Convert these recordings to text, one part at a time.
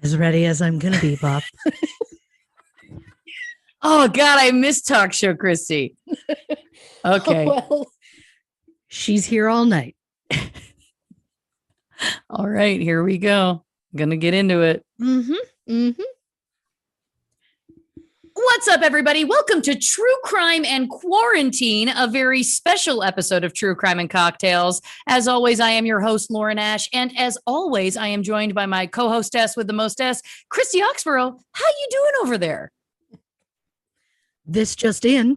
As ready as I'm going to be, Bob. Oh, God, I miss talk show, Christy. Okay. Well, she's here all night. All right, here we go. I'm going to get into it. What's up, everybody? Welcome to True Crime and Quarantine, a very special episode of True Crime and Cocktails. As always, I am your host, Lauren Ash. And as always, I am joined by my co-hostess with the mostess, Christy Oxborough. How you doing over there? This just in.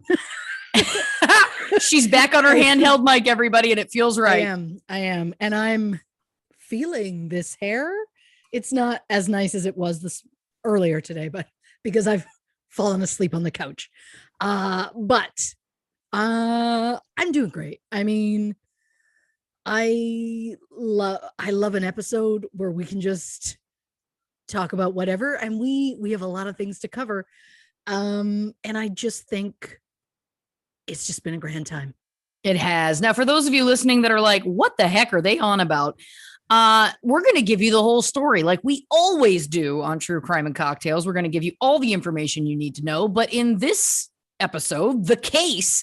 She's back on her handheld mic, everybody, and it feels right. I am. And I'm feeling this hair. It's not as nice as it was this earlier today, but because I've fallen asleep on the couch. But I'm doing great. I mean, I love an episode where we can just talk about whatever, and we have a lot of things to cover. And I just think it's just been a grand time. It has. Now, for those of you listening that are like, what the heck are they on about? We're going to give you the whole story like we always do on True Crime and Cocktails. We're going to give you all the information you need to know. But in this episode, the case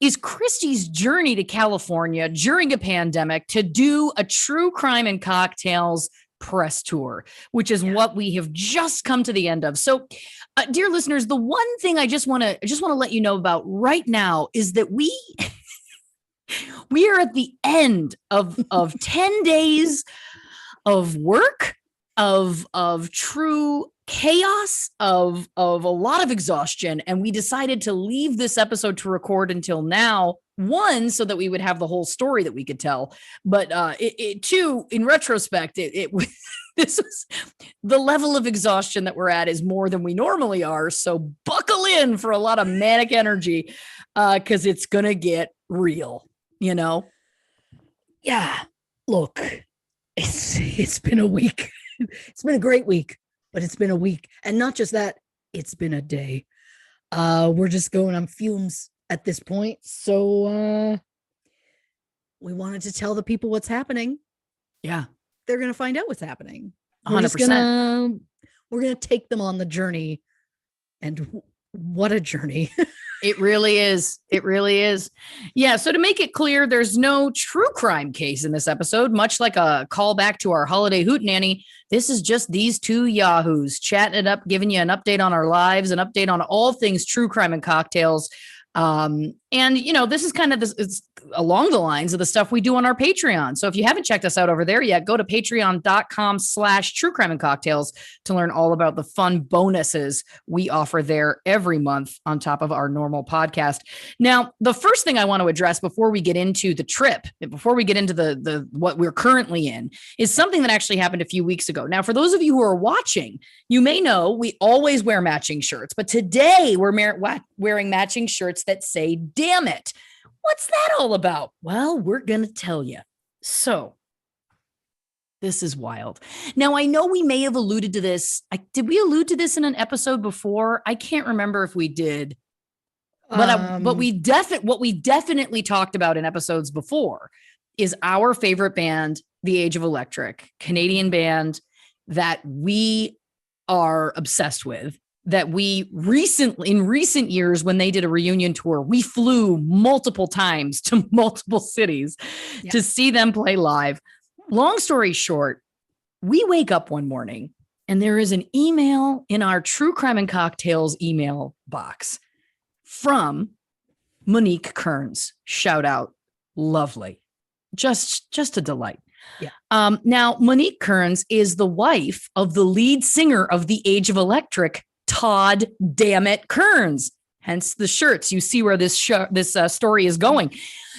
is Christy's journey to California during a pandemic to do a True Crime and Cocktails press tour, which is what we have just come to the end of. So, dear listeners, the one thing I just want to let you know about right now is that we are at the end of 10 days of work, of true chaos, of a lot of exhaustion. And we decided to leave this episode to record until now. One, so that we would have the whole story that we could tell. But two, in retrospect, this was the level of exhaustion that we're at is more than we normally are. So buckle in for a lot of manic energy because it's going to get real, you know? Yeah. Look, it's been a week. It's been a great week, but it's been a week. And not just that, it's been a day. We're just going on fumes at this point. So we wanted to tell the people what's happening. Yeah. They're going to find out what's happening. 100%. We're going to take them on the journey. And what a journey. It really is. It really is. Yeah. So to make it clear, there's no true crime case in this episode, much like a callback to our holiday hootenanny. This is just these two yahoos chatting it up, giving you an update on our lives, an update on all things true crime and cocktails. And you know, this is kind of this, it's along the lines of the stuff we do on our Patreon. So if you haven't checked us out over there yet, go to patreon.com/true crime and cocktails to learn all about the fun bonuses we offer there every month on top of our normal podcast. Now, the first thing I want to address before we get into the trip, before we get into the what we're currently in, is something that actually happened a few weeks ago. Now, for those of you who are watching, you may know we always wear matching shirts, but today we're wearing matching shirts that say, "Damn it." What's that all about? Well, we're going to tell you. So this is wild. Now, I know we may have alluded to this. Did we allude to this in an episode before? I can't remember if we did. But what we definitely talked about in episodes before is our favorite band, The Age of Electric, Canadian band that we are obsessed with. That we in recent years, when they did a reunion tour, we flew multiple times to multiple cities to see them play live. Long story short, we wake up one morning and there is an email in our True Crime and Cocktails email box from Monique Kearns. Shout out. Lovely. Just a delight. Yeah. Now, Monique Kearns is the wife of the lead singer of The Age of Electric, Todd "Damn It" Kearns, hence the shirts. You see where this story is going.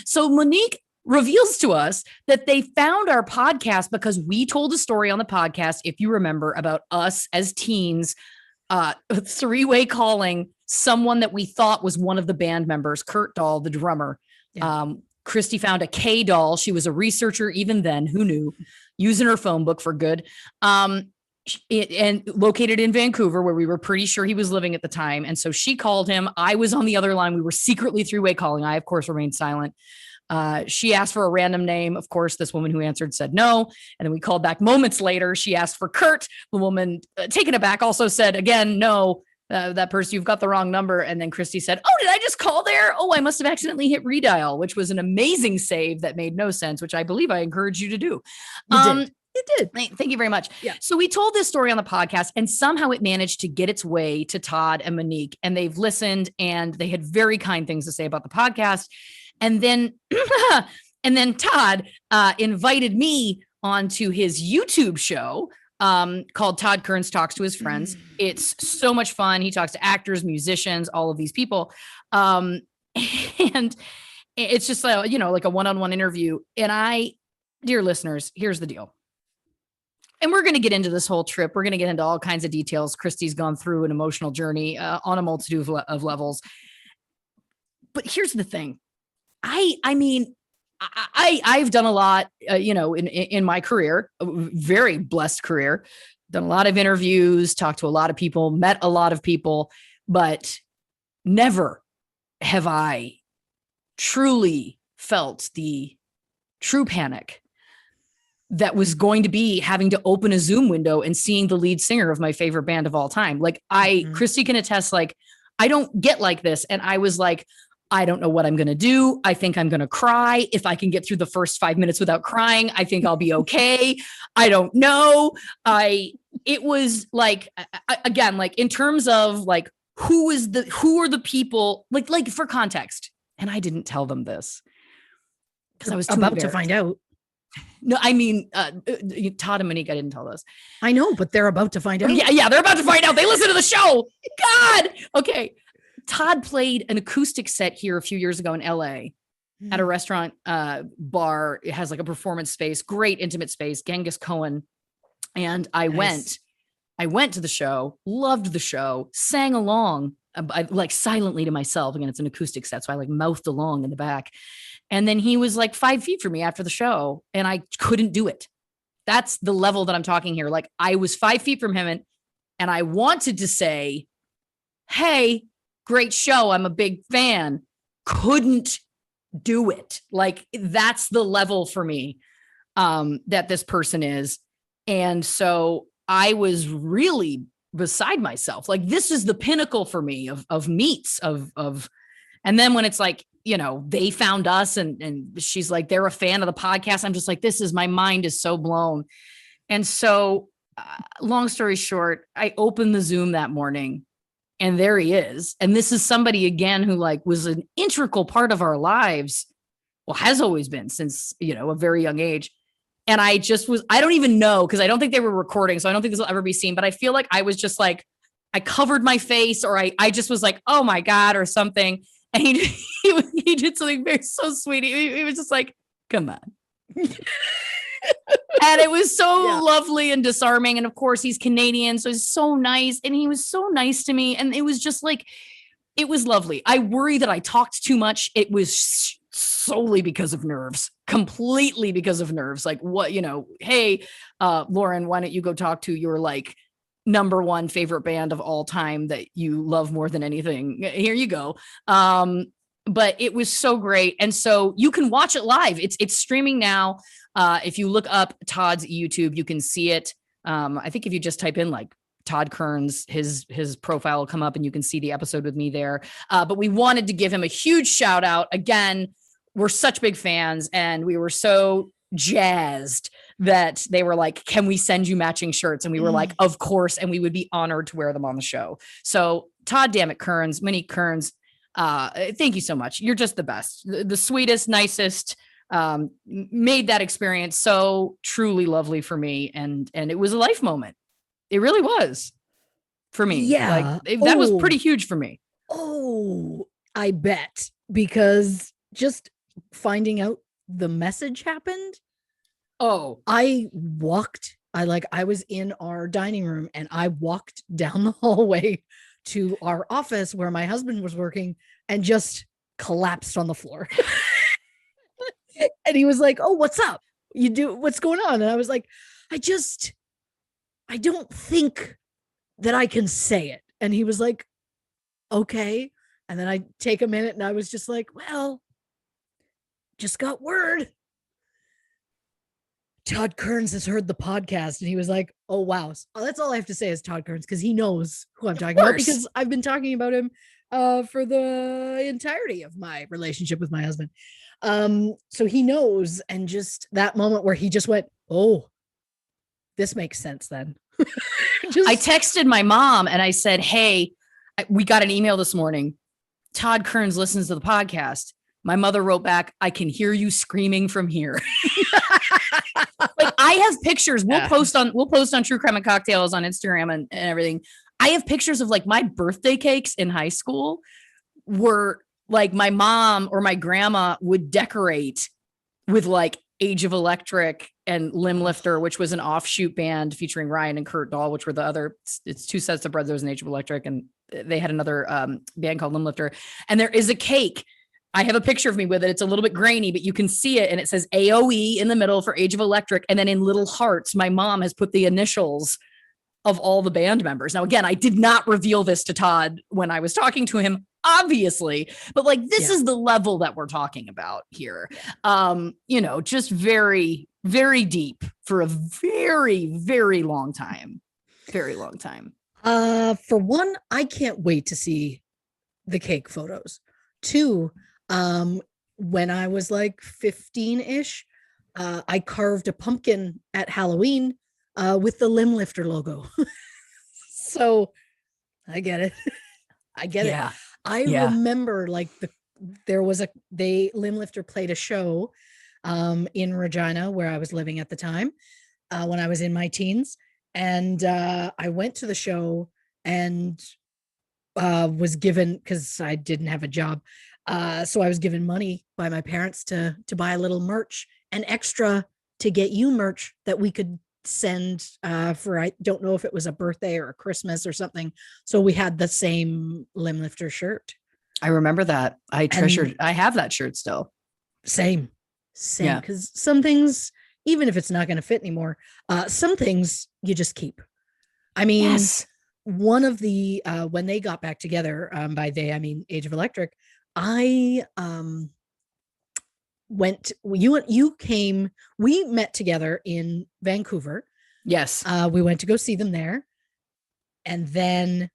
So Monique reveals to us that they found our podcast because we told a story on the podcast, if you remember, about us as teens, three-way calling someone that we thought was one of the band members, Kurt Dahl, the drummer. Yeah. Christy found a K doll. She was a researcher even then, who knew, using her phone book for good. And located in Vancouver, where we were pretty sure he was living at the time. And so she called him. I was on the other line. We were secretly three-way calling. I, of course, remained silent. She asked for a random name. Of course, this woman who answered said no. And then we called back moments later. She asked for Kurt. The woman, taken aback, also said again, no. That person, you've got the wrong number. And then Christy said, oh, did I just call there? Oh, I must have accidentally hit redial, which was an amazing save that made no sense, which I believe I encouraged you to do. You did. Thank you very much. Yeah. So we told this story on the podcast and somehow it managed to get its way to Todd and Monique, and they've listened and they had very kind things to say about the podcast. And then, Todd invited me onto his YouTube show called Todd Kearns Talks to His Friends. It's so much fun. He talks to actors, musicians, all of these people. And it's just, like a one-on-one interview. And dear listeners, here's the deal. And we're going to get into this whole trip. We're going to get into all kinds of details. Christy's gone through an emotional journey on a multitude of levels. But here's the thing. I've done a lot, in my career, a very blessed career, done a lot of interviews, talked to a lot of people, met a lot of people, but never have I truly felt the true panic that was going to be having to open a Zoom window and seeing the lead singer of my favorite band of all time. Like Christy can attest, like, I don't get like this. And I was like, I don't know what I'm going to do. I think I'm going to cry. If I can get through the first 5 minutes without crying, I think I'll be okay. I don't know. It was like, again, like in terms of like, who are the people, like for context. And I didn't tell them this because I was about to find out. No, I mean, Todd and Monique, I didn't tell this. I know, but they're about to find out. Yeah, they're about to find out. They listen to the show. God. Okay. Todd played an acoustic set here a few years ago in LA at a restaurant bar. It has like a performance space, great intimate space, Genghis Cohen. And I went to the show, loved the show, sang along, like silently to myself. Again, it's an acoustic set. So I like mouthed along in the back. And then he was like 5 feet from me after the show and I couldn't do it. That's the level that I'm talking here. Like I was 5 feet from him and I wanted to say, hey, great show. I'm a big fan. Couldn't do it. Like that's the level for me that this person is. And so I was really beside myself. Like this is the pinnacle for me of meets of, and then when it's like, they found us and she's like, they're a fan of the podcast. I'm just like, my mind is so blown. And so long story short, I opened the Zoom that morning and there he is. And this is somebody again, who like was an integral part of our lives. Well, has always been since, a very young age. And I don't even know, because I don't think they were recording. So I don't think this will ever be seen, but I feel like I was just like, I covered my face or I just was like, oh my God, or something. And he did something so sweet. He was just like, come on. And it was so lovely and disarming. And of course he's Canadian, so he's so nice. And he was so nice to me. And it was just like, it was lovely. I worry that I talked too much. It was solely because of nerves, completely because of nerves. Like what, hey, Lauren, why don't you go talk to your like number one favorite band of all time that you love more than anything. Here you go. But it was so great. And so you can watch it live. It's streaming now. If you look up Todd's YouTube, you can see it. I think if you just type in like Todd Kearns, his profile will come up and you can see the episode with me there. But we wanted to give him a huge shout out. Again, we're such big fans and we were so jazzed that they were like, can we send you matching shirts? And we were like, of course. And we would be honored to wear them on the show. So Todd Dammit Kearns, Monique Kearns, thank you so much. You're just the best, the sweetest, nicest, made that experience so truly lovely for me. And it was a life moment. It really was for me. Yeah. Like that was pretty huge for me. Oh, I bet, because just finding out the message happened. Oh, I was in our dining room and I walked down the hallway to our office where my husband was working and just collapsed on the floor. And he was like, oh, what's up? What's going on? And I was like, I don't think that I can say it. And he was like, okay. And then I take a minute and I was just like, well, just got word. Todd Kearns has heard the podcast, and he was like, oh, wow. That's all I have to say is Todd Kearns, because he knows who I'm talking about, because I've been talking about him for the entirety of my relationship with my husband. So he knows, and just that moment where he just went, oh, this makes sense then. I texted my mom and I said, hey, we got an email this morning. Todd Kearns listens to the podcast. My mother wrote back, I can hear you screaming from here. Like, I have pictures. We'll post on True Crime and Cocktails on Instagram and everything. I have pictures of like my birthday cakes in high school were like my mom or my grandma would decorate with like Age of Electric and Limblifter, which was an offshoot band featuring Ryan and Kurt Dahl, which were the other, it's two sets of brothers in Age of Electric. And they had another band called Limblifter. And there is a cake. I have a picture of me with it. It's a little bit grainy, but you can see it. And it says AOE in the middle for Age of Electric. And then in little hearts, my mom has put the initials of all the band members. Now, again, I did not reveal this to Todd when I was talking to him, obviously, but like, this is the level that we're talking about here. Just very, very deep for a very, very long time. Very long time. For one, I can't wait to see the cake photos. Two, when I was like 15-ish, I carved a pumpkin at Halloween with the Limblifter logo. So I get it. I get it. I remember like Limblifter played a show in Regina, where I was living at the time, when I was in my teens. And I went to the show and was given, because I didn't have a job. So I was given money by my parents to buy a little merch, and extra to get you merch that we could send for, I don't know if it was a birthday or a Christmas or something. So we had the same Limblifter shirt. I remember that. I have that shirt still. Same. Because some things, even if it's not going to fit anymore, some things you just keep. I mean, one of the, when they got back together, by they, I mean, Age of Electric, I we met together in Vancouver. Yes. We went to go see them there. And then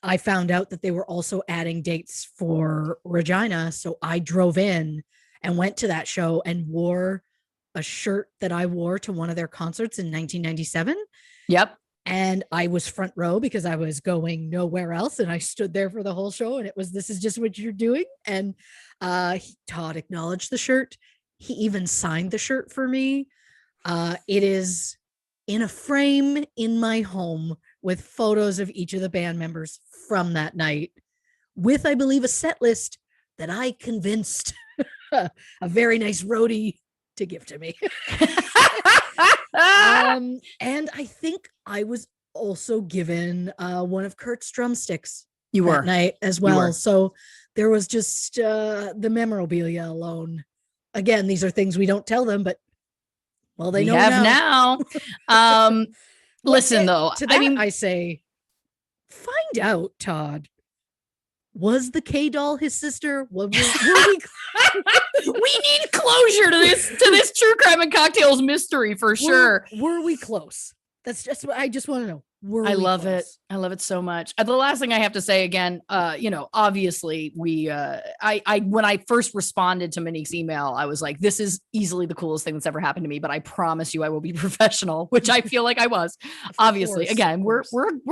I found out that they were also adding dates for Regina. So I drove in and went to that show and wore a shirt that I wore to one of their concerts in 1997. Yep. And I was front row because I was going nowhere else. And I stood there for the whole show, and it was, this is just what you're doing. And Todd acknowledged the shirt. He even signed the shirt for me. It is in a frame in my home with photos of each of the band members from that night, with, I believe, a set list that I convinced a very nice roadie to give to me. And I think I was also given one of Kurt's drumsticks that night as well. So there was just the memorabilia alone. Again, these are things we don't tell them, but well, they know now. Listen, though, to that, I mean, I say, find out, Todd. Was the K doll his sister? Were we we need closure to this True Crime and Cocktails mystery for sure. Were we close? That's just what I just want to know. I love it. I love it so much. The last thing I have to say again, obviously I when I first responded to Monique's email, I was like, this is easily the coolest thing that's ever happened to me, but I promise you I will be professional, which I feel like I was. Obviously, again, we're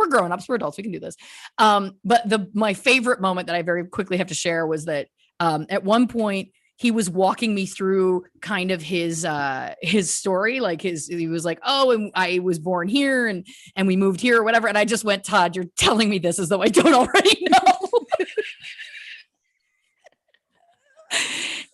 grown-ups, we're adults, we can do this. But my favorite moment that I very quickly have to share was that at one point he was walking me through kind of his story. Like he was like, oh, and I was born here and we moved here or whatever. And I just went, Todd, you're telling me this as though I don't already know.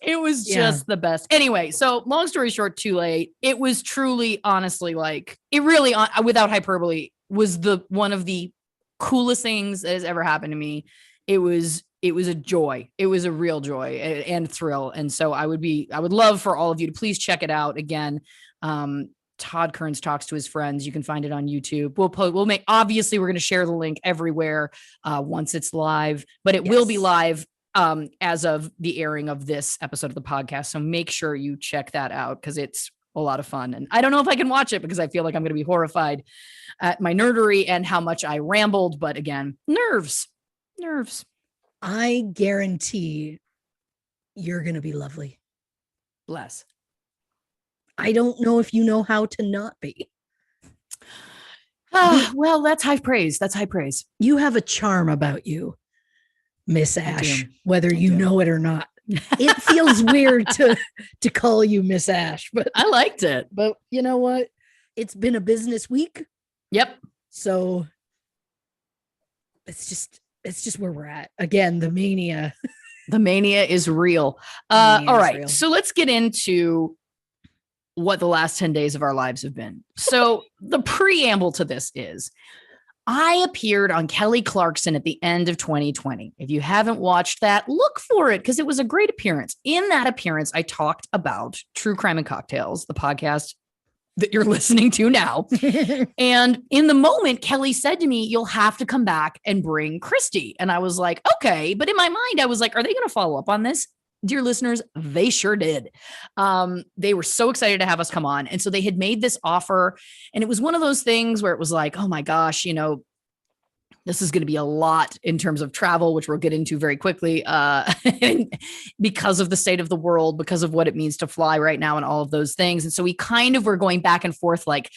It was just the best. Anyway, so long story short, too late. It was truly, honestly, like it really, without hyperbole, was one of the coolest things that has ever happened to me. It was a joy. It was a real joy and thrill. And so I would love for all of you to please check it out. Again, Todd Kearns Talks to His Friends. You can find it on YouTube. Obviously we're going to share the link everywhere once it's live, but it will be live as of the airing of this episode of the podcast. So make sure you check that out because it's a lot of fun. And I don't know if I can watch it because I feel like I'm going to be horrified at my nerdery and how much I rambled. But again, nerves. I guarantee you're going to be lovely. Bless. I don't know if you know how to not be. Well, that's high praise. You have a charm about you, Miss Ash, whether you know it or not. It feels weird to call you Miss Ash, but I liked it. But you know what? It's been a business week. Yep. So it's just where we're at. Again, the mania. The mania is real. All right. Real. So let's get into what the last 10 days of our lives have been. So the preamble to this is I appeared on Kelly Clarkson at the end of 2020. If you haven't watched that, look for it because it was a great appearance. In that appearance, I talked about True Crime and Cocktails, the podcast that you're listening to now. And in the moment, Kelly said to me, you'll have to come back and bring Christy. And I was like, okay. But in my mind, I was like, are they going to follow up on this? Dear listeners, they sure did. They were so excited to have us come on. And so they had made this offer. And it was one of those things where it was like, oh my gosh, this is going to be a lot in terms of travel, which we'll get into very quickly because of the state of the world, because of what it means to fly right now and all of those things. And so we kind of were going back and forth like,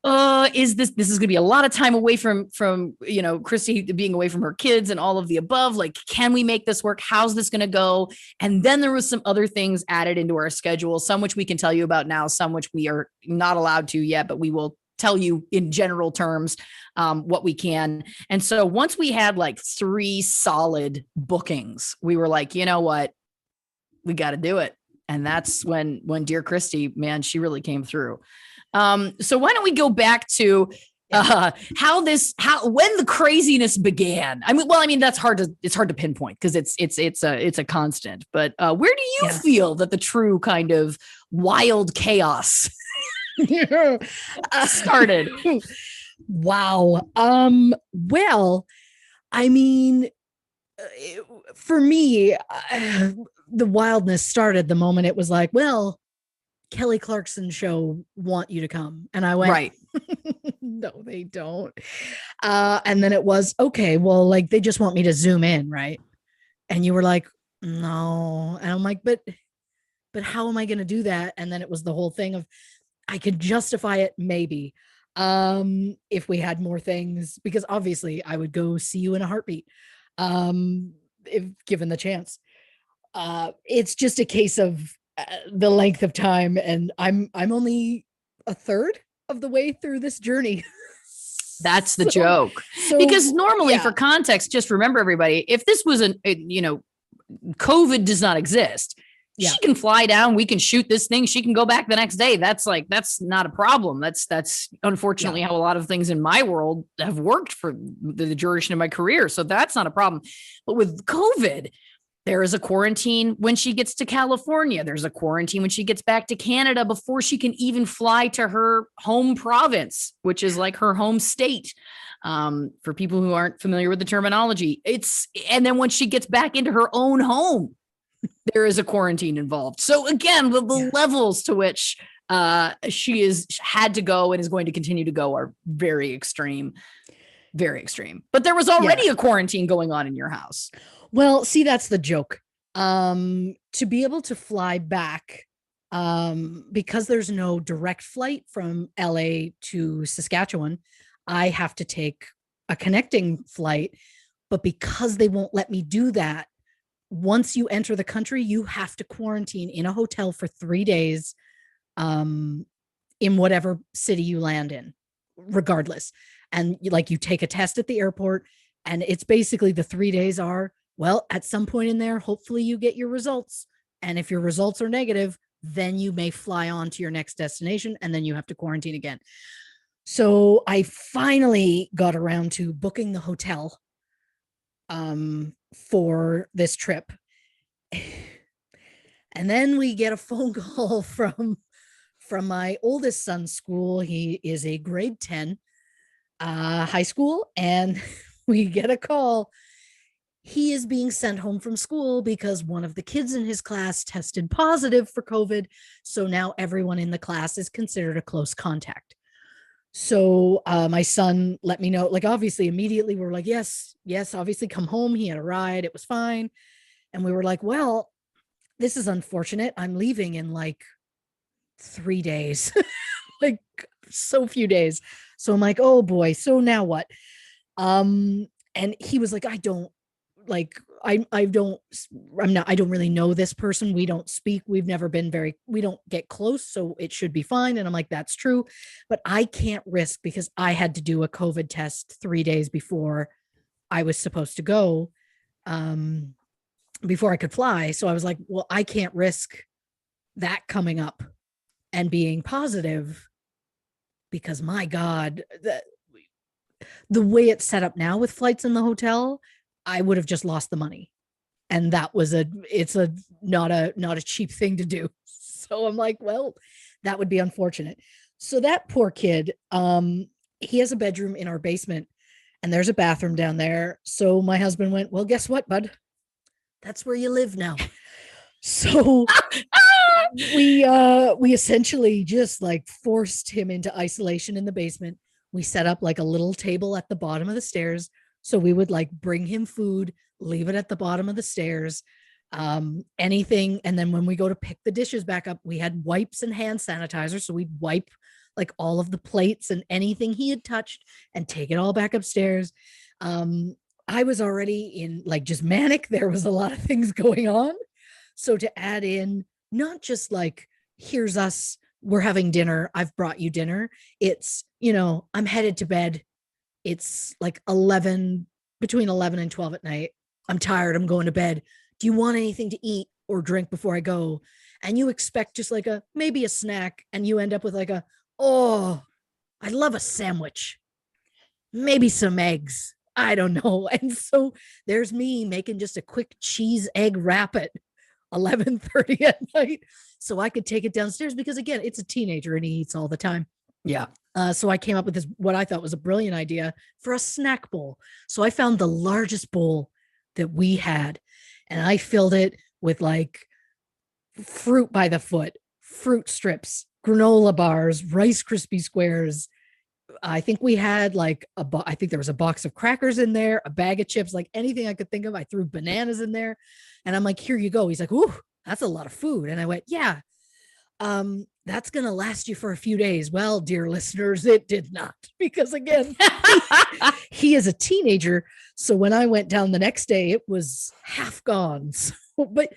this is going to be a lot of time away from Christy being away from her kids and all of the above. Like, can we make this work? How's this going to go? And then there was some other things added into our schedule, some which we can tell you about now, some which we are not allowed to yet, but we will tell you in general terms what we can. And so once we had like 3 solid bookings, we were like, you know what, we got to do it. And that's when dear Christy, man, she really came through. So why don't we go back to when the craziness began? I mean, it's hard to pinpoint because it's a constant, but where do you feel that the true kind of wild chaos started? Wow. Well, I mean, for me, the wildness started the moment it was like, well, Kelly Clarkson Show want you to come. And I went, right. No, they don't. And then it was, okay, well, like they just want me to zoom in. Right. And you were like, no. And I'm like, but how am I going to do that? And then it was the whole thing of, I could justify it maybe if we had more things, because obviously I would go see you in a heartbeat if given the chance. It's just a case of the length of time, and I'm only a third of the way through this journey. That's the joke. Because normally, for context, just remember everybody, if this was COVID does not exist. Yeah. She can fly down. We can shoot this thing. She can go back the next day. That's not a problem. That's unfortunately how a lot of things in my world have worked for the duration of my career. So that's not a problem. But with COVID, there is a quarantine when she gets to California. There's a quarantine when she gets back to Canada before she can even fly to her home province, which is like her home state. For people who aren't familiar with the terminology, and then when she gets back into her own home, there is a quarantine involved. So again, the levels to which she is had to go and is going to continue to go are very extreme, very extreme. But there was already a quarantine going on in your house. Well, see, that's the joke. To be able to fly back, because there's no direct flight from LA to Saskatchewan, I have to take a connecting flight. But because they won't let me do that, once you enter the country, you have to quarantine in a hotel for 3 days, in whatever city you land in, regardless. And you take a test at the airport, and it's basically the 3 days are, well, at some point in there, hopefully you get your results. And if your results are negative, then you may fly on to your next destination, and then you have to quarantine again. So I finally got around to booking the hotel for this trip. And then we get a phone call from my oldest son's school. He is a grade 10 high school, and we get a call. he is being sent home from school because one of the kids in his class tested positive for COVID. So now everyone in the class is considered a close contact. So my son let me know, like, obviously immediately we were like, yes, obviously come home. He had a ride. It was fine. And we were like, well, this is unfortunate. I'm leaving in like 3 days, like so few days. So I'm like, oh boy. So now what? And he was like, I don't like, I don't, I don't really know this person. We don't speak. We don't get close. So it should be fine. And I'm like, that's true. But I can't risk, because I had to do a COVID test 3 days before I was supposed to go, before I could fly. So I was like, well, I can't risk that coming up and being positive, because my God, the way it's set up now with flights in the hotel, I would have just lost the money. And that was not a cheap thing to do. So I'm like, well, that would be unfortunate. So that poor kid, he has a bedroom in our basement and there's a bathroom down there. So my husband went, well, guess what, bud? That's where you live now. So we essentially just like forced him into isolation in the basement. We set up like a little table at the bottom of the stairs. So we would like bring him food, leave it at the bottom of the stairs, anything. And then when we go to pick the dishes back up, we had wipes and hand sanitizer. So we'd wipe like all of the plates and anything he had touched and take it all back upstairs. I was already in like just manic. There was a lot of things going on. So to add in, not just like, here's us, we're having dinner, I've brought you dinner. It's, I'm headed to bed. It's like between 11 and 12 at night. I'm tired. I'm going to bed. Do you want anything to eat or drink before I go? And you expect just like maybe a snack, and you end up with like oh, I love a sandwich, maybe some eggs. I don't know. And so there's me making just a quick cheese egg wrap at 11:30 at night so I could take it downstairs, because again, it's a teenager and he eats all the time. Yeah. So I came up with what I thought was a brilliant idea for a snack bowl. So I found the largest bowl that we had, and I filled it with like fruit by the foot, fruit strips, granola bars, Rice Krispie squares. I think we had like I think there was a box of crackers in there, a bag of chips, like anything I could think of. I threw bananas in there, and I'm like, here you go. He's like, ooh, that's a lot of food. And I went, yeah, that's going to last you for a few days. Well, dear listeners, it did not, because again, he is a teenager. So when I went down the next day, it was half gone. So, but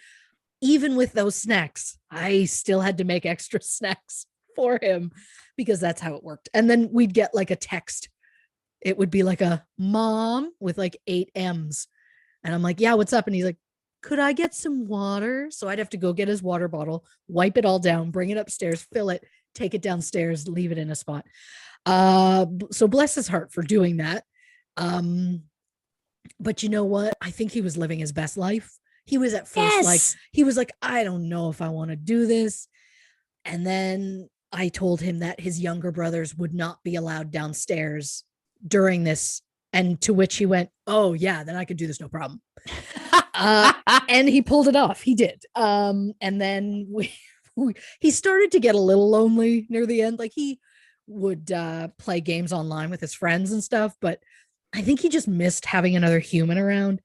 even with those snacks, I still had to make extra snacks for him, because that's how it worked. And then we'd get like a text. It would be like a mom with like 8 M's. And I'm like, yeah, what's up? And he's like, could I get some water? So I'd have to go get his water bottle, wipe it all down, bring it upstairs, fill it, take it downstairs, leave it in a spot. So bless his heart for doing that. But you know what? I think he was living his best life. He was at first like, he was like, I don't know if I want to do this. And then I told him that his younger brothers would not be allowed downstairs during this. And to which he went, oh yeah, then I could do this. No problem. And he pulled it off. He did. And then he started to get a little lonely near the end. Like he would play games online with his friends and stuff, but I think he just missed having another human around.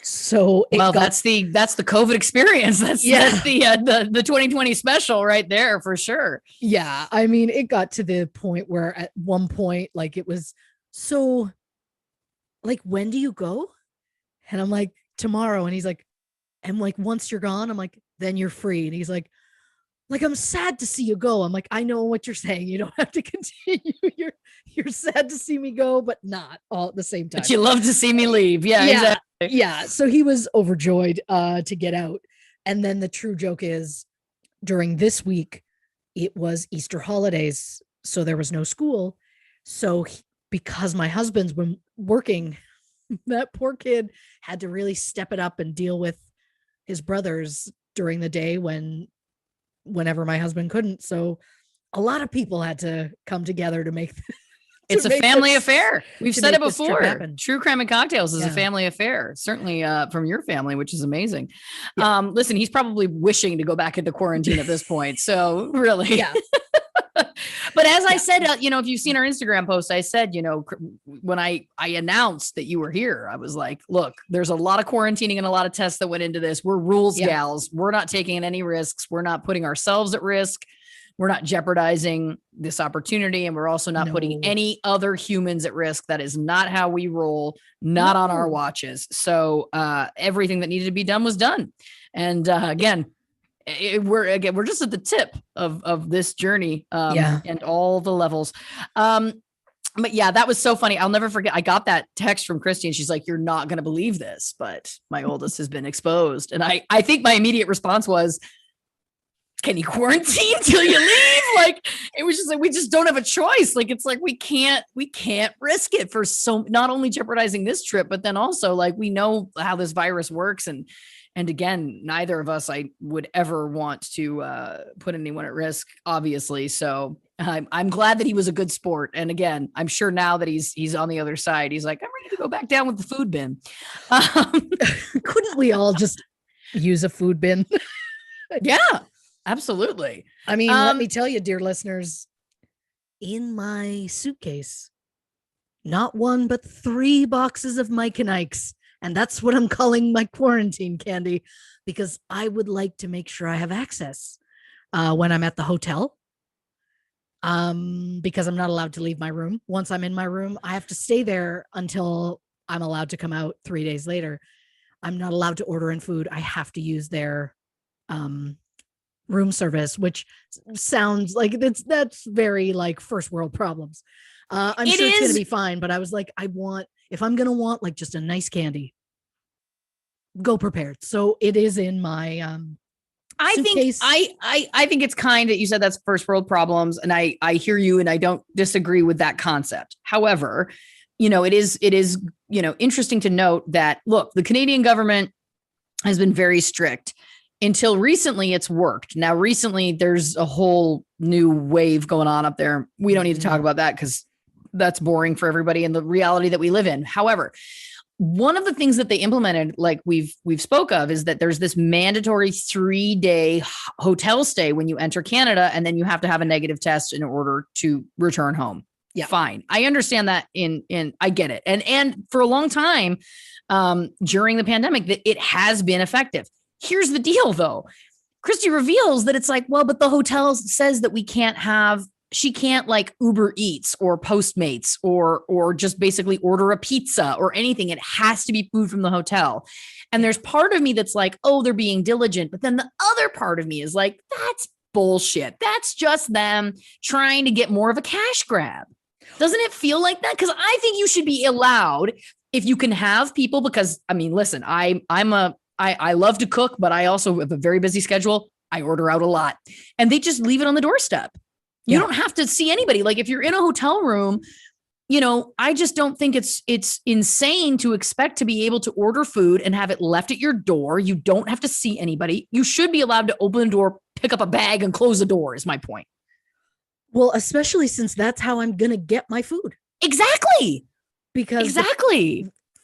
So that's the COVID experience. That's the 2020 special right there for sure. Yeah. I mean, it got to the point where at one point, like it was so like, when do you go? And I'm like, tomorrow. And he's like, and like, once you're gone, I'm like, then you're free. And he's like, I'm sad to see you go. I'm like, I know what you're saying. You don't have to continue. You're sad to see me go, but not all at the same time. But you love to see me leave. Yeah, exactly. Yeah. So he was overjoyed to get out. And then the true joke is, during this week, it was Easter holidays. So there was no school. So because my husband's been working, that poor kid had to really step it up and deal with his brothers during the day whenever my husband couldn't. So a lot of people had to come together to make It's a family affair. We've said it make this trip before. happen. True Crime and Cocktails is a Yeah. family affair, certainly from your family, which is amazing. Yeah. Listen, he's probably wishing to go back into quarantine at this point. So really. Yeah. But as I said, if you've seen our Instagram post, I said, when I announced that you were here, I was like, look, there's a lot of quarantining and a lot of tests that went into this. We're rules gals. We're not taking any risks. We're not putting ourselves at risk. We're not jeopardizing this opportunity. And we're also not putting any other humans at risk. That is not how we roll, not on our watches. So everything that needed to be done was done. And again, we're just at the tip of this journey and all the levels. But yeah, that was so funny. I'll never forget. I got that text from Christy and she's like, you're not going to believe this, but my oldest has been exposed. And I think my immediate response was, can you quarantine till you leave? Like, it was just like, we just don't have a choice. Like, it's like, we can't risk it for not only jeopardizing this trip, but then also like, we know how this virus works. And again, neither of us, I would ever want to put anyone at risk, obviously. So I'm glad that he was a good sport. And again, I'm sure now that he's on the other side, he's like, I'm ready to go back down with the food bin. Couldn't we all just use a food bin? Yeah, absolutely. I mean, let me tell you, dear listeners, in my suitcase, not one, but 3 boxes of Mike and Ike's. And that's what I'm calling my quarantine candy, because I would like to make sure I have access when I'm at the hotel. Because I'm not allowed to leave my room. Once I'm in my room, I have to stay there until I'm allowed to come out 3 days later. I'm not allowed to order in food. I have to use their room service, which sounds like that's very like first world problems. I'm sure it's going to be fine, but I was like, if I'm going to want like just a nice candy, go prepared. So it is in my suitcase. I think it's kind that you said that's first world problems. And I hear you and I don't disagree with that concept. However, it is, interesting to note that, look, the Canadian government has been very strict until recently. It's worked. Now, recently there's a whole new wave going on up there. We don't need to talk about that because that's boring for everybody and the reality that we live in. However, one of the things that they implemented, like we've spoke of, is that there's this mandatory 3-day hotel stay when you enter Canada, and then you have to have a negative test in order to return home. Yeah, fine. I understand that. I get it. And for a long time during the pandemic, that it has been effective. Here's the deal, though. Christy reveals that it's like, well, but the hotel says that she can't like Uber Eats or Postmates or just basically order a pizza or anything. It has to be food from the hotel. And there's part of me that's like, oh, they're being diligent. But then the other part of me is like, that's bullshit. That's just them trying to get more of a cash grab. Doesn't it feel like that? Because I think you should be allowed, if you can have people, because I mean, listen, I love to cook, but I also have a very busy schedule. I order out a lot and they just leave it on the doorstep. You don't have to see anybody. Like if you're in a hotel room, I just don't think it's insane to expect to be able to order food and have it left at your door. You don't have to see anybody. You should be allowed to open the door, pick up a bag and close the door is my point. Well, especially since that's how I'm going to get my food. Exactly. Because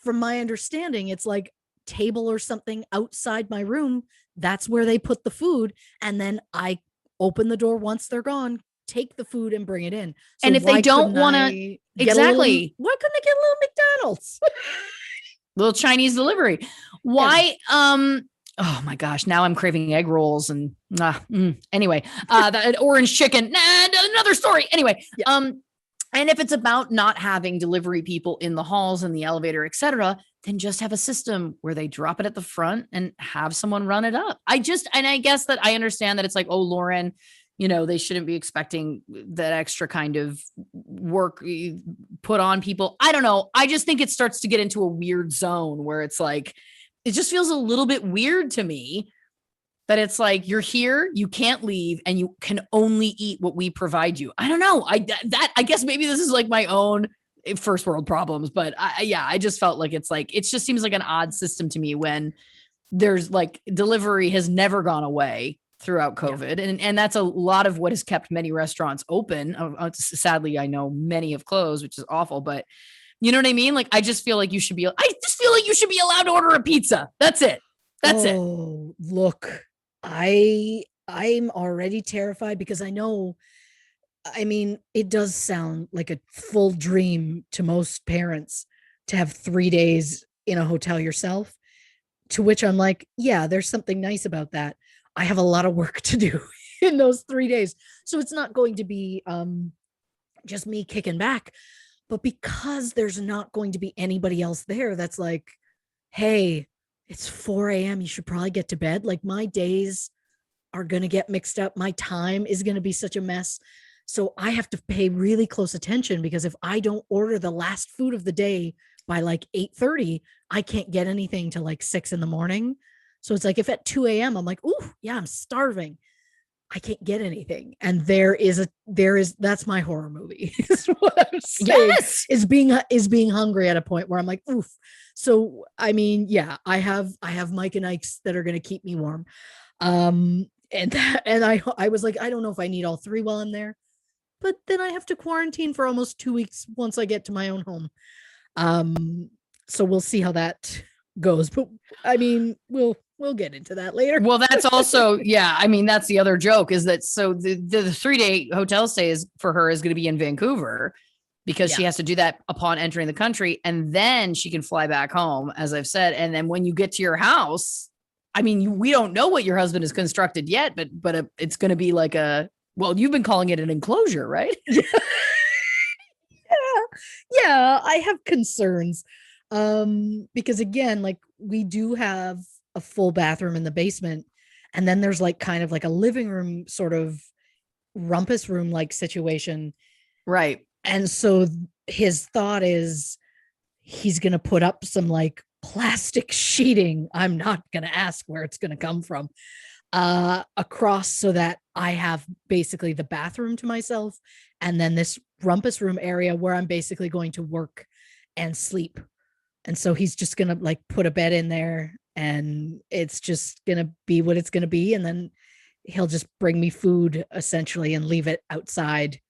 from my understanding, it's like table or something outside my room. That's where they put the food. And then I open the door once they're gone, take the food and bring it in. So and if they don't want to, why couldn't they get a little McDonald's? Little Chinese delivery. Why? Yeah. Oh my gosh. Now I'm craving egg rolls and anyway, that orange chicken, another story. Anyway. Yeah. And if it's about not having delivery people in the halls and the elevator, et cetera, then just have a system where they drop it at the front and have someone run it up. I guess that I understand that it's like, oh, Lauren, they shouldn't be expecting that extra kind of work put on people. I don't know. I just think it starts to get into a weird zone where it's like, it just feels a little bit weird to me that it's like, you're here, you can't leave, and you can only eat what we provide you. I don't know. I guess maybe this is like my own first world problems, but I just felt like it just seems like an odd system to me when there's like delivery has never gone away. throughout COVID. And that's a lot of what has kept many restaurants open. Sadly, I know many have closed, which is awful, but you know what I mean? Like, I just feel like you should be allowed to order a pizza. That's it. That's it. Oh, look, I'm already terrified because I know, I mean, it does sound like a full dream to most parents to have 3 days in a hotel yourself, to which I'm like, yeah, there's something nice about that. I have a lot of work to do in those 3 days. So it's not going to be just me kicking back, but because there's not going to be anybody else there that's like, hey, it's 4 a.m. You should probably get to bed. Like, my days are going to get mixed up. My time is going to be such a mess. So I have to pay really close attention, because if I don't order the last food of the day by like 8:30, I can't get anything till like 6 a.m. So it's like, if at 2 a.m. I'm like, ooh, yeah, I'm starving, I can't get anything. And that's my horror movie. Is what I'm saying. Yes. Is being hungry at a point where I'm like, oof. So, I mean, yeah, I have Mike and Ike's that are going to keep me warm. And I was like, I don't know if I need all three while I'm there, but then I have to quarantine for almost 2 weeks once I get to my own home. So we'll see how that goes, but I mean, we'll get into that later. Well, that's also, yeah. I mean, that's the other joke, is that, so the 3-day hotel stay is for her is going to be in Vancouver, because she has to do that upon entering the country, and then she can fly back home, as I've said. And then when you get to your house, I mean, we don't know what your husband has constructed yet, but it's going to be like well, you've been calling it an enclosure, right? Yeah, I have concerns. Because again, like, we do have a full bathroom in the basement, and then there's like kind of like a living room, sort of rumpus room like situation. Right. And so his thought is he's going to put up some like plastic sheeting. I'm not going to ask where it's going to come from, across, so that I have basically the bathroom to myself, and then this rumpus room area where I'm basically going to work and sleep. And so he's just going to like put a bed in there, and it's just going to be what it's going to be. And then he'll just bring me food essentially and leave it outside,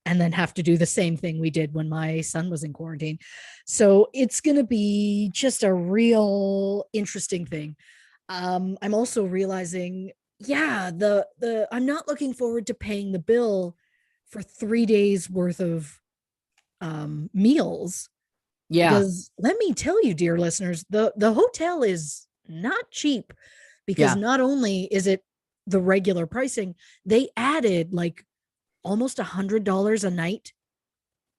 and then have to do the same thing we did when my son was in quarantine. So it's going to be just a real interesting thing. I'm also realizing, yeah, I'm not looking forward to paying the bill for 3 days worth of meals. Yeah. Because let me tell you, dear listeners, the hotel is not cheap, because not only is it the regular pricing, they added like almost $100 a night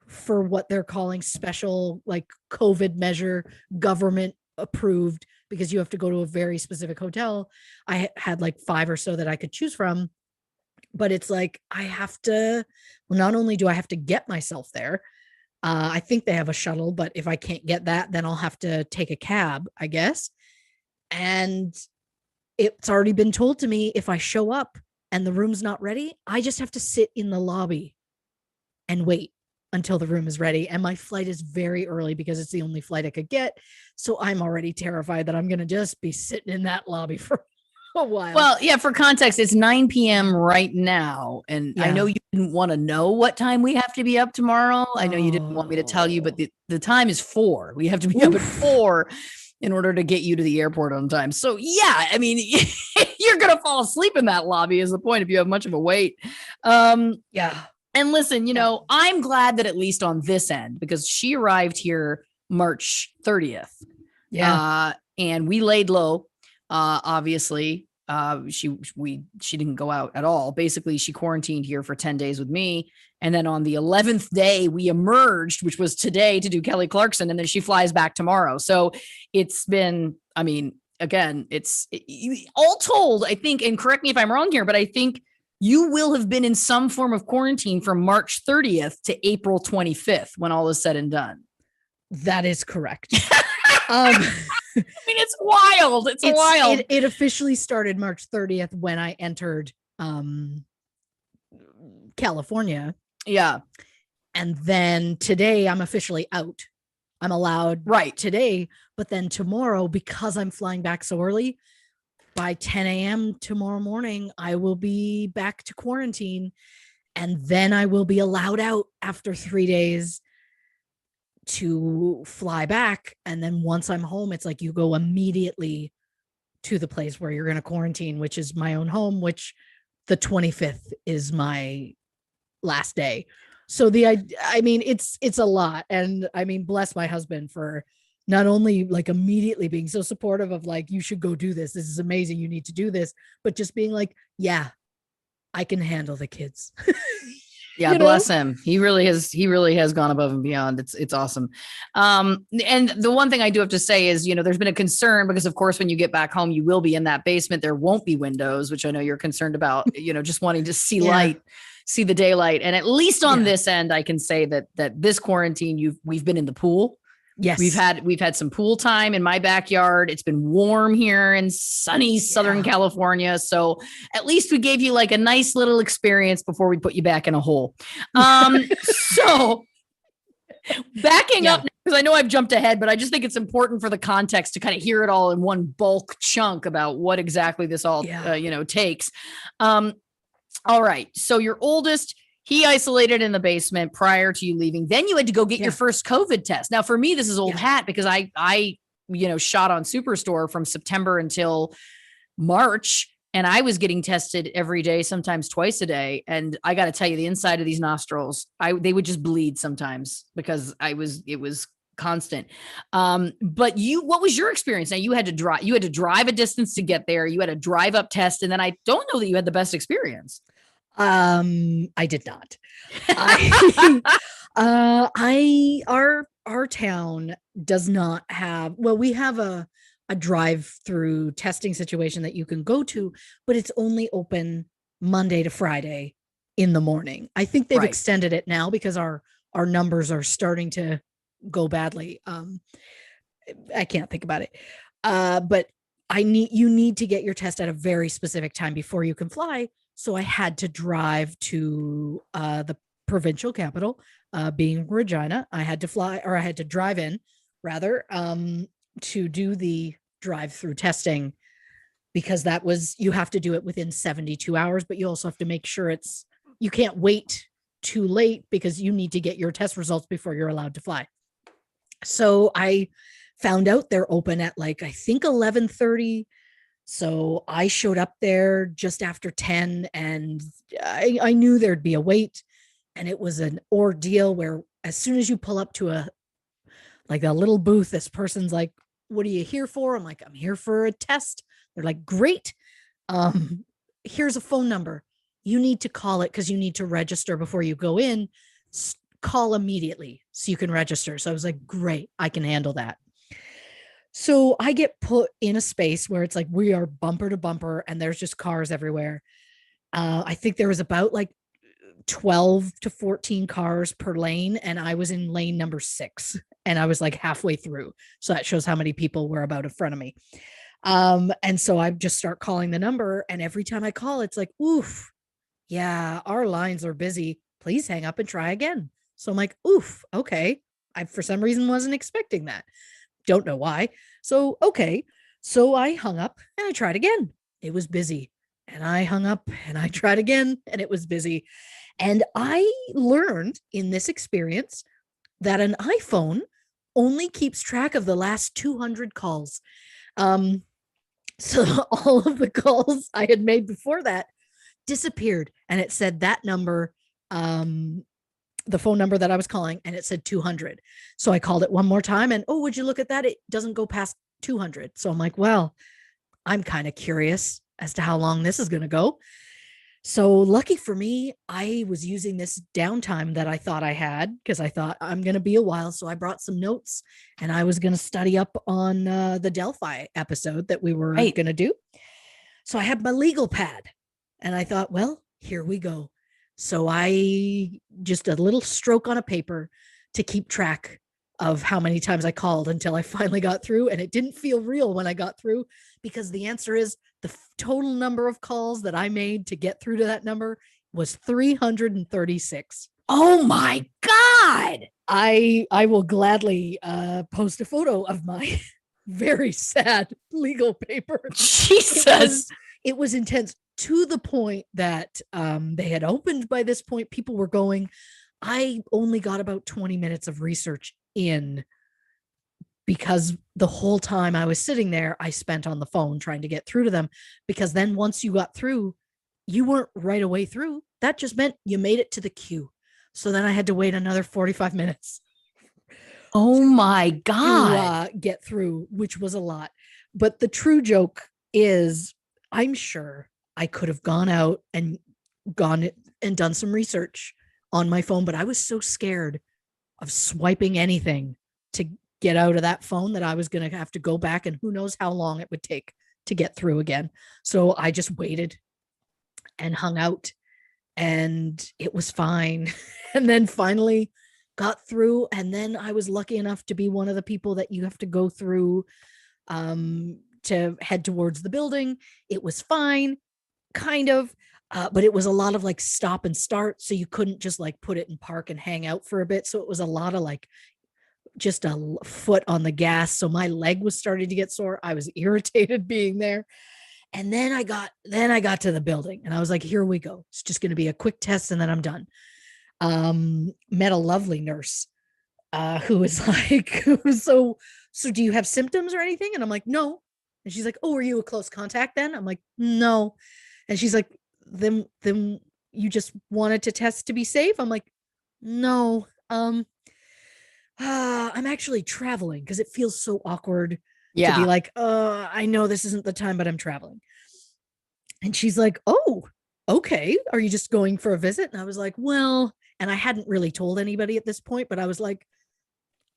for what they're calling special, like, COVID measure, government approved, because you have to go to a very specific hotel. I had like 5 or so that I could choose from, but it's like, not only do I have to get myself there, I think they have a shuttle, but if I can't get that, then I'll have to take a cab, I guess. And it's already been told to me, if I show up and the room's not ready, I just have to sit in the lobby and wait until the room is ready. And my flight is very early, because it's the only flight I could get. So I'm already terrified that I'm going to just be sitting in that lobby for a while. Well, yeah, for context, it's 9 p.m. right now. And I know you didn't want to know what time we have to be up tomorrow. I know you didn't want me to tell you, but the time is 4. We have to be up at 4 in order to get you to the airport on time. So yeah, I mean, you're going to fall asleep in that lobby is the point, if you have much of a wait. Yeah. And listen, I'm glad that at least on this end, because she arrived here March 30th. Yeah. And we laid low. Obviously, she didn't go out at all. Basically, she quarantined here for 10 days with me. And then on the 11th day, we emerged, which was today, to do Kelly Clarkson. And then she flies back tomorrow. So it's been, I mean, again, all told, I think, and correct me if I'm wrong here, but I think you will have been in some form of quarantine from March 30th to April 25th when all is said and done. That is correct. I mean, it's wild. It's wild. It officially started March 30th when I entered California. Yeah. And then today I'm officially out. I'm allowed today, but then tomorrow, because I'm flying back so early, by 10 a.m. tomorrow morning, I will be back to quarantine. And then I will be allowed out after 3 days to fly back. And then once I'm home, it's like you go immediately to the place where you're going to quarantine, which is my own home, which the 25th is my last day. So I mean, it's a lot. And I mean, bless my husband for not only like immediately being so supportive of like, you should go do this. This is amazing. You need to do this, but just being like, yeah, I can handle the kids. Yeah, bless him. He really has gone above and beyond. It's awesome. And the one thing I do have to say is, there's been a concern because of course, when you get back home, you will be in that basement. There won't be windows, which I know you're concerned about, just wanting to see light, see the daylight. And at least on this end, I can say that this quarantine, we've been in the pool. Yes. We've had some pool time in my backyard. It's been warm here in sunny Southern California. So at least we gave you like a nice little experience before we put you back in a hole. So backing up, because I know I've jumped ahead, but I just think it's important for the context to kind of hear it all in one bulk chunk about what exactly this all, takes. All right. So your oldest, he isolated in the basement prior to you leaving. Then you had to go get your first COVID test. Now, for me, this is old hat because I shot on Superstore from September until March, and I was getting tested every day, sometimes twice a day. And I got to tell you, the inside of these nostrils, they would just bleed sometimes because it was constant. But what was your experience? Now you had to drive a distance to get there. You had a drive up test. And then I don't know that you had the best experience. I did not. Our town does not have, well, we have a drive-through testing situation that you can go to, but it's only open Monday to Friday in the morning. I think they've extended it now because our numbers are starting to go badly. I can't think about it. But you need to get your test at a very specific time before you can fly. So I had to drive to the provincial capital, being Regina. I had to drive in rather, to do the drive-through testing because you have to do it within 72 hours, but you also have to make sure you can't wait too late because you need to get your test results before you're allowed to fly. So I found out they're open at I think 11:30. So I showed up there just after 10 and I knew there'd be a wait, and it was an ordeal where as soon as you pull up to a little booth, this person's like, "What are you here for?" I'm like, "I'm here for a test." They're like, "Great. Here's a phone number. You need to call it because you need to register before you go in. Call immediately so you can register." So I was like, "Great, I can handle that." So I get put in a space where it's like we are bumper to bumper and there's just cars everywhere. I think there was about 12 to 14 cars per lane, and I was in lane number 6 and I was halfway through. So that shows how many people were about in front of me. And so I just start calling the number, and every time I call, it's like, "Oof, yeah, our lines are busy. Please hang up and try again." So I'm like, "Oof, okay." I, for some reason, wasn't expecting that. Don't know why. So, okay. So I hung up and I tried again. It was busy. And I hung up and I tried again and it was busy. And I learned in this experience that an iPhone only keeps track of the last 200 calls. So all of the calls I had made before that disappeared, and it said that number, the phone number that I was calling, and it said 200. So I called it one more time and, "Oh, would you look at that? It doesn't go past 200. So I'm like, well, I'm kind of curious as to how long this is going to go. So lucky for me, I was using this downtime that I thought I had because I thought I'm going to be a while. So I brought some notes and I was going to study up on the Delphi episode that we were going to do. So I had my legal pad and I thought, well, here we go. So I just a little stroke on a paper to keep track of how many times I called until I finally got through. And it didn't feel real when I got through, because the answer is the total number of calls that I made to get through to that number was 336. Oh my God. I will gladly post a photo of my very sad legal paper. Jesus. It was intense to the point that they had opened by this point. People were going. I only got about 20 minutes of research in, because the whole time I was sitting there, I spent on the phone trying to get through to them, because then once you got through, you weren't right away through. That just meant you made it to the queue. So then I had to wait another 45 minutes. Oh my God. To get through, which was a lot. But the true joke is, I'm sure I could have gone out and gone and done some research on my phone, but I was so scared of swiping anything to get out of that phone that I was going to have to go back, and who knows how long it would take to get through again. So I just waited and hung out, and it was fine. And then finally got through. And then I was lucky enough to be one of the people that you have to go through to head towards the building. It was fine, kind of. But it was a lot of like stop and start. So you couldn't just like put it in park and hang out for a bit. So it was a lot of like just a foot on the gas. So my leg was starting to get sore. I was irritated being there. And then I got to the building, and I was like, here we go. It's just going to be a quick test and then I'm done. Met a lovely nurse who was like, so do you have symptoms or anything? And I'm like, no. And she's like, oh, were you a close contact then? I'm like, no. And she's like, then you just wanted to test to be safe? I'm like, no. I'm actually traveling, because it feels so awkward to be like, I know this isn't the time, but I'm traveling. And she's like, oh, okay. Are you just going for a visit? And I was like, well, and I hadn't really told anybody at this point, but I was like,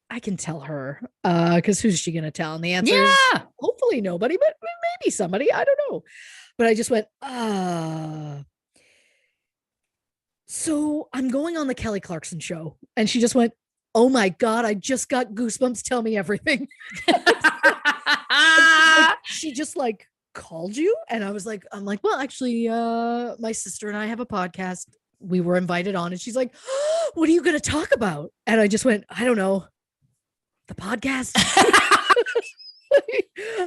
I can tell her, because who's she going to tell? And the answer is hopefully nobody, but maybe somebody. I don't know. But I just went, so I'm going on the Kelly Clarkson Show. And she just went, oh my God, I just got goosebumps. Tell me everything. She just like called you. And I'm like, well, actually, my sister and I have a podcast. We were invited on. And she's like, oh, what are you going to talk about? And I just went, I don't know. The podcast.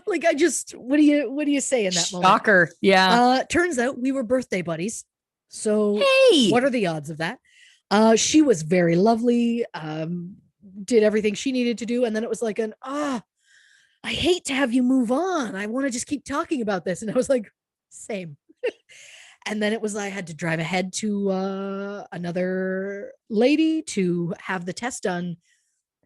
Like I just, what do you say in that moment? Shocker. Yeah. Turns out we were birthday buddies. So hey, what are the odds of that? She was very lovely, did everything she needed to do. And then it was like I hate to have you move on. I want to just keep talking about this. And I was like, same. And then it was, I had to drive ahead to another lady to have the test done.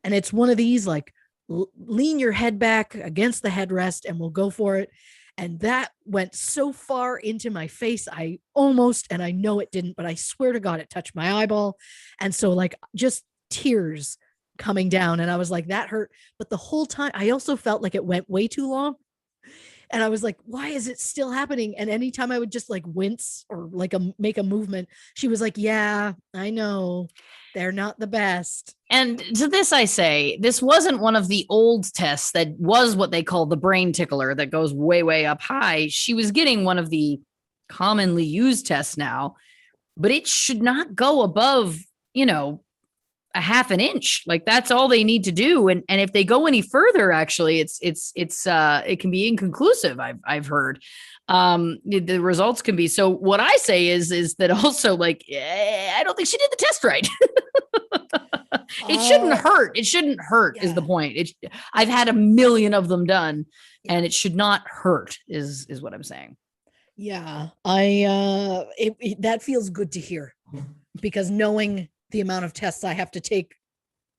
And it's one of these, like, lean your head back against the headrest and we'll go for it. And that went so far into my face. I almost, and I know it didn't, but I swear to God, it touched my eyeball. And so like just tears coming down. And I was like, that hurt. But the whole time I also felt like it went way too long. And I was like, why is it still happening? And anytime I would just like wince or like make a movement, she was like, yeah, I know. They're not the best. And to this, I say, this wasn't one of the old tests that was what they call the brain tickler that goes way, way up high. She was getting one of the commonly used tests now, but it should not go above, a half an inch. Like that's all they need to do. And if they go any further, actually, it can be inconclusive. I've heard the results can be. So what I say is that also like, I don't think she did the test right. It shouldn't hurt. It shouldn't hurt is the point. I've had a million of them done and it should not hurt is what I'm saying. Yeah. That feels good to hear, because knowing the amount of tests I have to take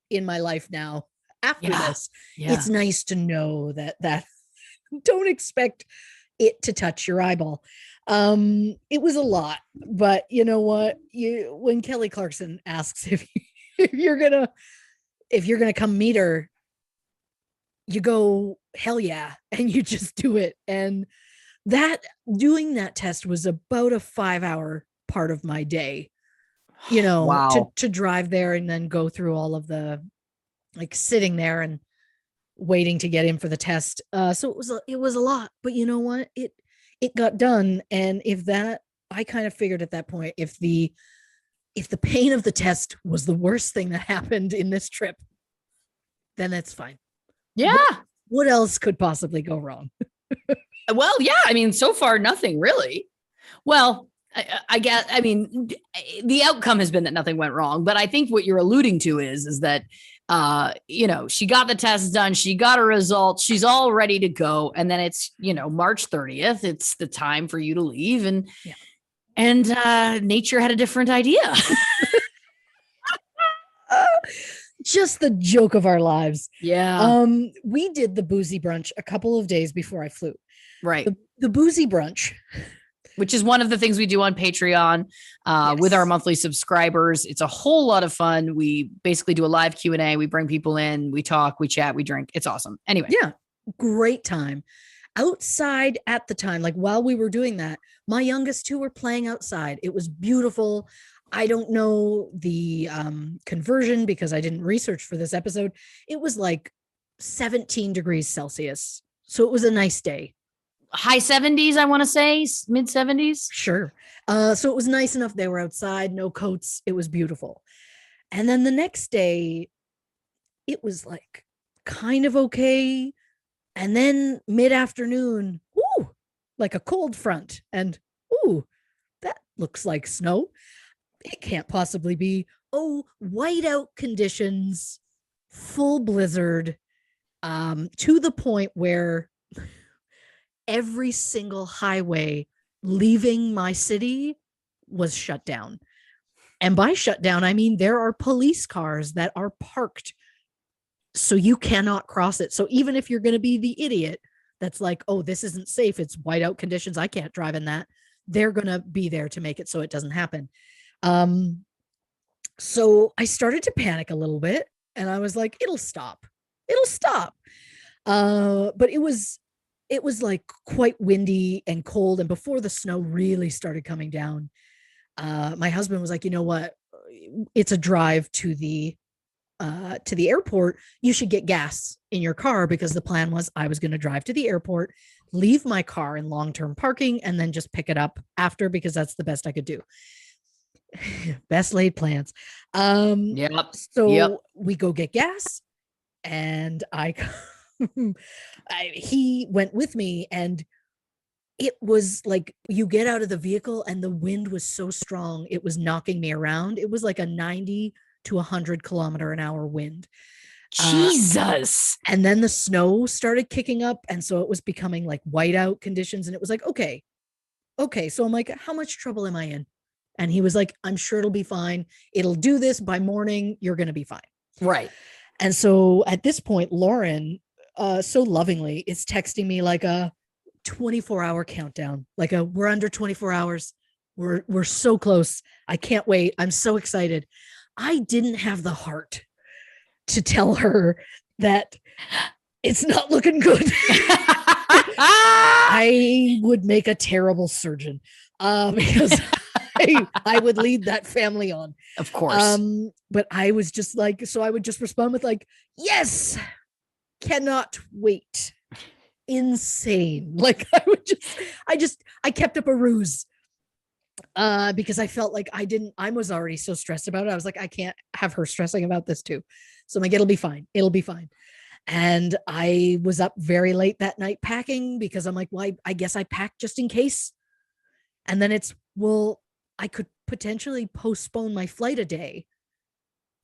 in my life now after this, it's nice to know that don't expect it to touch your eyeball. It was a lot, but you know what? When Kelly Clarkson asks if you're gonna come meet her, you go, hell yeah, and you just do it. And doing that test was about a 5-hour part of my day, wow. to drive there and then go through all of the, like, sitting there and waiting to get in for the test. So it was a lot, but you know what? It got done. And I kind of figured at that point, if the pain of the test was the worst thing that happened in this trip, then that's fine. Yeah. What else could possibly go wrong? Well, yeah, I mean, so far, nothing really. Well, I guess, I mean, the outcome has been that nothing went wrong, but I think what you're alluding to is that, she got the test done, she got her results, she's all ready to go. And then it's, March 30th, it's the time for you to leave. And nature had a different idea. Just the joke of our lives. Yeah. We did the boozy brunch a couple of days before I flew. Right. The boozy brunch, which is one of the things we do on Patreon with our monthly subscribers. It's a whole lot of fun. We basically do a live Q&A. We bring people in, we talk, we chat, we drink. It's awesome. Anyway. Yeah. Great time. Outside at the time, like while we were doing that, my youngest two were playing outside. It was beautiful. I don't know the conversion because I didn't research for this episode. It was like 17 degrees Celsius. So it was a nice day. High 70s, I want to say, mid 70s. Sure. So it was nice enough. They were outside, no coats. It was beautiful. And then the next day, it was like kind of okay. And then mid-afternoon, like a cold front. And that looks like snow. It can't possibly be. Whiteout conditions, full blizzard, to the point where every single highway leaving my city was shut down. And by shut down, I mean there are police cars that are parked so you cannot cross it. So even if you're going to be the idiot that's like, oh, this isn't safe, it's whiteout conditions, I can't drive in that, they're going to be there to make it so it doesn't happen. So I started to panic a little bit and I was like, it'll stop. But it was like quite windy and cold. And before the snow really started coming down, my husband was like, you know what? It's a drive to the airport. You should get gas in your car, because the plan was I was going to drive to the airport, leave my car in long-term parking, and then just pick it up after, because that's the best I could do. Best laid plans. So we go get gas, and he went with me, and it was like you get out of the vehicle and the wind was so strong it was knocking me around. It was like a 90 to 100 kilometer an hour wind. Jesus. And then the snow started kicking up, and so it was becoming like whiteout conditions, and it was like, okay. So I'm like, how much trouble am I in? And he was like, I'm sure it'll be fine. It'll do this by morning. You're going to be fine. Right. And so at this point, Lauren, so lovingly, is texting me like a 24-hour countdown, like we're under 24 hours. We're so close. I can't wait. I'm so excited. I didn't have the heart to tell her that it's not looking good. I would make a terrible surgeon, because I would lead that family on. Of course. But I was just like, so I would just respond with like, yes, cannot wait. Insane. Like I kept up a ruse, because I felt like I was already so stressed about it. I was like, I can't have her stressing about this too. So I'm like, it'll be fine. And I was up very late that night packing, because I'm like, well, I guess I packed just in case. And then I could potentially postpone my flight a day,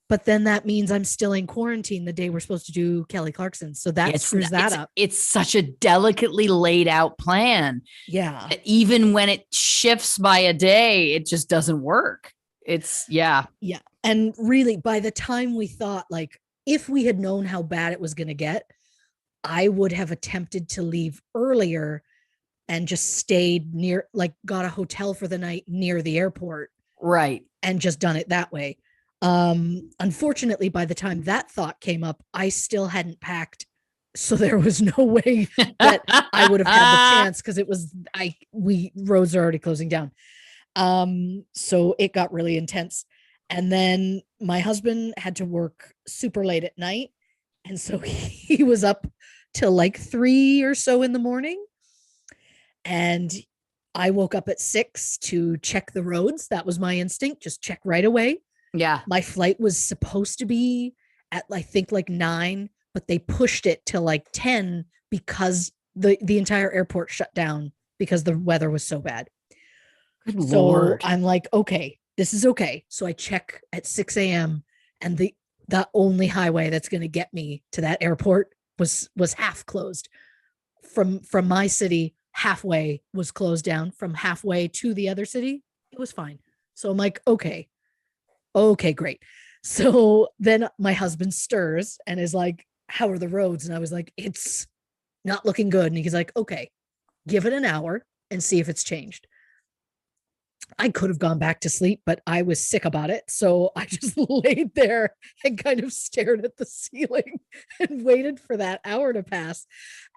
but then that means I'm still in quarantine the day we're supposed to do Kelly Clarkson. So that screws that up. It's such a delicately laid out plan. Yeah. Even when it shifts by a day, it just doesn't work. Yeah. And really, by the time we thought, like, if we had known how bad it was going to get, I would have attempted to leave earlier and just stayed near, like got a hotel for the night near the airport. Right. And just done it that way. Unfortunately, by the time that thought came up, I still hadn't packed. So there was no way that I would have had the chance, because roads are already closing down. So it got really intense. And then my husband had to work super late at night. And so he was up till like 3 or so in the morning. And I woke up at 6 to check the roads. That was my instinct. Just check right away. Yeah. My flight was supposed to be at, I think, like 9. but they pushed it to like 10 because the entire airport shut down because the weather was so bad. Good So Lord. I'm like, okay, this is okay. So I check at 6 a.m. and the only highway that's going to get me to that airport was half closed. From my city, halfway was closed down. From halfway to the other city, it was fine. So I'm like, okay, great. So then my husband stirs and is like, how are the roads? And I was like, it's not looking good. And he's like, okay, give it an hour and see if it's changed. I could have gone back to sleep, but I was sick about it. So I just laid there and kind of stared at the ceiling and waited for that hour to pass.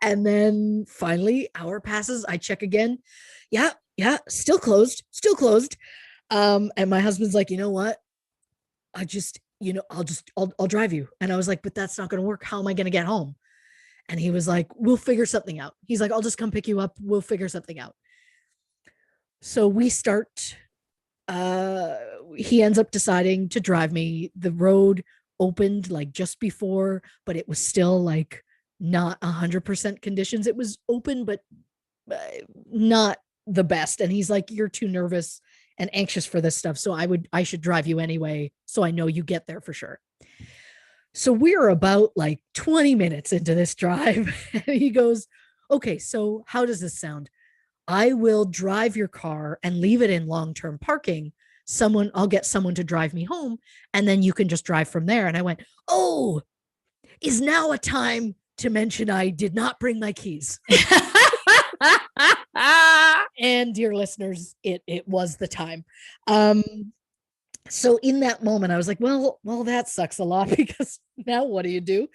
And then finally, hour passes. I check again. Yeah, still closed, and my husband's like, you know what? I just, I'll drive you. And I was like, but that's not going to work. How am I going to get home? And he was like, we'll figure something out. He's like, I'll just come pick you up. We'll figure something out. So we start, he ends up deciding to drive me. The road opened like just before, but it was still like not 100% conditions. It was open, but not the best. And he's like, you're too nervous and anxious for this stuff. So I should drive you anyway. So I know you get there for sure. So we're about like 20 minutes into this drive. And he goes, okay, so how does this sound? I will drive your car and leave it in long-term parking. I'll get someone to drive me home, and then you can just drive from there. And I went, oh, is now a time to mention I did not bring my keys. And dear listeners, it was the time. So in that moment, I was like, well, that sucks a lot, because now what do you do?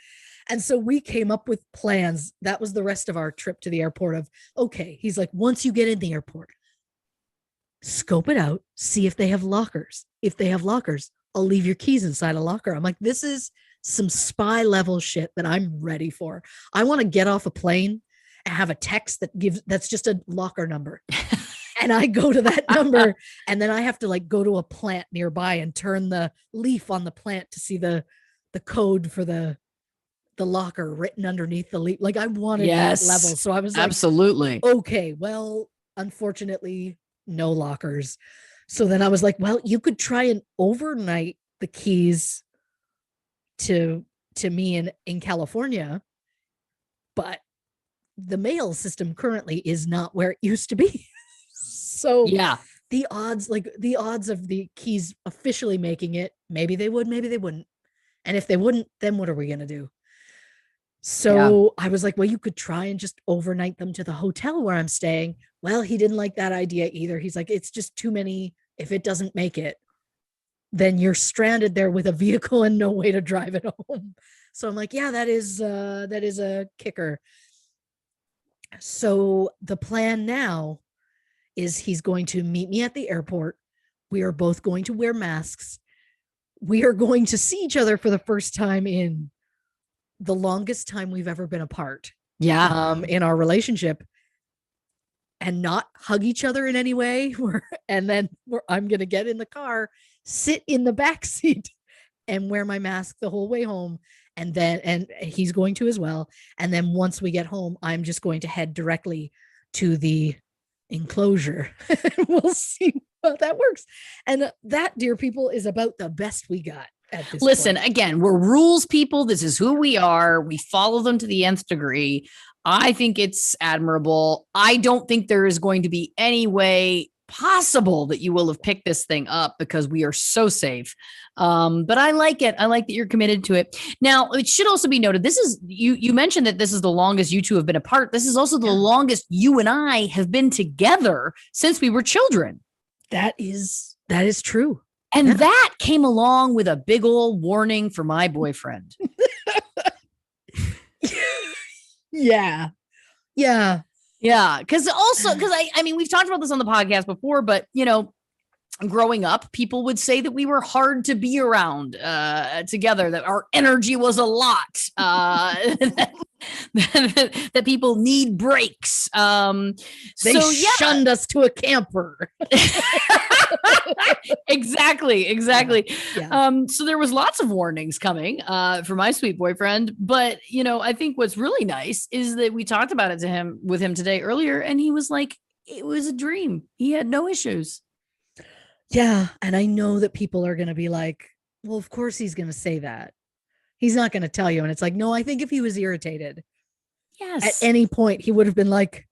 And so we came up with plans. That was the rest of our trip to the airport of, okay, he's like, once you get in the airport, scope it out, see if they have lockers. If they have lockers, I'll leave your keys inside a locker. I'm like, this is some spy level shit that I'm ready for. I want to get off a plane and have a text that's just a locker number. And I go to that number, and then I have to like go to a plant nearby and turn the leaf on the plant to see the code for the locker written underneath the leaf. Like I wanted that level. So I was like, absolutely. Okay, well, unfortunately, no lockers. So then I was like, well, you could try and overnight the keys to me in California, but the mail system currently is not where it used to be. So yeah, the odds of the keys officially making it, maybe they would, maybe they wouldn't. And if they wouldn't, then what are we going to do? So I was like, well, you could try and just overnight them to the hotel where I'm staying. Well, he didn't like that idea either. He's like, it's just too many. If it doesn't make it, then you're stranded there with a vehicle and no way to drive it home. So I'm like, yeah, that is a kicker. So the plan now is he's going to meet me at the airport. We are both going to wear masks. We are going to see each other for the first time in the longest time we've ever been apart. Yeah. In our relationship, and not hug each other in any way. I'm going to get in the car, sit in the back seat, and wear my mask the whole way home. And he's going to as well. And then once we get home, I'm just going to head directly to the enclosure. We'll see how that works. And that, dear people, is about the best we got. Listen, again, we're rules people. This is who we are. We follow them to the nth degree. I think it's admirable. I don't think there is going to be any way possible that you will have picked this thing up, because we are so safe. But I like it. I like that you're committed to it. Now, it should also be noted, this is, you mentioned that this is the longest you two have been apart. This is also the longest you and I have been together since we were children. That is true. And that came along with a big old warning for my boyfriend. Yeah. Because I mean, we've talked about this on the podcast before, but growing up, people would say that we were hard to be around together, that our energy was a lot. that people need breaks. They shunned us to a camper. Exactly. Yeah. So there was lots of warnings coming for my sweet boyfriend. But, I think what's really nice is that we talked about it with him today earlier. And he was like, it was a dream. He had no issues. Yeah. And I know that people are going to be like, well, of course he's going to say that. He's not going to tell you. And it's like, no, I think if he was irritated, yes, at any point, he would have been like,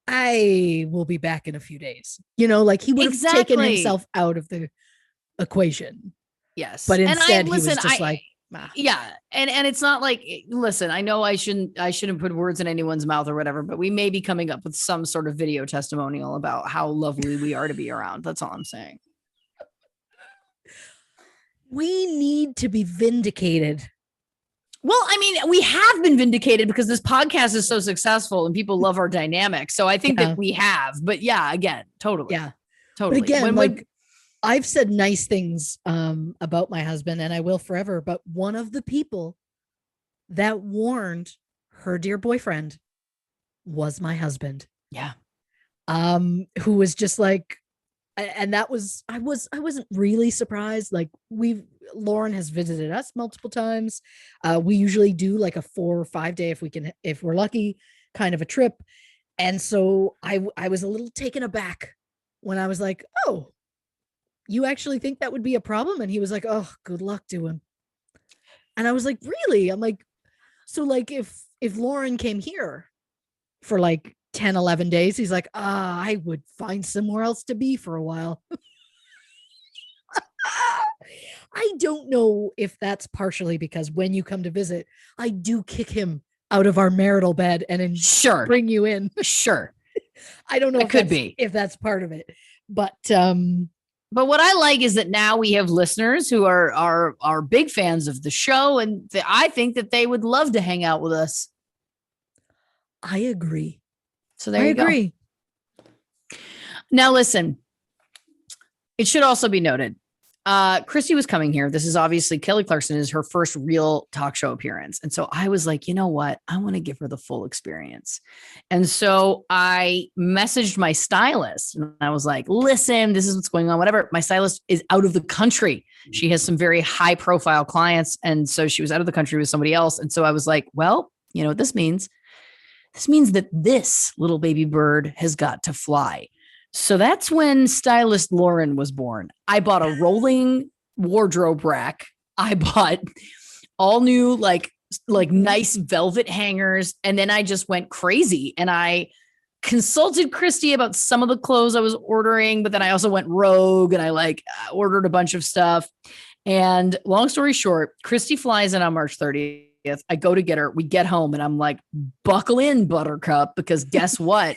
I will be back in a few days. Like he would have taken himself out of the equation. Yes. But instead he was just like, yeah. And it's not like, listen, I know I shouldn't put words in anyone's mouth or whatever, but we may be coming up with some sort of video testimonial about how lovely we are to be around. That's all I'm saying. We need to be vindicated. Well, I mean, we have been vindicated because this podcast is so successful and people love our dynamic. So I think that we have, but yeah, again, totally. Yeah, totally. But again, I've said nice things about my husband, and I will forever. But one of the people that warned her dear boyfriend was my husband. Yeah. Who was just like, and that was, I wasn't really surprised. Like Lauren has visited us multiple times. We usually do like a 4 or 5 day, if we're lucky, kind of a trip. And so I was a little taken aback when I was like, oh, you actually think that would be a problem? And he was like, oh, good luck to him. And I was like, really? I'm like, so like if Lauren came here for like 10, 11 days, he's like, I would find somewhere else to be for a while. I don't know if that's partially because when you come to visit, I do kick him out of our marital bed and then bring you in. Sure. I don't know if that's part of it, but what I like is that now we have listeners who are big fans of the show, and I think that they would love to hang out with us. I agree. So there you go. Now listen, it should also be noted, Christy was coming here. This is obviously Kelly Clarkson is her first real talk show appearance. And so I was like, you know what? I want to give her the full experience. And so I messaged my stylist and I was like, listen, this is what's going on, whatever. My stylist is out of the country. She has some very high profile clients. And so she was out of the country with somebody else. And so I was like, well, you know what this means? This means that this little baby bird has got to fly. So that's when stylist Lauren was born. I bought a rolling wardrobe rack. I bought all new, like nice velvet hangers. And then I just went crazy and I consulted Christy about some of the clothes I was ordering, but then I also went rogue and I ordered a bunch of stuff. And long story short, Christy flies in on March 30th. I go to get her. We get home and I'm like, buckle in, Buttercup, because guess what?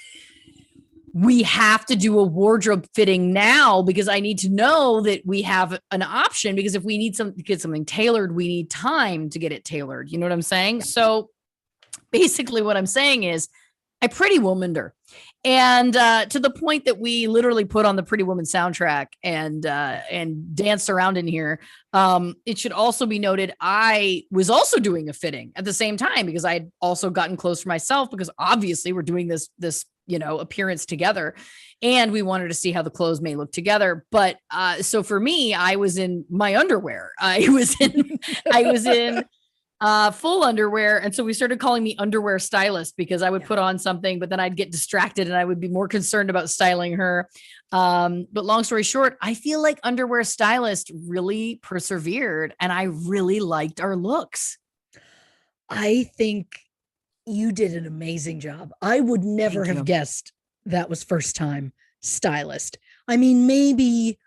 We have to do a wardrobe fitting now because I need to know that we have an option, because if we need to get something tailored, we need time to get it tailored. You know what I'm saying? So basically what I'm saying is I Pretty Womaned her. And to the point that we literally put on the Pretty Woman soundtrack and danced around in here. It should also be noted, I was also doing a fitting at the same time because I had also gotten clothes for myself, because obviously we're doing this appearance together and we wanted to see how the clothes may look together. But so for me, I was in my underwear. I was in full underwear. And so we started calling me underwear stylist because I would put on something, but then I'd get distracted and I would be more concerned about styling her. But long story short, I feel like underwear stylist really persevered and I really liked our looks. I think you did an amazing job. I would never have guessed that was first time stylist. I mean, maybe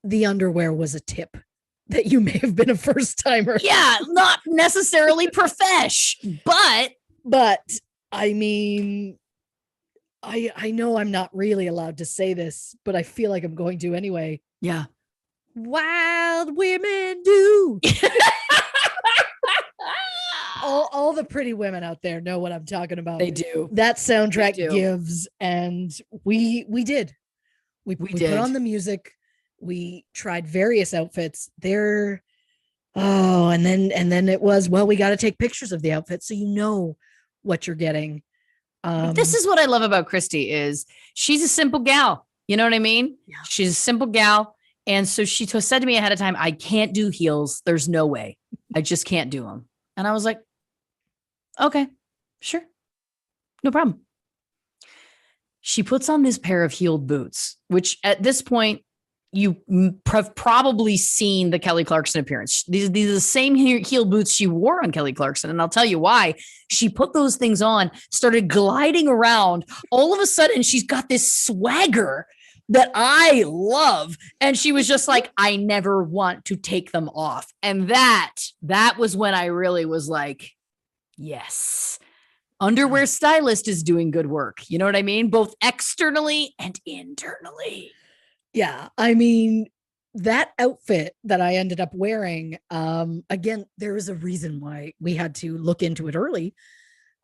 the underwear was a tip that you may have been a first timer. Yeah, not necessarily profesh, but I mean, I know I'm not really allowed to say this, but I feel like I'm going to anyway. Yeah. Wild women do. All the pretty women out there know what I'm talking about. They do. That soundtrack gives, and we did. We put on the music. We tried various outfits there. Oh, and then it was, well, we got to take pictures of the outfit. So, what you're getting. This is what I love about Christy is she's a simple gal. You know what I mean? Yeah. She's a simple gal. And so she said to me ahead of time, I can't do heels. There's no way. I just can't do them. And I was like, okay, sure. No problem. She puts on this pair of heeled boots, which at this point, you have probably seen the Kelly Clarkson appearance. These are the same heel boots she wore on Kelly Clarkson. And I'll tell you why. She put those things on, started gliding around. All of a sudden, she's got this swagger that I love. And she was just like, I never want to take them off. And that was when I really was like, yes, underwear stylist is doing good work. You know what I mean? Both externally and internally. Yeah. I mean, that outfit that I ended up wearing, again, there is a reason why we had to look into it early,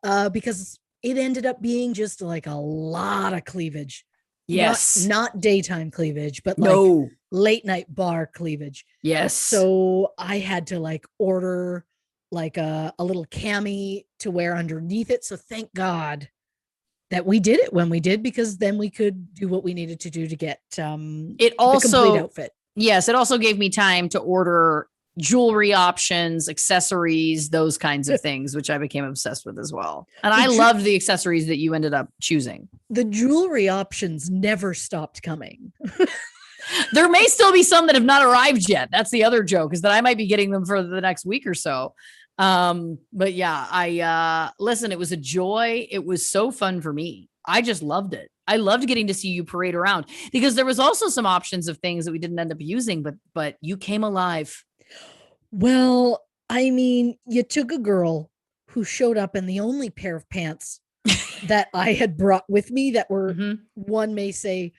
because it ended up being just like a lot of cleavage. Yes. Not daytime cleavage, but like late night bar cleavage. Yes. So I had to like order like a little cami to wear underneath it. So thank God that we did it when we did, because then we could do what we needed to do to get it also the complete outfit. Yes, it also gave me time to order jewelry options, accessories, those kinds of things, which I became obsessed with as well. And I loved the accessories that you ended up choosing. The jewelry options never stopped coming. There may still be some that have not arrived yet. That's the other joke, is that I might be getting them for the next week or so. But yeah, listen, it was a joy. It was so fun for me. I just loved it. I loved getting to see you parade around, because there was also some options of things that we didn't end up using, but you came alive. Well, I mean, you took a girl who showed up in the only pair of pants that I had brought with me that were, one may say,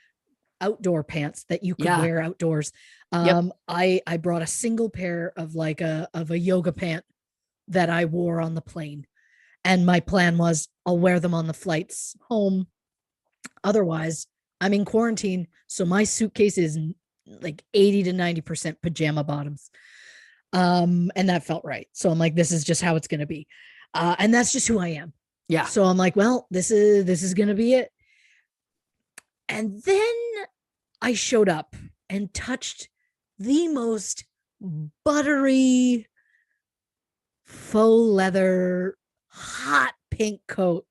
outdoor pants that you could wear outdoors. I brought a single pair of like a yoga pant that I wore on the plane. And my plan was I'll wear them on the flights home. Otherwise, I'm in quarantine. So my suitcase is like 80 to 90% pajama bottoms. And that felt right. So I'm like, this is just how it's going to be. And that's just who I am. Yeah. So I'm like, well, this is going to be it. And then I showed up and touched the most buttery faux leather, hot pink coat.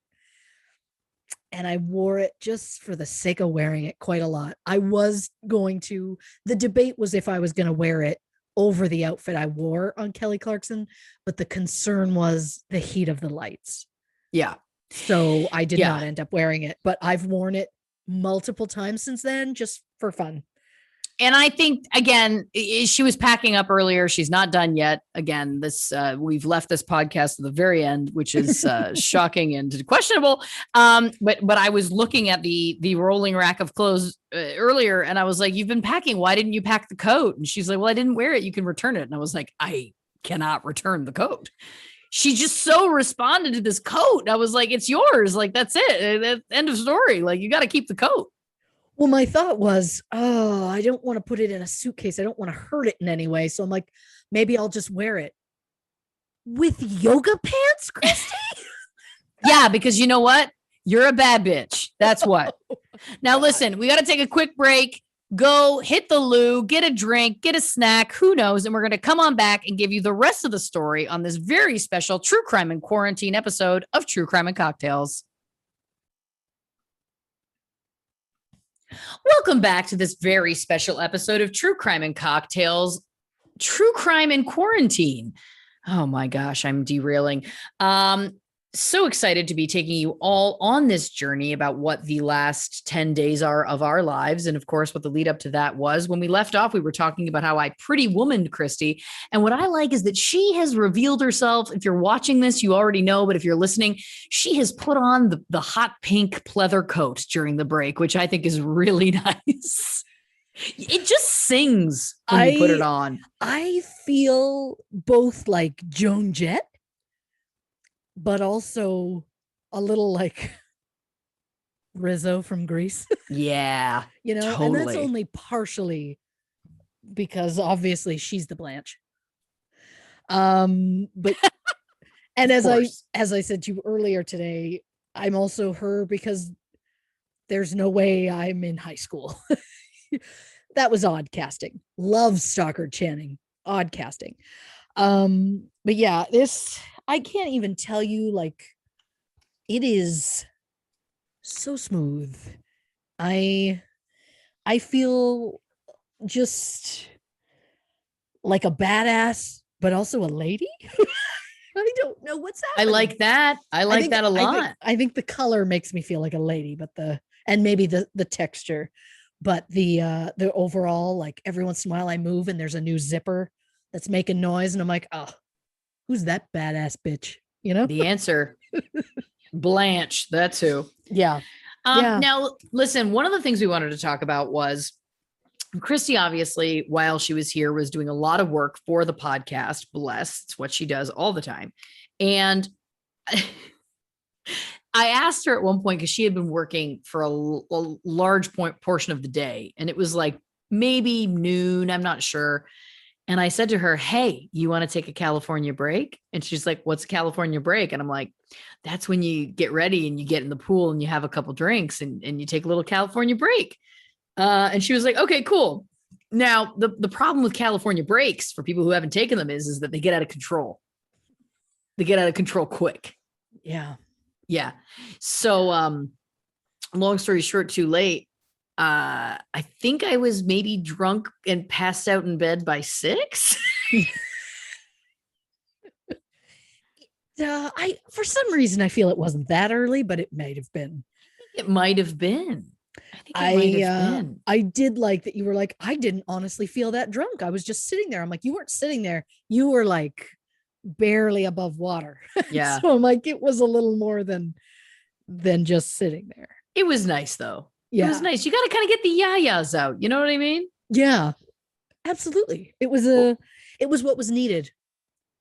And I wore it just for the sake of wearing it quite a lot. The debate was if I was going to wear it over the outfit I wore on Kelly Clarkson, but the concern was the heat of the lights. Yeah. So I did not end up wearing it, but I've worn it multiple times since then, just for fun. And I think, again, she was packing up earlier. She's not done yet. Again, we've left this podcast to the very end, which is shocking and questionable. But I was looking at the rolling rack of clothes earlier, and I was like, "You've been packing. Why didn't you pack the coat?" And she's like, "Well, I didn't wear it. You can return it." And I was like, "I cannot return the coat." She just so responded to this coat. I was like, "It's yours. Like, that's it. End of story. Like, you got to keep the coat." Well, my thought was, I don't want to put it in a suitcase. I don't want to hurt it in any way. So I'm like, maybe I'll just wear it with yoga pants, Christy. Yeah, because you know what? You're a bad bitch. That's what. Now, listen, we got to take a quick break. Go hit the loo, get a drink, get a snack, who knows? And we're going to come on back and give you the rest of the story on this very special True Crime in Quarantine episode of True Crime and Cocktails. Welcome back to this very special episode of True Crime and Cocktails, True Crime in Quarantine. Oh my gosh, I'm derailing. So excited to be taking you all on this journey about what the last 10 days are of our lives. And of course, what the lead up to that was. When we left off, we were talking about how I pretty womaned Christy. And what I like is that she has revealed herself. If you're watching this, you already know, but if you're listening, she has put on the hot pink pleather coat during the break, which I think is really nice. It just sings when you put it on. I feel both like Joan Jett, but also a little like Rizzo from Grease. Yeah, you know, totally. And that's only partially because obviously she's the Blanche. But And Of course. as I said to you earlier today, I'm also her because there's no way I'm in high school. That was odd casting. Love Stockard Channing. Odd casting. But yeah, this I can't even tell you, like, it is so smooth. I feel just like a badass, but also a lady. I don't know what's I happening. like that. I like that a lot. I think the color makes me feel like a lady, but and maybe the texture, but the overall, like, every once in a while I move and there's a new zipper that's making noise, and I'm like, oh, who's that badass bitch? You know? The answer, Blanche. That's who. Yeah. Yeah. Now, listen, one of the things we wanted to talk about was Christy, obviously, while she was here, was doing a lot of work for the podcast. Bless. It's what she does all the time. And I asked her at one point, because she had been working for a large portion of the day, and it was like maybe noon, I'm not sure. And I said to her, hey, you want to take a California break? And she's like, what's a California break? And I'm like, that's when you get ready and you get in the pool and you have a couple drinks and you take a little California break. And she was like, okay, cool. Now, the problem with California breaks for people who haven't taken them is that they get out of control. They get out of control quick. Yeah. Yeah. So, long story short, too late. I think I was maybe drunk and passed out in bed by 6. For some reason I feel it wasn't that early, but it might have been. It might have been. I did like that you were like, I didn't honestly feel that drunk. I was just sitting there. I'm like, you weren't sitting there. You were like barely above water. Yeah. So I'm like, it was a little more than just sitting there. It was nice though. Yeah. It was nice. You got to kind of get the yayas out. You know what I mean? Yeah, absolutely. It was what was needed,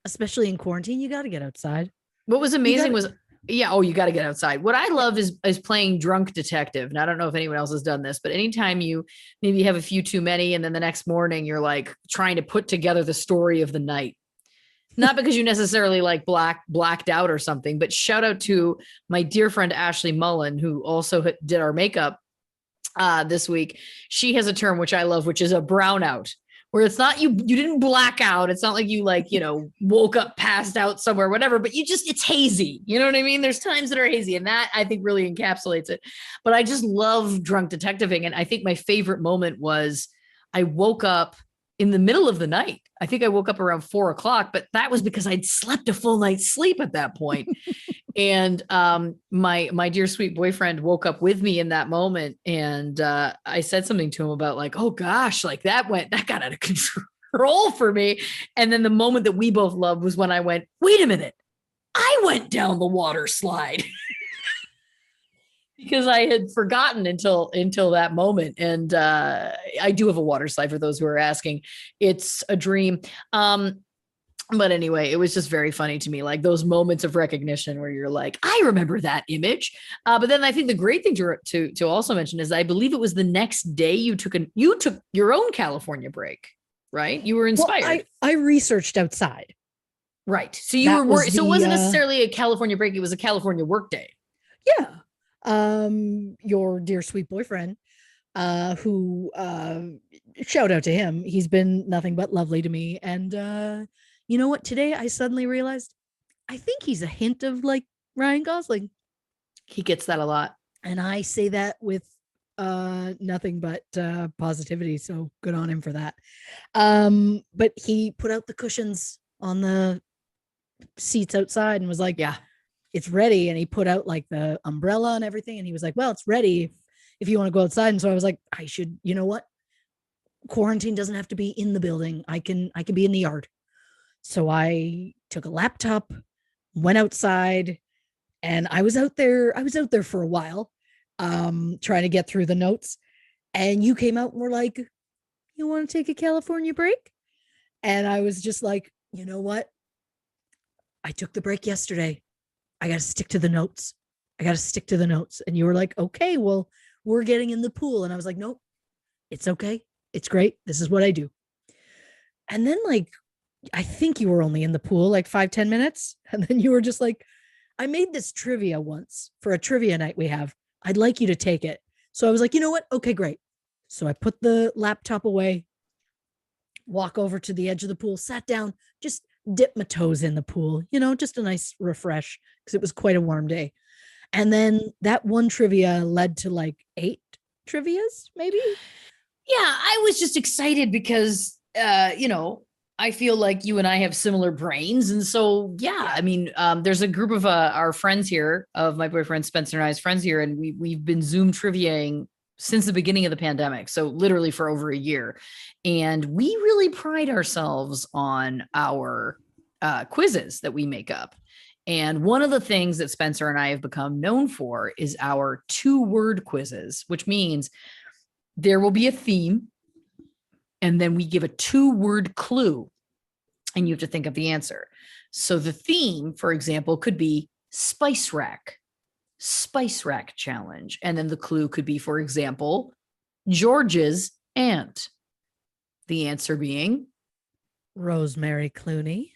especially in quarantine. You got to get outside. What was amazing was, yeah. Oh, you got to get outside. What I love is playing drunk detective. And I don't know if anyone else has done this, but anytime you maybe have a few too many, and then the next morning you're like trying to put together the story of the night. Not because you necessarily like blacked out or something, but shout out to my dear friend, Ashley Mullen, who also did our makeup this week. She has a term which I love, which is a brownout, where it's not you didn't black out. It's not like you woke up, passed out somewhere, whatever, but it's hazy. You know what I mean? There's times that are hazy, and that I think really encapsulates it. But I just love drunk detectiving. And I think my favorite moment was I woke up in the middle of the night. I think I woke up around 4:00, but that was because I'd slept a full night's sleep at that point. And my dear sweet boyfriend woke up with me in that moment. And I said something to him about like, oh gosh, like that got out of control for me. And then the moment that we both loved was when I went, wait a minute, I went down the water slide. Because I had forgotten until that moment. And I do have a water slide for those who are asking. It's a dream. But anyway, it was just very funny to me, like those moments of recognition where you're like, I remember that image. But then I think the great thing to also mention is I believe it was the next day you took your own California break, right? You were inspired. Well, I researched outside. Right. So so it wasn't necessarily a California break. It was a California work day. Yeah. Your dear sweet boyfriend, who shout out to him. He's been nothing but lovely to me. And you know what? Today I suddenly realized I think he's a hint of like Ryan Gosling. He gets that a lot. And I say that with nothing but positivity. So good on him for that. But he put out the cushions on the seats outside and was like, yeah, it's ready. And he put out like the umbrella and everything. And he was like, well, it's ready if you want to go outside. And so I was like, you know what? Quarantine doesn't have to be in the building. I can be in the yard. So I took a laptop, went outside, and I was out there for a while, trying to get through the notes. And you came out and were like, you want to take a California break? And I was just like, you know what? I took the break yesterday. I got to stick to the notes. And you were like, okay, well, we're getting in the pool. And I was like, nope, it's okay. It's great. This is what I do. And then I think you were only in the pool like 5-10 minutes. And then you were just like, I made this trivia once for a trivia night we have. I'd like you to take it. So I was like, you know what? Okay, great. So I put the laptop away, walk over to the edge of the pool, sat down, just dip my toes in the pool, just a nice refresh because it was quite a warm day. And then that one trivia led to like 8 trivias, maybe. Yeah, I was just excited because, I feel like you and I have similar brains. And so, yeah, I mean, there's a group of our friends here, of my boyfriend Spencer and I's friends here, and we've been Zoom triviaing since the beginning of the pandemic. So literally for over a year. And we really pride ourselves on our quizzes that we make up. And one of the things that Spencer and I have become known for is our 2-word quizzes, which means there will be a theme, and then we give a 2-word clue, and you have to think of the answer. So the theme, for example, could be spice rack challenge. And then the clue could be, for example, George's aunt. The answer being Rosemary Clooney.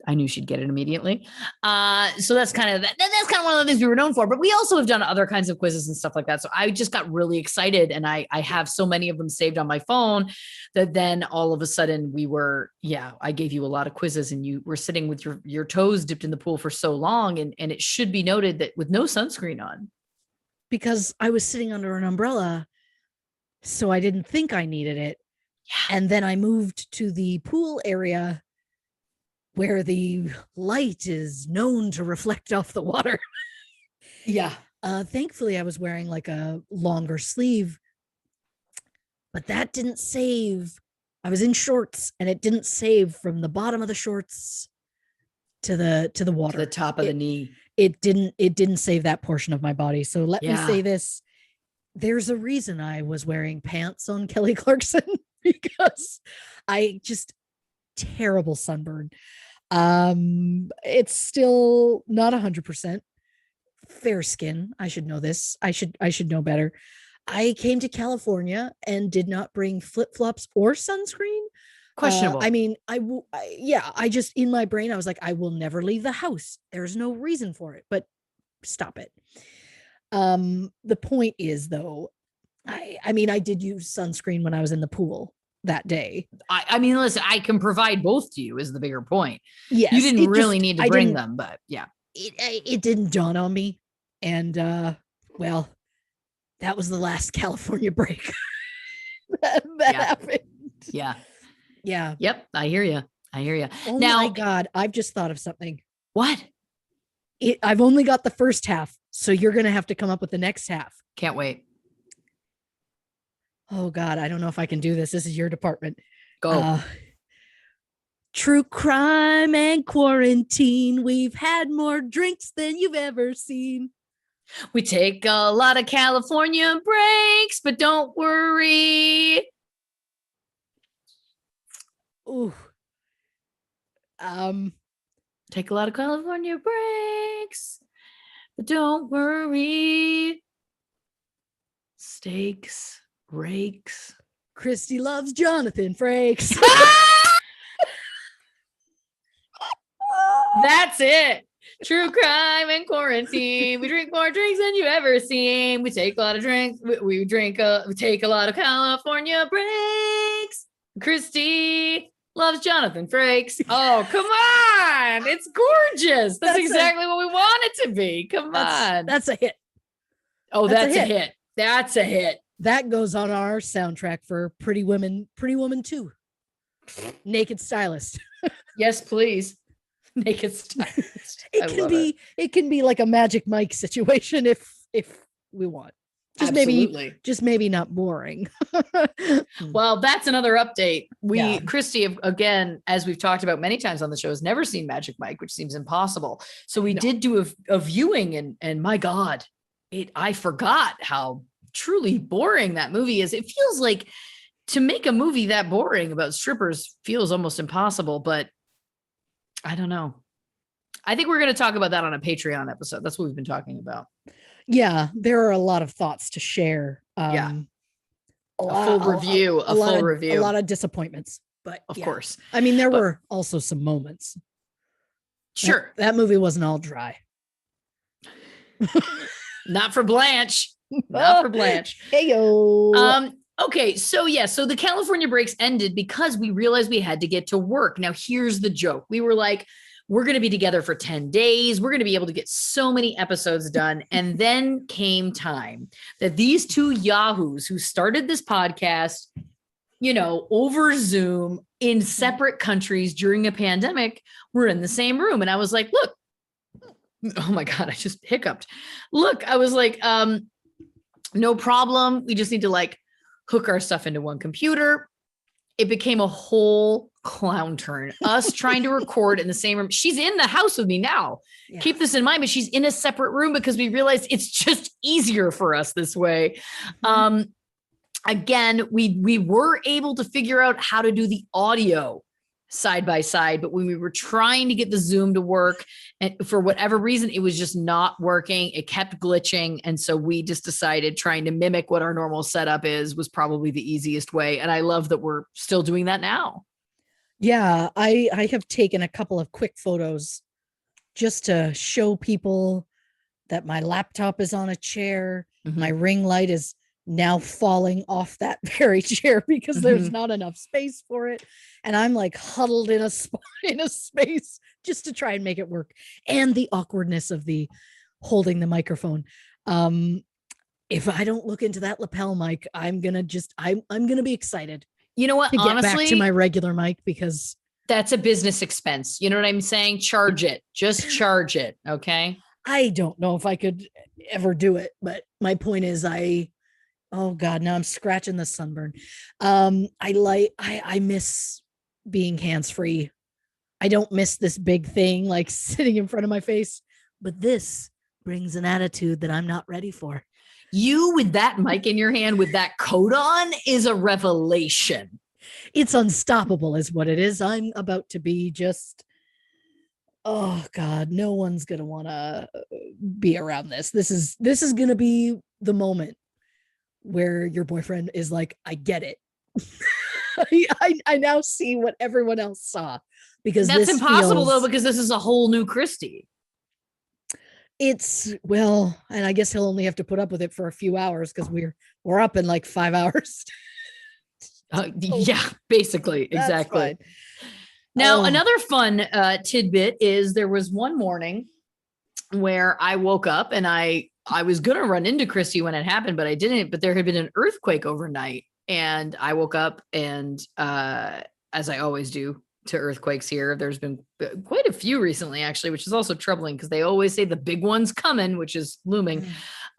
I knew she'd get it immediately. So that's kind of one of the things we were known for, but we also have done other kinds of quizzes and stuff like that. So I just got really excited, and I have so many of them saved on my phone that then all of a sudden I gave you a lot of quizzes, and you were sitting with your toes dipped in the pool for so long. And it should be noted that with no sunscreen on. Because I was sitting under an umbrella, so I didn't think I needed it. Yeah. And then I moved to the pool area where the light is known to reflect off the water. Yeah. Thankfully, I was wearing like a longer sleeve, but that didn't save. I was in shorts, and it didn't save from the bottom of the shorts to the water, to the top of the knee. It didn't save that portion of my body. So let me say this: there's a reason I was wearing pants on Kelly Clarkson because I just terrible sunburn. It's still not 100% fair skin. I should know this. I should know better. I came to California and did not bring flip-flops or sunscreen. Questionable. I mean, I just, in my brain, I was like, I will never leave the house. There's no reason for it, but stop it. The point is, though, I mean, I did use sunscreen when I was in the pool that day. I mean, listen, I can provide both to you is the bigger point. Yes. You didn't really need to bring them, but yeah. It didn't dawn on me. And, well, that was the last California break that happened. Yeah. Yeah. Yep. I hear you. Oh now, my God. I've just thought of something. What? I've only got the first half, so you're going to have to come up with the next half. Can't wait. Oh God. I don't know if I can do this. This is your department. Go. True crime and quarantine. We've had more drinks than you've ever seen. We take a lot of California breaks, but don't worry. Ooh. Take a lot of California breaks, but don't worry. Steaks, rakes. Christy loves Jonathan Frakes. That's it. True crime and quarantine. We drink more drinks than you've ever seen. We take a lot of drinks. We take a lot of California breaks. Christy loves Jonathan Frakes. Oh, come on. It's gorgeous. That's exactly what we want it to be. Come on. That's a hit. Oh, that's a hit. That's a hit. That goes on our soundtrack for Pretty Woman 2. Naked Stylist. Yes, please. Naked Stylist. It can be like a Magic Mike situation if we want. Just maybe not boring. Well, that's another update. Christy, again, as we've talked about many times on the show, has never seen Magic Mike, which seems impossible. So we did do a viewing, and my God, I forgot how truly boring that movie is. It feels like to make a movie that boring about strippers feels almost impossible, but I don't know. I think we're going to talk about that on a Patreon episode. That's what we've been talking about. Yeah, there are a lot of thoughts to share. A full review. A lot of disappointments. But of course. I mean, there were also some moments. Sure. That movie wasn't all dry. Not for Blanche. Not for Blanche. Heyo. Okay, so so the California breaks ended because we realized we had to get to work. Now, here's the joke. We were like, we're going to be together for 10 days. We're going to be able to get so many episodes done. And then came time that these two yahoos who started this podcast, over Zoom in separate countries during a pandemic were in the same room. And I was like, look, oh my God, I just hiccuped. Look, I was like, no problem. We just need to hook our stuff into one computer. It became a whole clown turn. Us trying to record in the same room. She's in the house with me now. Yeah. Keep this in mind, but she's in a separate room because we realized it's just easier for us this way. Again, we were able to figure out how to do the audio side by side, but when we were trying to get the Zoom to work, and for whatever reason, it was just not working. It kept glitching. And so we just decided trying to mimic what our normal setup was probably the easiest way. And I love that we're still doing that now. Yeah, I have taken a couple of quick photos just to show people that my laptop is on a chair. My ring light is now falling off that very chair because there's not enough space for it. And I'm huddled in a space just to try and make it work. And the awkwardness of the holding the microphone. If I don't look into that lapel mic, I'm going to be excited. You know what? To get back to my regular mic, because that's a business expense. You know what I'm saying? Charge it. Just charge it. Okay. I don't know if I could ever do it, but my point is oh God, now I'm scratching the sunburn. I miss being hands-free. I don't miss this big thing sitting in front of my face, but this brings an attitude that I'm not ready for. You with that mic in your hand with that coat on is a revelation. It's unstoppable is what it is. I'm about to be just, oh God, no one's going to want to be around this. This is going to be the moment where your boyfriend is like, I get it. I now see what everyone else saw, because that's impossible though, because this is a whole new Christy. And I guess he'll only have to put up with it for a few hours because we're up in 5 hours. Yeah, basically. Exactly. Now, another fun tidbit is there was one morning where I woke up and I was going to run into Christy when it happened, but I didn't. But there had been an earthquake overnight, and I woke up and as I always do to earthquakes here, there's been quite a few recently, actually, which is also troubling because they always say the big one's coming, which is looming.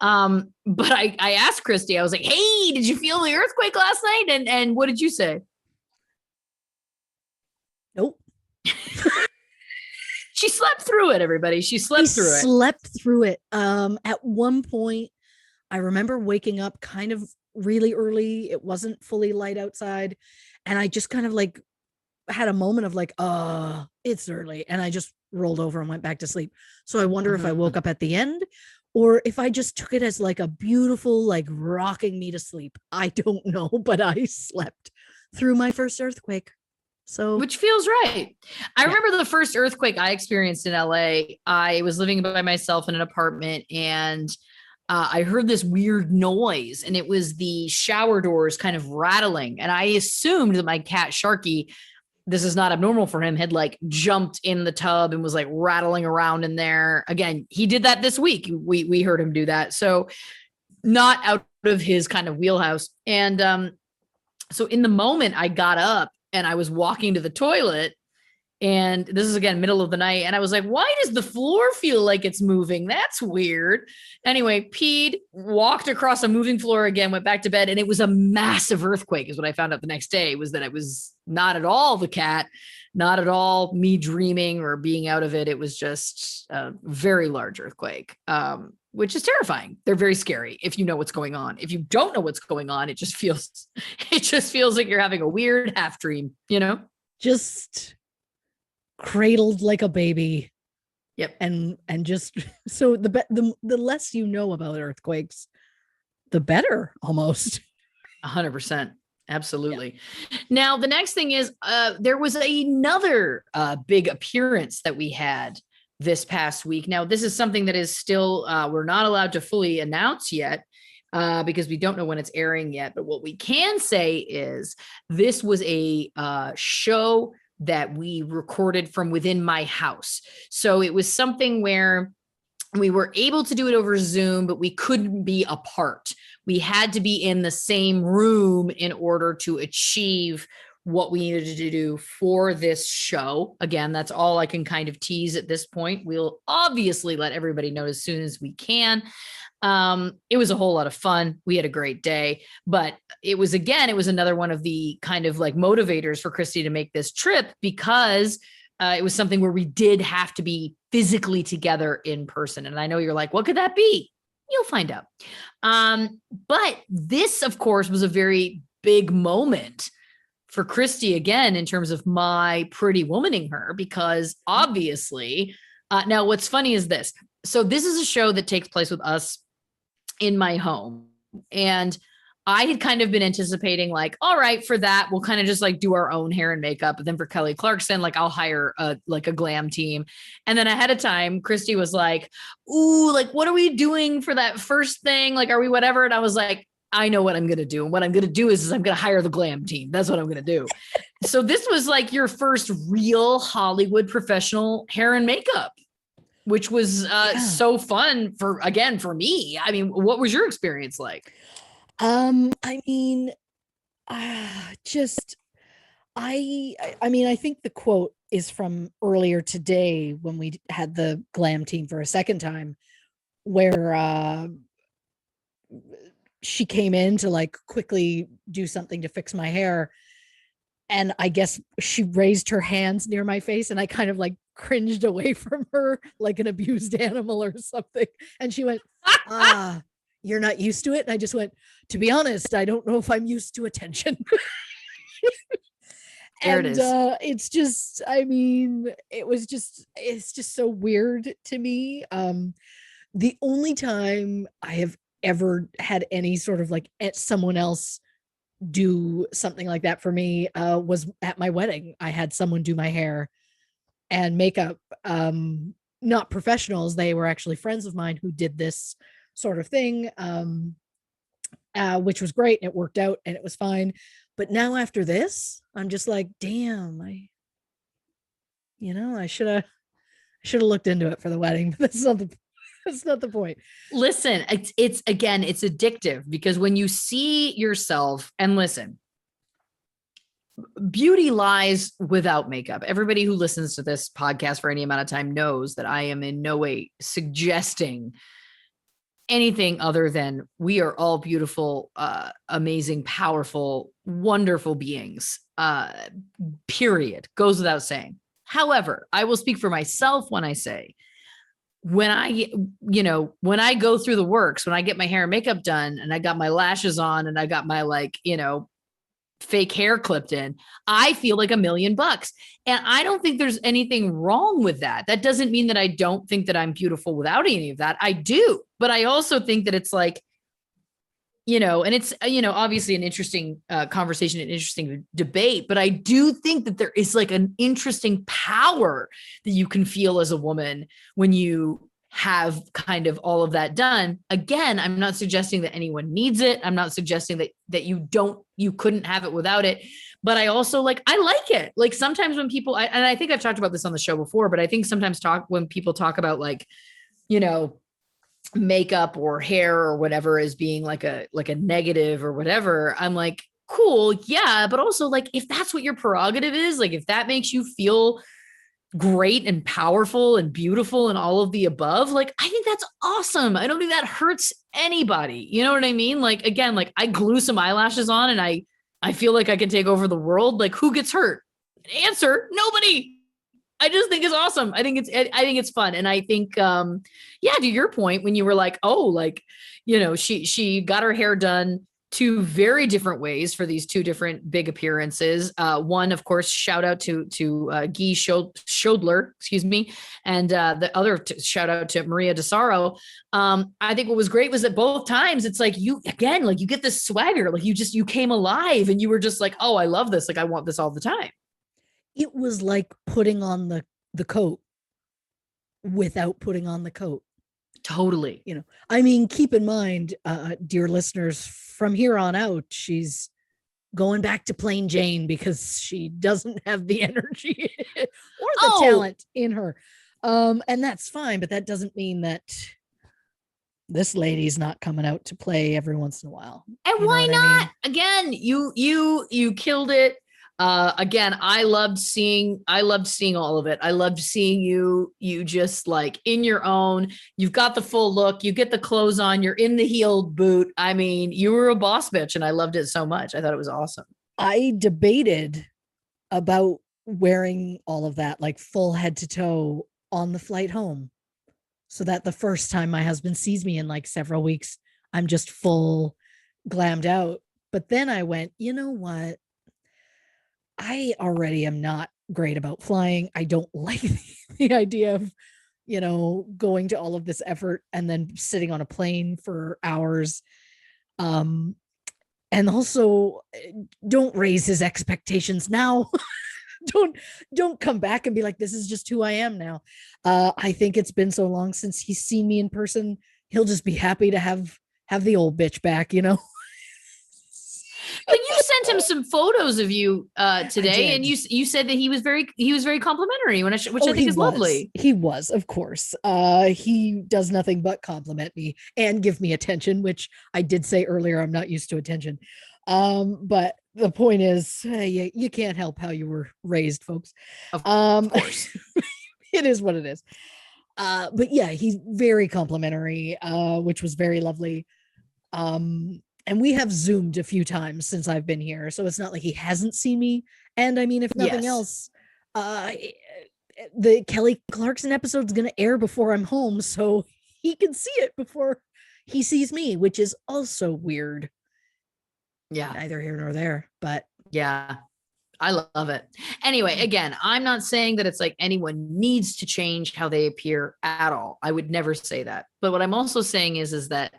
But I asked Christy, I was like, hey, did you feel the earthquake last night? And what did you say? Nope. She slept through it, everybody. She slept through it. At one point, I remember waking up kind of really early. It wasn't fully light outside. And I just kind of had a moment of it's early. And I just rolled over and went back to sleep. So I wonder if I woke up at the end or if I just took it as a beautiful, rocking me to sleep. I don't know, but I slept through my first earthquake. So, which feels right. I remember the first earthquake I experienced in LA. I was living by myself in an apartment, and I heard this weird noise, and it was the shower doors kind of rattling. And I assumed that my cat Sharky, this is not abnormal for him, had jumped in the tub and was rattling around in there. Again, he did that this week. We heard him do that. So not out of his kind of wheelhouse. And so in the moment I got up and I was walking to the toilet, and this is again, middle of the night. And I was like, why does the floor feel like it's moving? That's weird. Anyway, peed, walked across a moving floor again, went back to bed. And it was a massive earthquake is what I found out the next day, was that it was not at all the cat, not at all me dreaming or being out of it. It was just a very large earthquake, which is terrifying. They're very scary if you know what's going on. If you don't know what's going on, it just feels like you're having a weird half dream, just cradled like a baby. Yep. And just so the less you know about earthquakes, the better, almost. 100%. Absolutely. Now, the next thing is there was another big appearance that we had this past week. Now, this is something that is still, we're not allowed to fully announce yet because we don't know when it's airing yet. But what we can say is this was a show that we recorded from within my house. So it was something where we were able to do it over Zoom, but we couldn't be apart. We had to be in the same room in order to achieve what we needed to do for this show. Again, that's all I can kind of tease at this point. We'll obviously let everybody know as soon as we can. It was a whole lot of fun. We had a great day, but it was another one of the kind of like motivators for Christy to make this trip, because it was something where we did have to be physically together in person. And I know you're like, what could that be? You'll find out. But this, of course, was a very big moment for Christy, again, in terms of my pretty womaning her, because obviously, now what's funny is this. So this is a show that takes place with us in my home. And I had kind of been anticipating like, all right, for that, we'll kind of just like do our own hair and makeup. But then for Kelly Clarkson, like I'll hire a glam team. And then ahead of time, Christy was like, ooh, like, what are we doing for that first thing? Like, are we whatever? And I was like, I know what I'm going to do. And what I'm going to do is I'm going to hire the glam team. That's what I'm going to do. So this was like your first real Hollywood professional hair and makeup, which was so fun for me. I mean, what was your experience like? I mean, I think the quote is from earlier today when we had the glam team for a second time, where she came in to like quickly do something to fix my hair. And I guess she raised her hands near my face and I kind of like cringed away from her like an abused animal or something. And she went, you're not used to it. And I just went, to be honest, I don't know if I'm used to attention. There it is. It's just, I mean, it's just so weird to me. The only time I have ever had any sort of like someone else do something like that for me was at my wedding. I had someone do my hair and makeup, not professionals. They were actually friends of mine who did this sort of thing, which was great. And it worked out and it was fine. But now after this, I'm just like, damn, I should have looked into it for the wedding, but that's not the point. Listen, it's addictive, because when you see yourself, and listen, beauty lies without makeup. Everybody who listens to this podcast for any amount of time knows that I am in no way suggesting anything other than we are all beautiful, amazing, powerful, wonderful beings, period. Goes without saying. However, I will speak for myself when I say, when I go through the works, when I get my hair and makeup done and I got my lashes on and I got my fake hair clipped in, I feel like $1 million. And I don't think there's anything wrong with that. That doesn't mean that I don't think that I'm beautiful without any of that. I do. But I also think that it's like, and it's, obviously an interesting conversation, an interesting debate, but I do think that there is like an interesting power that you can feel as a woman when you have kind of all of that done. Again, I'm not suggesting that anyone needs it. I'm not suggesting that you couldn't have it without it. But I also I like it. Like sometimes when people, and I think I've talked about this on the show before, but I think sometimes when people talk about makeup or hair or whatever as being like a negative or whatever, I'm like, cool. Yeah. But also if that's what your prerogative is, if that makes you feel great and powerful and beautiful and all of the above, I think that's awesome. I don't think that hurts anybody. You know what I mean? Again, I glue some eyelashes on and I feel like I can take over the world. Who gets hurt? Answer, nobody. I just think it's awesome. I think it's fun. And I think, to your point, when you were like, oh, she got her hair done, two very different ways for these two different big appearances. One, of course, shout out to Guy Schodler, excuse me, and the other shout out to Maria DeSaro. I think what was great was that both times it's like you get this swagger, like you came alive and you were just like, oh, I love this, like I want this all the time. It was like putting on the coat without putting on the coat. Totally. I mean, keep in mind, dear listeners, from here on out, she's going back to plain Jane because she doesn't have the energy or the talent in her. And that's fine, but that doesn't mean that this lady's not coming out to play every once in a while. And why not? Again, you killed it. Again, I loved seeing all of it. I loved seeing you just like in your own, you've got the full look, you get the clothes on, you're in the heeled boot. I mean, you were a boss bitch and I loved it so much. I thought it was awesome. I debated about wearing all of that, like full head to toe on the flight home, so that the first time my husband sees me in like several weeks, I'm just full glammed out. But then I went, you know what? I already am not great about flying. I don't like the idea of, going to all of this effort and then sitting on a plane for hours. And also don't raise his expectations now. don't come back and be like, this is just who I am now. I think it's been so long since he's seen me in person. He'll just be happy to have the old bitch back, But you sent him some photos of you today, and you said that he was very complimentary, which I think is lovely. He was, of course. He does nothing but compliment me and give me attention, which I did say earlier I'm not used to attention. But the point is, you can't help how you were raised, folks. Of course, it is what it is. But yeah, he's very complimentary, which was very lovely. And we have Zoomed a few times since I've been here, so it's not like he hasn't seen me. And I mean, if nothing else, the Kelly Clarkson episode is going to air before I'm home, so he can see it before he sees me, which is also weird. Yeah. Neither here nor there, but yeah, I love it. Anyway, again, I'm not saying that it's like anyone needs to change how they appear at all. I would never say that. But what I'm also saying is that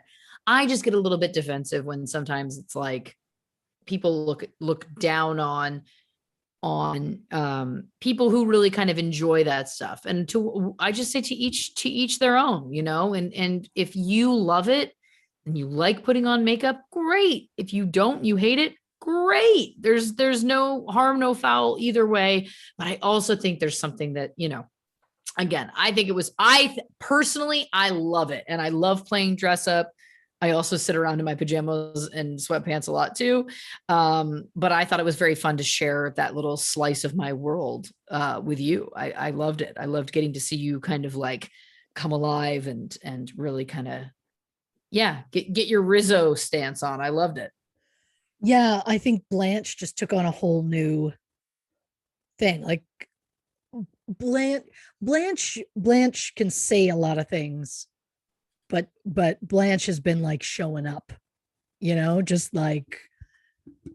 I just get a little bit defensive when sometimes it's like people look down on people who really kind of enjoy that stuff. And I just say to each their own, and if you love it and you like putting on makeup, great. If you don't, you hate it, great. There's no harm, no foul either way. But I also think there's something that, again, I think personally, I love it. And I love playing dress up. I also sit around in my pajamas and sweatpants a lot too. But I thought it was very fun to share that little slice of my world with you. I loved it. I loved getting to see you kind of like come alive and really kind of, get your Rizzo stance on. I loved it. Yeah, I think Blanche just took on a whole new thing. Like Blanche can say a lot of things. But Blanche has been like showing up, just like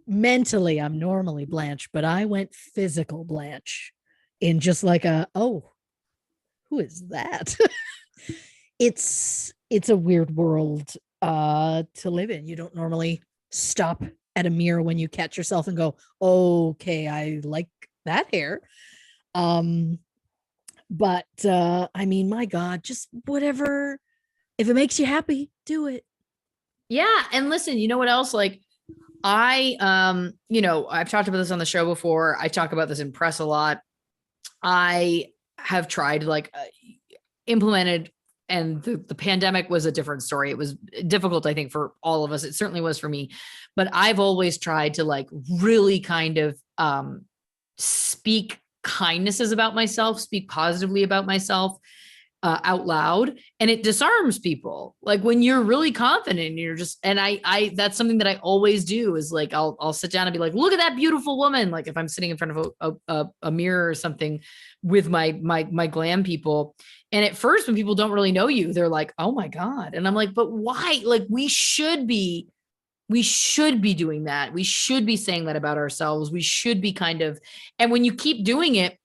mentally I'm normally Blanche, but I went physical Blanche in just like who is that? It's a weird world to live in. You don't normally stop at a mirror when you catch yourself and go, okay, I like that hair. But I mean, my God, just whatever. If it makes you happy, do it. Yeah. And listen, you know what else? Like I've talked about this on the show before. I talk about this in press a lot. I have tried implemented, and the pandemic was a different story. It was difficult, I think, for all of us. It certainly was for me, but I've always tried to like really kind of speak kindnesses about myself, speak positively about myself out loud, and it disarms people. Like when you're really confident and you're just, and I that's something that I always do is like, I'll sit down and be like, look at that beautiful woman. Like if I'm sitting in front of a mirror or something with my glam people. And at first when people don't really know you, they're like, oh my God. And I'm like, but why? Like we should be we should be doing that. We should be saying that about ourselves. We should be and when you keep doing it,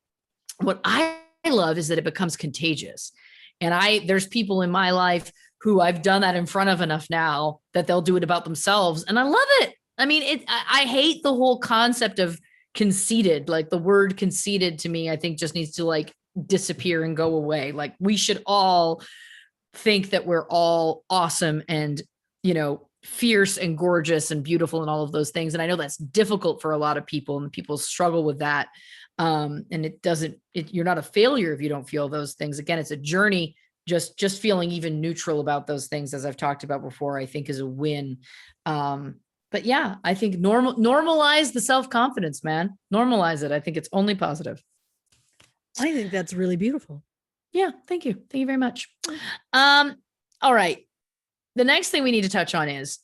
what I love is that it becomes contagious. And there's people in my life who I've done that in front of enough now that they'll do it about themselves. And I love it. I mean, I hate the whole concept of conceited. Like the word conceited to me, I think just needs to like disappear and go away. Like we should all think that we're all awesome and, fierce and gorgeous and beautiful and all of those things. And I know that's difficult for a lot of people and people struggle with that. And you're not a failure if you don't feel those things. Again, it's a journey. Just feeling even neutral about those things, as I've talked about before, I think is a win. But yeah, I think normalize the self-confidence, man. Normalize it. I think it's only positive. I think that's really beautiful. Yeah. Thank you. Thank you very much. All right. The next thing we need to touch on is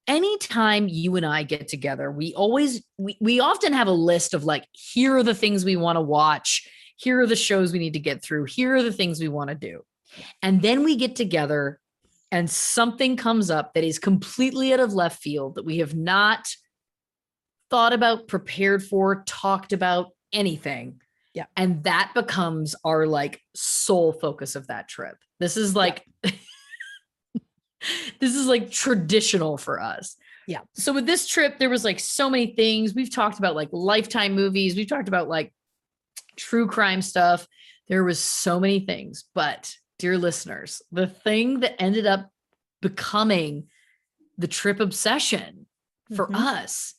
anytime you and I get together, we often have a list of like, here are the things we want to watch. Here are the shows we need to get through. Here are the things we want to do. And then we get together and something comes up that is completely out of left field that we have not thought about, prepared for, talked about, anything. Yeah. And that becomes our like sole focus of that trip. This is like, this is like traditional for us. Yeah. So with this trip, there was like so many things. We've talked about like Lifetime movies. We've talked about like true crime stuff. There was so many things, but dear listeners, the thing that ended up becoming the trip obsession for us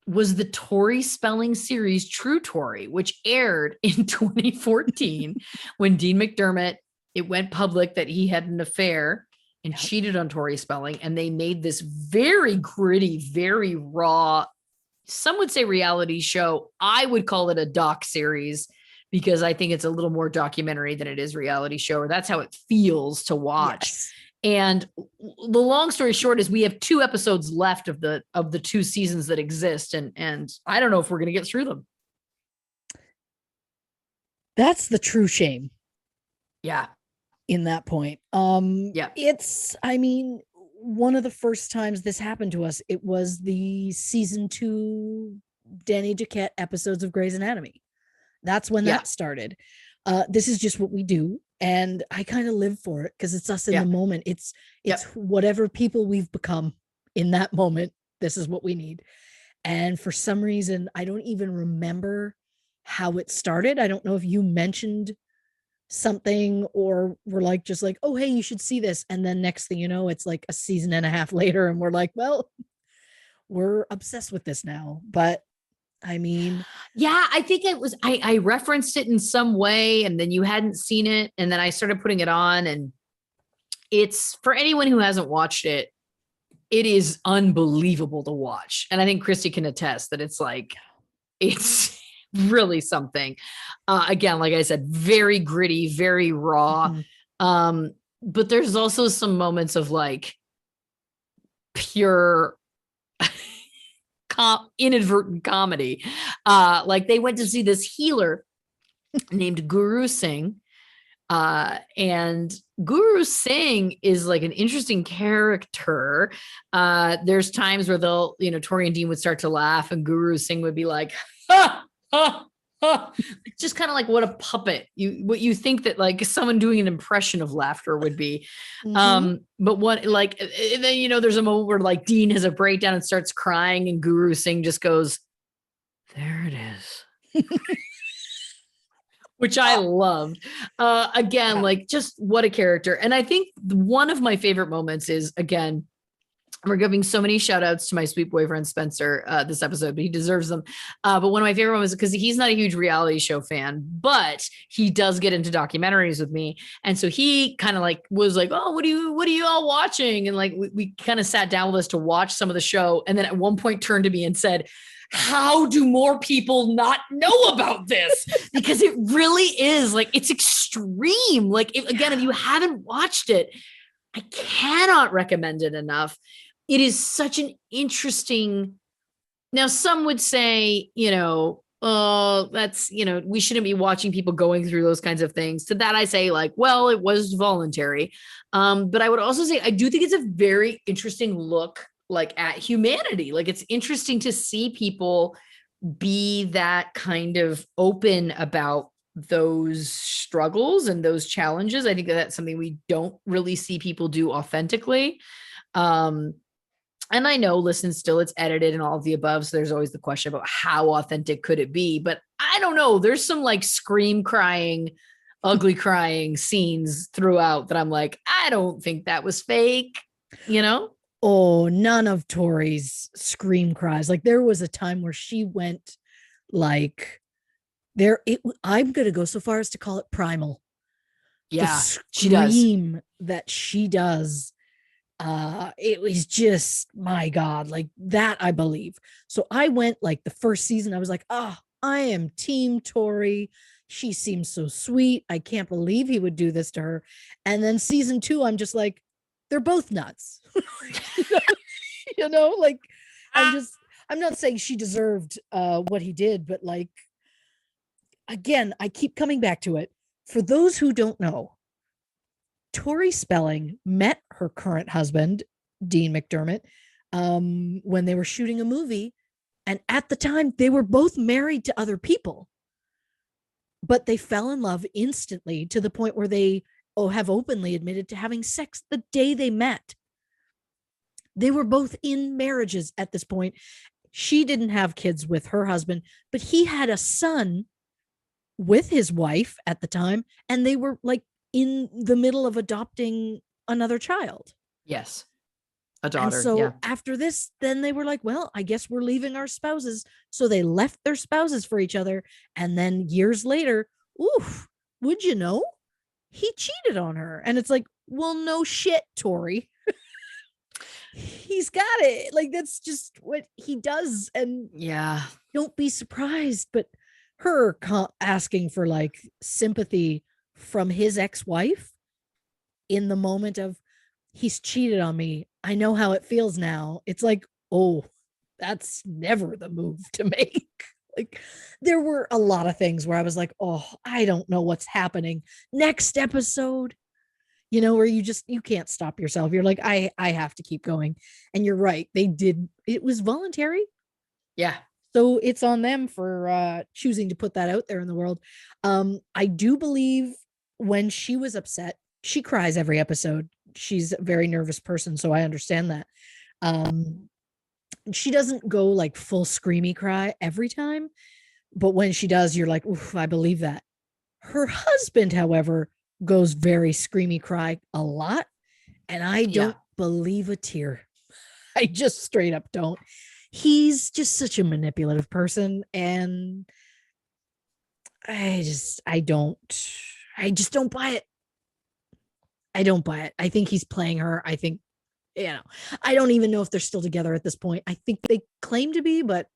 was the Tori Spelling series, True Tori, which aired in 2014 when Dean McDermott, it went public that he had an affair and cheated on Tori Spelling. And they made this very gritty, very raw, some would say reality show. I would call it a doc series because I think it's a little more documentary than it is reality show, or that's how it feels to watch. Yes. And the long story short is we have 2 episodes left of the 2 seasons that exist. And I don't know if we're going to get through them. That's the true shame. Yeah. In that point. It's, I mean, one of the first times this happened to us, it was the season 2 Danny Duquette episodes of Grey's Anatomy. That's when that started. This is just what we do. And I kind of live for it because it's us in the moment. It's whatever people we've become in that moment. This is what we need. And for some reason, I don't even remember how it started. I don't know if you mentioned something or we're like, just like, oh, hey, you should see this. And then next thing you know, it's like a season and a half later. And we're like, well, we're obsessed with this now. But I mean, yeah, I think it was, I referenced it in some way and then you hadn't seen it. And then I started putting it on, and it's, for anyone who hasn't watched it, it is unbelievable to watch. And I think Christy can attest that it's like, it's really something. Again, like I said, very gritty, very raw. But there's also some moments of like pure inadvertent comedy. Like they went to see this healer named Guru Singh. And Guru Singh is like an interesting character. There's times where they'll, Tori and Dean would start to laugh and Guru Singh would be like, ha, ha, ha. Just kind of like what a puppet, what you think that like someone doing an impression of laughter would be. But what, like, and then, there's a moment where like Dean has a breakdown and starts crying and Guru Singh just goes, there it is. Which I loved. Again, like just what a character. And I think one of my favorite moments is, again, we're giving so many shout outs to my sweet boyfriend, Spencer, this episode, but he deserves them. But one of my favorite moments, because he's not a huge reality show fan, but he does get into documentaries with me. And so he kind of like was like, oh, what are you all watching? And like, we kind of sat down with us to watch some of the show. And then at one point turned to me and said, how do more people not know about this? Because it really is like, it's extreme. Like, again, if you haven't watched it, I cannot recommend it enough. It is such an interesting, now some would say, oh, that's, we shouldn't be watching people going through those kinds of things. To that I say like, well, it was voluntary. But I would also say, I do think it's a very interesting look, like at humanity. Like it's interesting to see people be that kind of open about those struggles and those challenges. I think that that's something we don't really see people do authentically. And I know, listen, still it's edited and all of the above. So there's always the question about how authentic could it be? But I don't know. There's some like scream crying, ugly crying scenes throughout that I'm like, I don't think that was fake, you know? Oh, none of Tori's scream cries. Like there was a time where she went like I'm going to go so far as to call it primal. Yeah, she does. That she does. It was just, my God, like that, I believe. So I went like the first season, I was like, oh, I am team Tori. She seems so sweet. I can't believe he would do this to her. And then season 2, I'm just like, they're both nuts. Like I'm not saying she deserved what he did, but like, again, I keep coming back to it. For those who don't know, Tori Spelling met her current husband, Dean McDermott, when they were shooting a movie. And at the time, they were both married to other people. But they fell in love instantly to the point where they have openly admitted to having sex the day they met. They were both in marriages at this point. She didn't have kids with her husband, but he had a son with his wife at the time. And they were like in the middle of adopting another child. Yes. A daughter. And so after this, then they were like, well, I guess we're leaving our spouses. So they left their spouses for each other. And then years later, oof, would you know, he cheated on her. And it's like, well, no shit, Tori. He's got it. Like, that's just what he does. And yeah, don't be surprised. But her asking for like sympathy from his ex-wife in the moment of, he's cheated on me, I know how it feels now. It's like, oh, that's never the move to make. Like, there were a lot of things where I was like, oh, I don't know what's happening next episode, where you can't stop yourself. You're like, I have to keep going. And you're right, it was voluntary. Yeah. So it's on them for choosing to put that out there in the world. I do believe when she was upset, she cries every episode. She's a very nervous person, so I understand that. She doesn't go like full screamy cry every time, but when she does, you're like, oof, I believe that. Her husband, however, goes very screamy cry a lot, and I don't believe a tear. I just straight up don't. He's just such a manipulative person, and I just don't buy it. I don't buy it. I think he's playing her. I think, I don't even know if they're still together at this point. I think they claim to be, but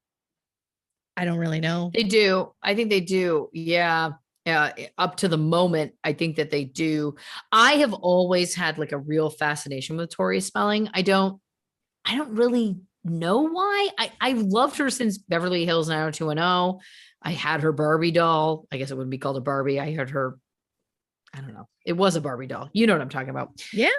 I don't really know. They do. I think they do. Yeah. Yeah. Up to the moment, I think that they do. I have always had like a real fascination with Tori Spelling. I don't really know why. I loved her since Beverly Hills 90210. I had her Barbie doll. I guess it wouldn't be called a Barbie. I had her, I don't know. It was a Barbie doll. You know what I'm talking about. Yeah.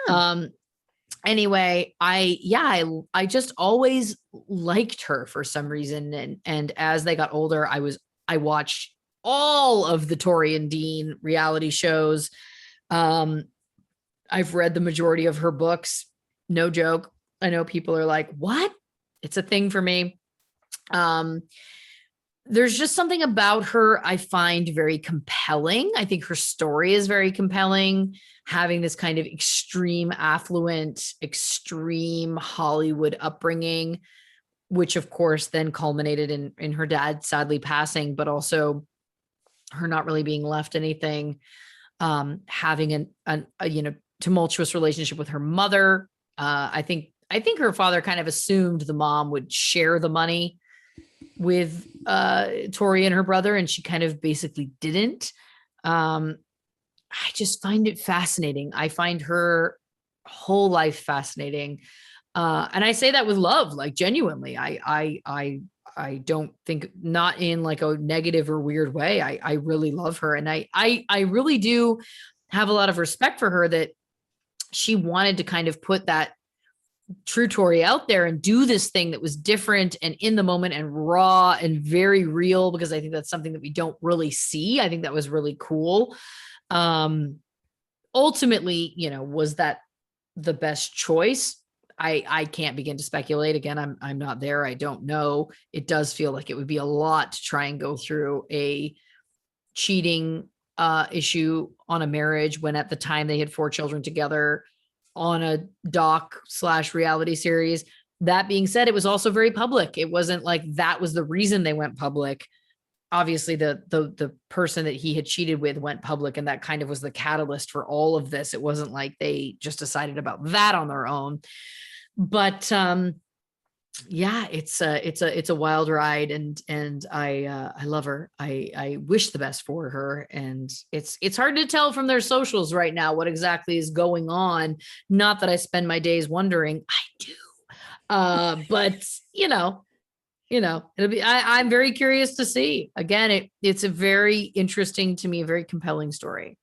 Anyway, I just always liked her for some reason. And as they got older, I watched all of the Tori and Dean reality shows. I've read the majority of her books. No joke. I know people are like, what? It's a thing for me. There's just something about her I find very compelling. I think her story is very compelling, having this kind of extreme affluent, extreme Hollywood upbringing, which of course then culminated in her dad sadly passing, but also her not really being left anything, having a tumultuous relationship with her mother. I think her father kind of assumed the mom would share the money with Tori and her brother, and she kind of basically didn't. I just find it fascinating. I find her whole life fascinating. And I say that with love, like genuinely. I don't think, not in like a negative or weird way. I really love her. And I really do have a lot of respect for her, that she wanted to kind of put that true Tori out there and do this thing that was different and in the moment and raw and very real, because I think that's something that we don't really see. I think that was really cool. Ultimately, was that the best choice? I can't begin to speculate. Again, I'm not there. I don't know. It does feel like it would be a lot to try and go through a cheating issue on a marriage when at the time they had 4 children together on a doc/reality series. That being said, it was also very public. It wasn't like that was the reason they went public. Obviously the person that he had cheated with went public, and that kind of was the catalyst for all of this. It wasn't like they just decided about that on their own. But yeah, it's a wild ride, and I love her. I wish the best for her, and it's hard to tell from their socials right now what exactly is going on. Not that I spend my days wondering, I do, but it'll be. I'm very curious to see. Again, it's a very interesting to me, very compelling story.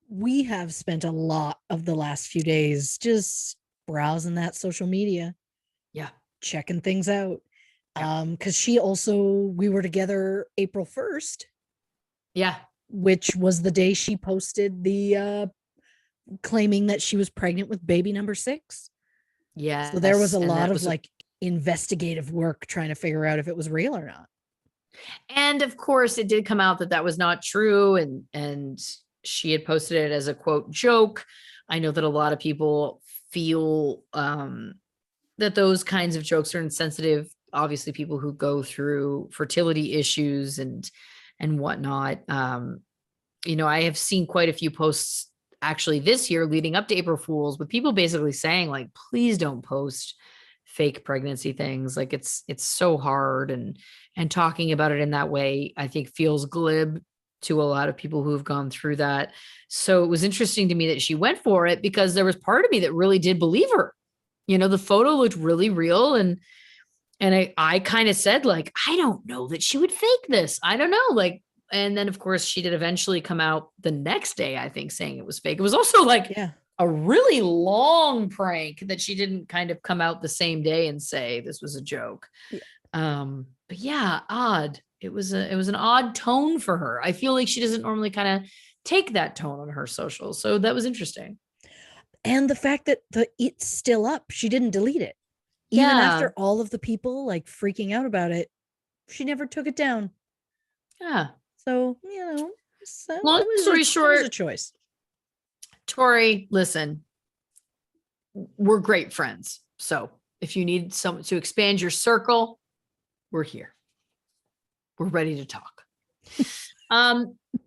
We have spent a lot of the last few days just browsing that social media. Yeah. Checking things out. Yeah. Because we were together April 1st. Yeah. Which was the day she posted the claiming that she was pregnant with baby number 6. Yeah. So there was a lot of investigative work trying to figure out if it was real or not. And of course it did come out that was not true. And she had posted it as a quote joke. I know that a lot of people feel that those kinds of jokes are insensitive. Obviously, people who go through fertility issues and whatnot. I have seen quite a few posts actually this year leading up to April Fools with people basically saying like, please don't post fake pregnancy things. Like it's so hard, and talking about it in that way, I think feels glib to a lot of people who have gone through that. So it was interesting to me that she went for it, because there was part of me that really did believe her. The photo looked really real. And I kind of said, like, I don't know that she would fake this. I don't know. Like, and then of course she did eventually come out the next day, I think, saying it was fake. It was also like a really long prank that she didn't kind of come out the same day and say this was a joke. Yeah. But yeah, odd. It was an odd tone for her. I feel like she doesn't normally kind of take that tone on her socials. So that was interesting. And the fact that it's still up, she didn't delete it. Even after all of the people like freaking out about it, she never took it down. Yeah. So, long story short, it was a choice. Tori, listen, we're great friends. So if you need someone to expand your circle, we're here. We're ready to talk.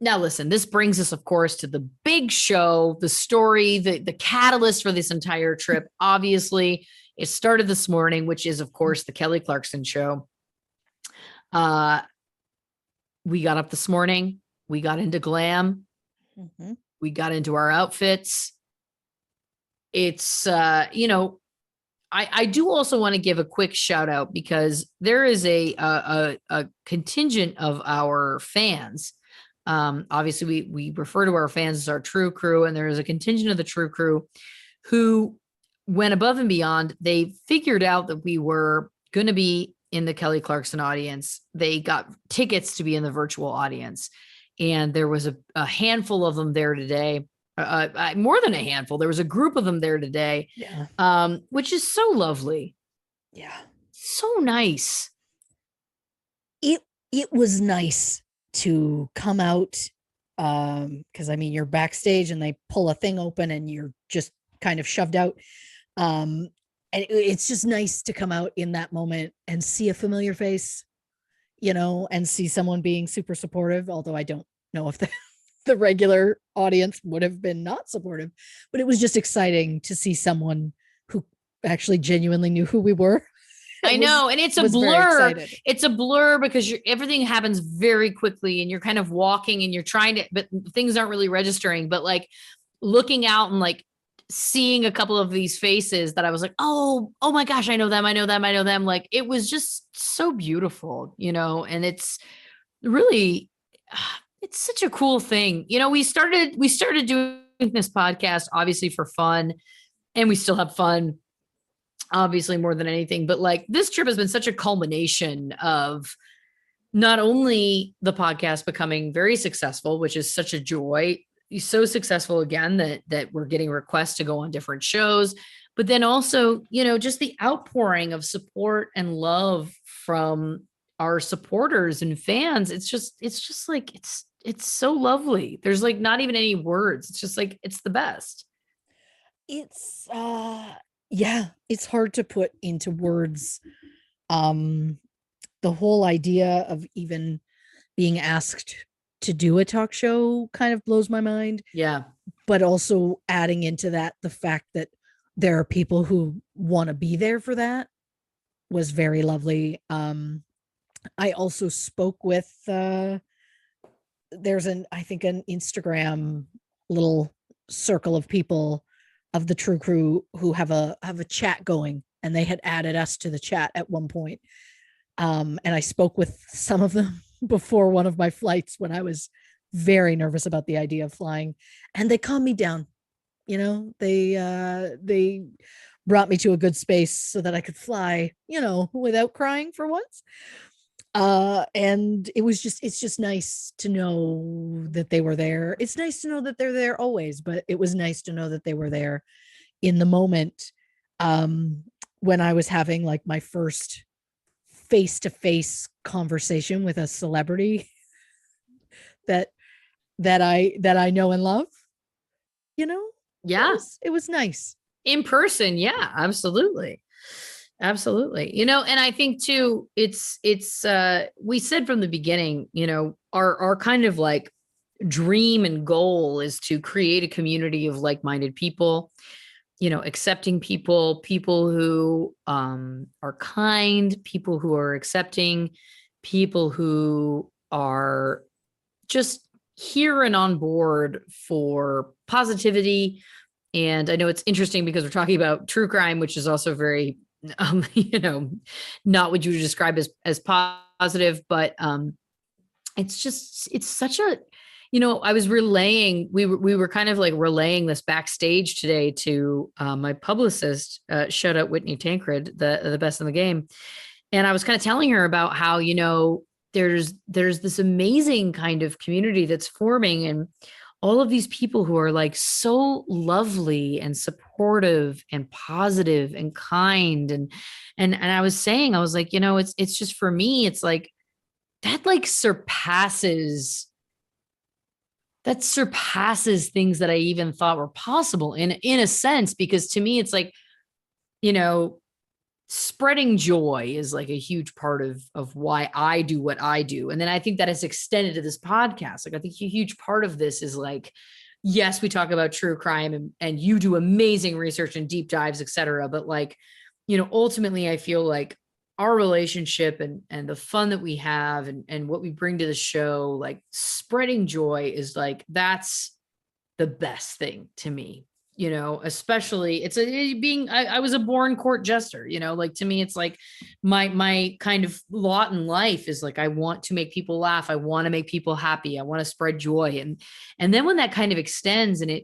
Now listen, this brings us, of course, to the big show, the story, the catalyst for this entire trip. Obviously, it started this morning, which is, of course, the Kelly Clarkson Show. We got up this morning. We got into glam. Mm-hmm. We got into our outfits. It's, I do also want to give a quick shout out, because there is a contingent of our fans. Obviously we refer to our fans as our true crew, and there is a contingent of the true crew who went above and beyond. They figured out that we were going to be in the Kelly Clarkson audience. They got tickets to be in the virtual audience, and there was a handful of them there today. More than a handful. There was a group of them there today. Yeah. Which is so lovely. Yeah. So nice. It was nice to come out. Cause I mean, you're backstage and they pull a thing open and you're just kind of shoved out. And it's just nice to come out in that moment and see a familiar face, and see someone being super supportive. Although I don't know if the regular audience would have been not supportive, but it was just exciting to see someone who actually genuinely knew who we were. I know. And it's a blur. It's a blur because everything happens very quickly and you're kind of walking and you're trying to, but things aren't really registering, but like looking out and like seeing a couple of these faces that I was like, oh my gosh, I know them. Like, it was just so beautiful, and it's really, it's such a cool thing. We started doing this podcast obviously for fun, and we still have fun. obviously more than anything, but like this trip has been such a culmination of not only the podcast becoming very successful, which is such a joy, so successful again that we're getting requests to go on different shows, but then also, just the outpouring of support and love from our supporters and fans. It's just like, it's so lovely. There's like not even any words. It's just like, it's the best. It's yeah, it's hard to put into words. The whole idea of even being asked to do a talk show kind of blows my mind. Yeah. But also adding into that the fact that there are people who want to be there for that was very lovely. I also spoke with there's I think an Instagram little circle of people of the True Crew who have a chat going, and they had added us to the chat at one point. And I spoke with some of them before one of my flights when I was very nervous about the idea of flying, and they calmed me down. They brought me to a good space so that I could fly, without crying for once. And it's just nice to know that they were there. It's nice to know that they're there always, but it was nice to know that they were there in the moment. When I was having like my first face-to-face conversation with a celebrity that I know and love, Yeah. it was nice In person. Yeah, absolutely. Absolutely. And I think too, it's we said from the beginning, our kind of like dream and goal is to create a community of like-minded people, accepting people who are kind, people who are accepting, people who are just here and on board for positivity. And I know it's interesting because we're talking about true crime, which is also very, not what you would describe as positive, but it's such a, I was relaying, we were kind of like relaying this backstage today to my publicist, shout out Whitney Tancred, the best in the game. And I was kind of telling her about how, there's this amazing kind of community that's forming, and all of these people who are like so lovely and supportive and positive and kind. And I was saying, I was like, it's just, for me, it's like that like surpasses things that I even thought were possible in a sense, because to me, it's like, spreading joy is like a huge part of why I do what I do. And then I think that has extended to this podcast. Like, I think a huge part of this is like, yes, we talk about true crime and you do amazing research and deep dives, et cetera. But like, ultimately I feel like our relationship and the fun that we have and what we bring to the show, like spreading joy is like, that's the best thing to me. Especially I was a born court jester, like to me, it's like my kind of lot in life is like, I want to make people laugh. I want to make people happy. I want to spread joy. And then when that kind of extends and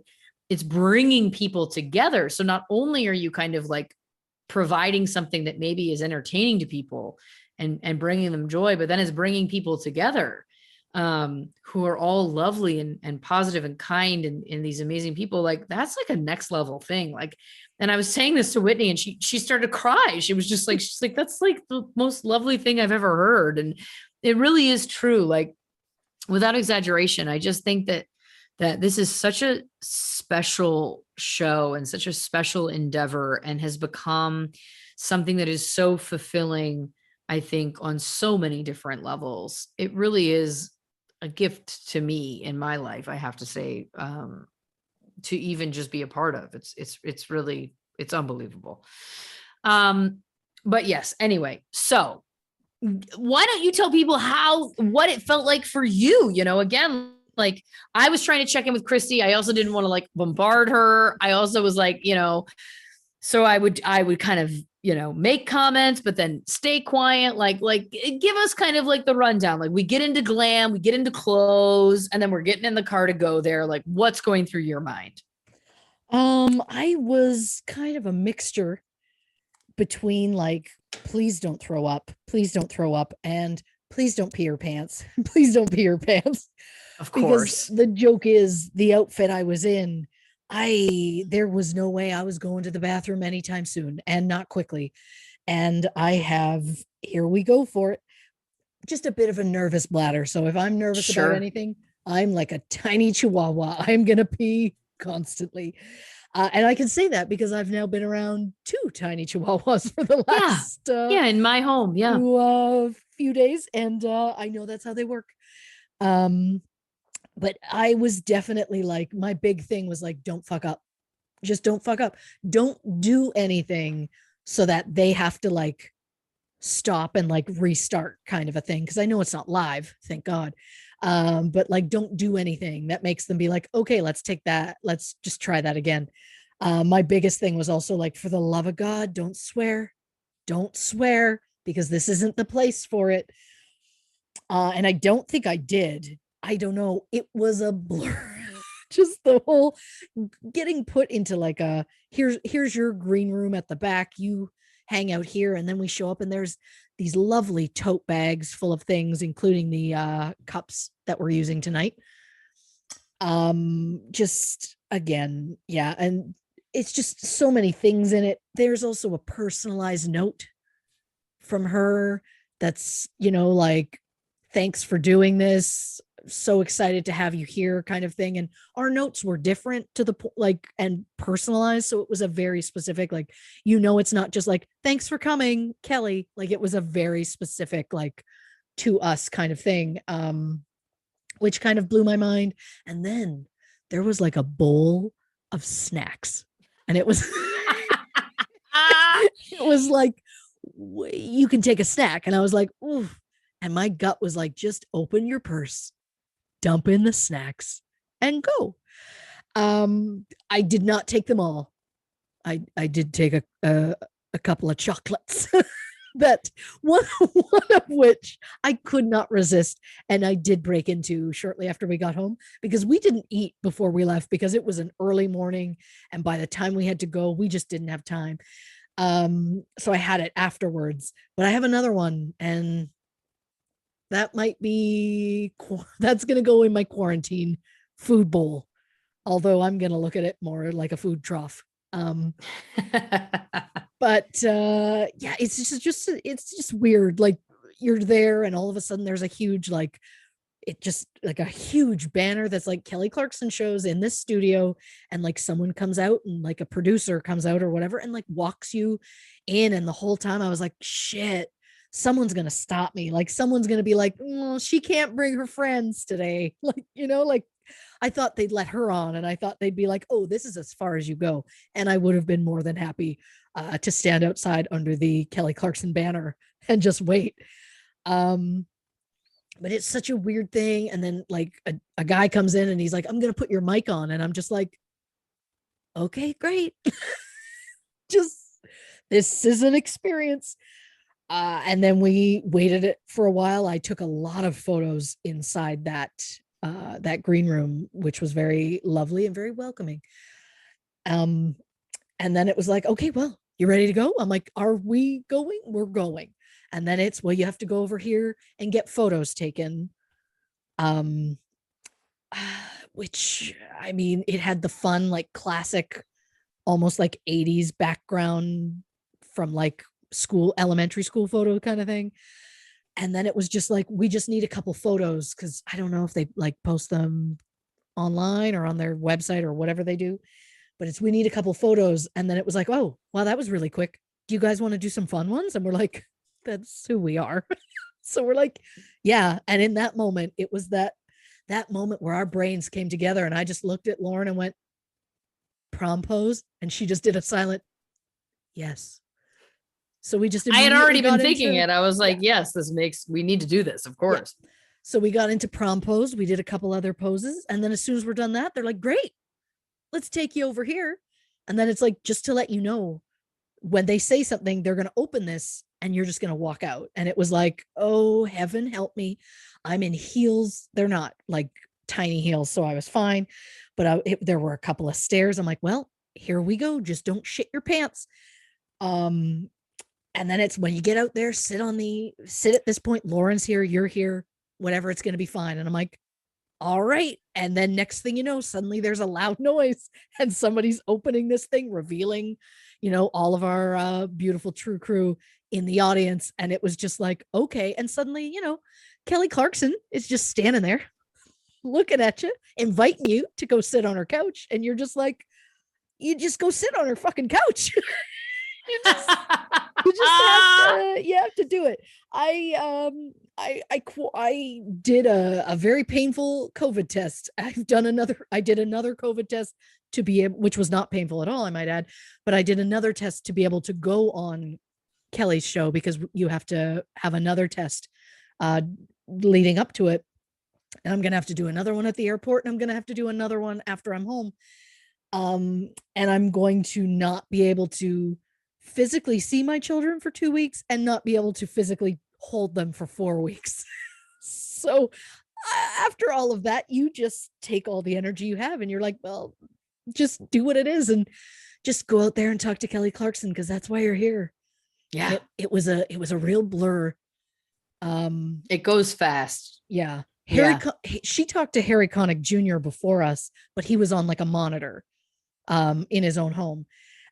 it's bringing people together. So not only are you kind of like providing something that maybe is entertaining to people and bringing them joy, but then it's bringing people together, who are all lovely and positive and kind and these amazing people. Like, that's like a next level thing. Like, and I was saying this to Whitney and she started to cry. She was just like, she's like, that's like the most lovely thing I've ever heard. And it really is true. Like, without exaggeration, I just think that this is such a special show and such a special endeavor, and has become something that is so fulfilling, I think, on so many different levels. It really is a gift to me in my life, I have to say, to even just be a part of. It's really, it's unbelievable. But yes, anyway, so why don't you tell people what it felt like for you? Again, like, I was trying to check in with Christy. I also didn't want to like bombard her. I also was like, so I would kind of, make comments, but then stay quiet. Like give us kind of like the rundown. Like, we get into glam, we get into clothes, and then we're getting in the car to go there. Like, what's going through your mind? I was kind of a mixture between like, please don't throw up, please don't throw up, and please don't pee your pants, please don't pee your pants. Of Because course. the joke is the outfit I was in, there was no way I was going to the bathroom anytime soon and not quickly. And I have, here we go for it, just a bit of a nervous bladder. So if I'm nervous about Sure. anything, I'm like a tiny chihuahua. I'm going to pee constantly. And I can say that because I've now been around two tiny chihuahuas for the Yeah. last Yeah. In my home. Yeah. few days. And I know that's how they work. But I was definitely like, my big thing was like, don't fuck up. Just don't fuck up. Don't do anything so that they have to like stop and like restart kind of a thing. Cause I know it's not live, thank God. But like, don't do anything that makes them be like, okay, let's take that. Let's just try that again. My biggest thing was also like, for the love of God, don't swear. Don't swear because this isn't the place for it. And I don't think I did. I don't know. It was a blur. Just the whole getting put into like a, here's your green room at the back. You hang out here, and then we show up and there's these lovely tote bags full of things, including the cups that we're using tonight. Just again, yeah, and it's just so many things in it. There's also a personalized note from her that's, like, thanks for doing this, so excited to have you here kind of thing. And our notes were different to the like, and personalized, so it was a very specific, like, it's not just like, thanks for coming, Kelly. Like, it was a very specific, like, to us kind of thing, which kind of blew my mind. And then there was like a bowl of snacks, and it was it was like, you can take a snack. And I was like, ooh. And my gut was like, just open your purse, dump in the snacks, and go. I did not take them all. I did take a couple of chocolates that one of which I could not resist, and I did break into shortly after we got home, because we didn't eat before we left because it was an early morning, and by the time we had to go, we just didn't have time. So I had it afterwards, but I have another one, and that might be, that's going to go in my quarantine food bowl, although I'm going to look at it more like a food trough. But yeah, it's just weird. Like, you're there and all of a sudden there's a huge, like, it just like a huge banner that's like Kelly Clarkson shows in this studio, and like someone comes out, and like a producer comes out or whatever, and like walks you in. And the whole time I was like, shit, someone's gonna stop me. Like, someone's gonna be like, oh, she can't bring her friends today. Like, like, I thought they'd let her on, and I thought they'd be like, oh, this is as far as you go. And I would have been more than happy to stand outside under the Kelly Clarkson banner and just wait. But it's such a weird thing. And then like a guy comes in and he's like, I'm going to put your mic on. And I'm just like, okay, great. Just, this is an experience. And then we waited it for a while. I took a lot of photos inside that green room, which was very lovely and very welcoming. And then it was like, okay, well, you ready to go? I'm like, are we going? We're going. And then it's, well, you have to go over here and get photos taken. Um, which, I mean, it had the fun, like, classic, almost like 80s background from like elementary school photo kind of thing. And then it was just like, we just need a couple photos, because I don't know if they like post them online or on their website or whatever they do, but we need a couple photos. And then it was like, oh, wow, that was really quick. Do you guys want to do some fun ones? And we're like, that's who we are. So we're like, yeah. And in that moment, it was that moment where our brains came together, and I just looked at Lauren and went, prom pose, and she just did a silent yes. So we just I had already been thinking it. I was like, yes, we need to do this, of course. Yeah. So we got into prom pose. We did a couple other poses. And then as soon as we're done that, they're like, great, let's take you over here. And then it's like, just to let you know, when they say something, they're going to open this and you're just going to walk out. And it was like, oh, heaven help me. I'm in heels. They're not like tiny heels, so I was fine. But there were a couple of stairs. I'm like, well, here we go. Just don't shit your pants. And then it's when you get out there, sit at this point, Lauren's here, you're here, whatever, it's going to be fine. And I'm like, all right. And then next thing you know, suddenly there's a loud noise and somebody's opening this thing, revealing, all of our beautiful True Crew in the audience. And it was just like, okay. And suddenly, Kelly Clarkson is just standing there looking at you, inviting you to go sit on her couch. And you're just like, you just go sit on her fucking couch. you just you have to do it. I did a very painful COVID test. I did another COVID test to be able, which was not painful at all, I might add, but I did another test to be able to go on Kelly's show, because you have to have another test leading up to it. And I'm going to have to do another one at the airport, and I'm going to have to do another one after I'm home. And I'm going to not be able to physically see my children for 2 weeks and not be able to physically hold them for 4 weeks. So after all of that, you just take all the energy you have and you're like, well, just do what it is and just go out there and talk to Kelly Clarkson, because that's why you're here. Yeah. It was a real blur. It goes fast. Yeah. Yeah. She talked to Harry Connick Jr. before us, but he was on like a monitor in his own home.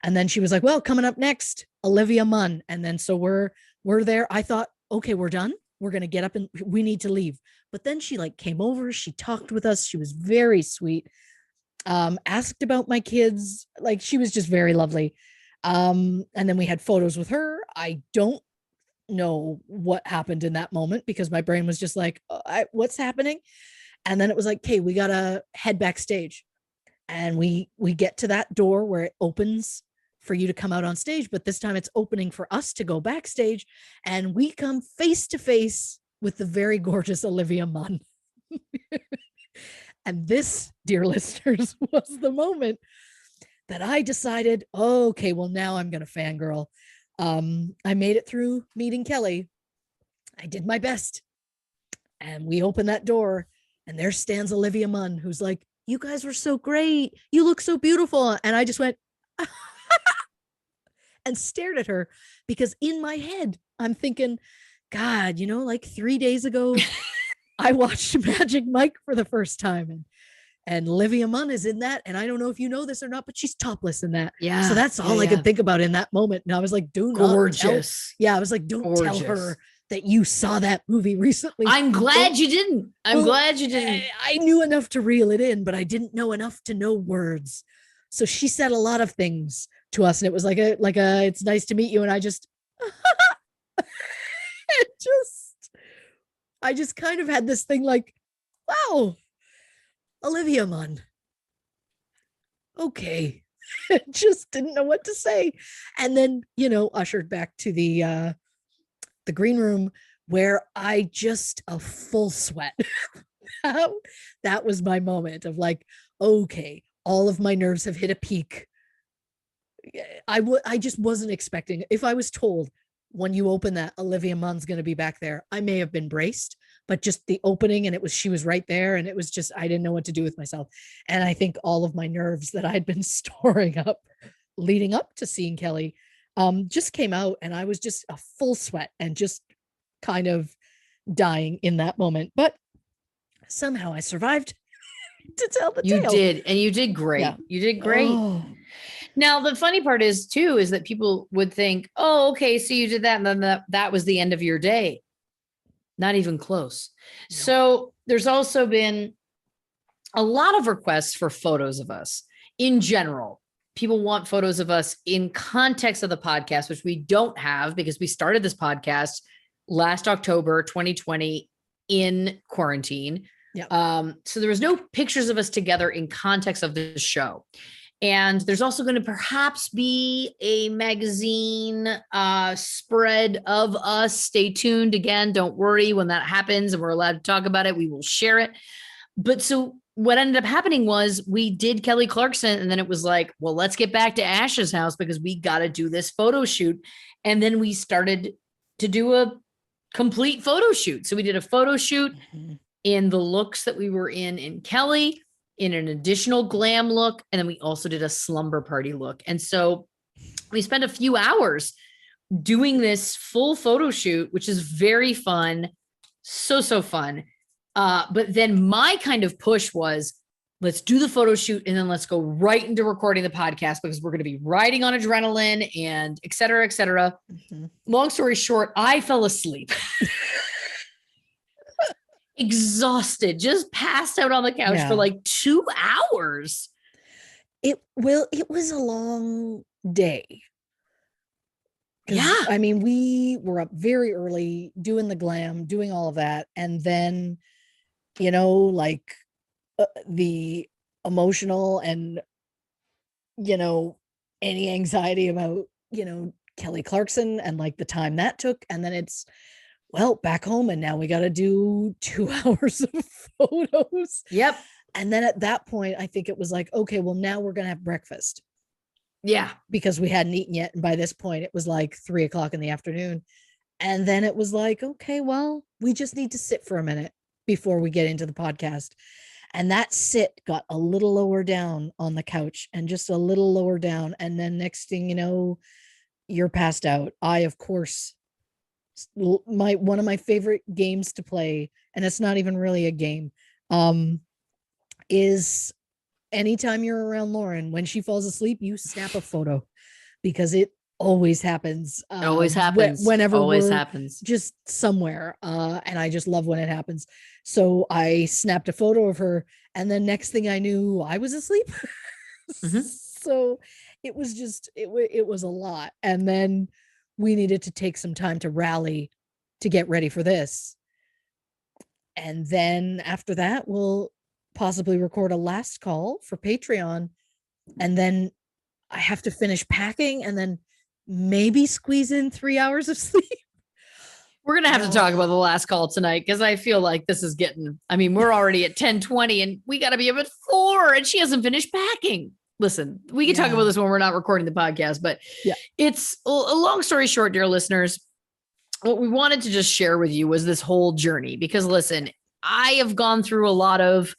And then she was like, well, coming up next, Olivia Munn. And then so we're there. I thought, okay, we're done. We're going to get up and we need to leave. But then she like came over, she talked with us. She was very sweet. Asked about my kids. Like, she was just very lovely. And then we had photos with her. I don't know what happened in that moment, because my brain was just like, what's happening? And then it was like, okay, we got to head backstage. And we get to that door where it opens for you to come out on stage, but this time it's opening for us to go backstage, and we come face to face with the very gorgeous Olivia Munn. And this, dear listeners, was the moment that I decided, okay, well, now I'm going to fangirl. I made it through meeting Kelly. I did my best. And we opened that door, and there stands Olivia Munn, who's like, you guys were so great. You look so beautiful. And I just went and stared at her, because in my head, I'm thinking, God, like 3 days ago, I watched Magic Mike for the first time, and Olivia Munn is in that. And I don't know if you know this or not, but she's topless in that. Yeah. So that's all I could think about in that moment. And I was like, gorgeous. I was like, don't tell her that you saw that movie recently. I'm glad you didn't. Glad you didn't. I knew enough to reel it in, but I didn't know enough to know words. So she said a lot of things to us, and it was like a it's nice to meet you. And I just I just kind of had this thing like, wow, Olivia Munn. Okay. Just didn't know what to say. And then, ushered back to the green room, where I just a full sweat. That was my moment of like, okay, all of my nerves have hit a peak. I just wasn't expecting. If I was told when you open that Olivia Munn's going to be back there, I may have been braced, but just the opening, and she was right there, and it was just, I didn't know what to do with myself. And I think all of my nerves that I had been storing up leading up to seeing Kelly just came out, and I was just a full sweat and just kind of dying in that moment. But somehow I survived to tell the tale. You did, and you did great. Yeah. You did great. Oh. Now, the funny part is that people would think, oh, okay, so you did that, and then that was the end of your day. Not even close. No. So there's also been a lot of requests for photos of us in general. People want photos of us in context of the podcast, which we don't have, because we started this podcast last October 2020 in quarantine. Yeah. So there was no pictures of us together in context of the show. And there's also going to perhaps be a magazine spread of us. Stay tuned. Again, don't worry. When that happens and we're allowed to talk about it, we will share it. But so what ended up happening was we did Kelly Clarkson, and then it was like, well, let's get back to Ash's house because we got to do this photo shoot. And then we started to do a complete photo shoot. So we did a photo shoot in the looks that we were in Kelly, in an additional glam look. And then we also did a slumber party look. And so we spent a few hours doing this full photo shoot, which is very fun. So fun. But then my kind of push was, let's do the photo shoot and then let's go right into recording the podcast because we're going to be riding on adrenaline and et cetera, et cetera. Mm-hmm. Long story short, I fell asleep. Exhausted, just passed out on the couch for like 2 hours. It was a long day. Yeah. I mean, we were up very early doing the glam, doing all of that. And then, like the emotional and, any anxiety about, Kelly Clarkson and like the time that took. And then it's, back home. And now we got to do 2 hours of photos. Yep. And then at that point, I think it was like, okay, well, now we're going to have breakfast. Yeah. Because we hadn't eaten yet. And by this point, it was like 3:00 in the afternoon. And then it was like, okay, well, we just need to sit for a minute before we get into the podcast. And that sit got a little lower down on the couch and just a little lower down. And then next thing you know, you're passed out. I, of course, one of my favorite games to play, and it's not even really a game, is anytime you're around Lauren, when she falls asleep, you snap a photo because it always happens. Always happens. Whenever always we're happens. Just somewhere. And I just love when it happens. So I snapped a photo of her, and then next thing I knew, I was asleep. Mm-hmm. So it was just, it was a lot. And then we needed to take some time to rally to get ready for this. And then after that, we'll possibly record a last call for Patreon. And then I have to finish packing and then maybe squeeze in 3 hours of sleep. We're going to have to talk about the last call tonight because I feel like this is we're already at 10:20 and we got to be up at 4 and she hasn't finished packing. Listen, we can talk about this when we're not recording the podcast, but it's a long story short, dear listeners. What we wanted to just share with you was this whole journey because listen, I have gone through a lot of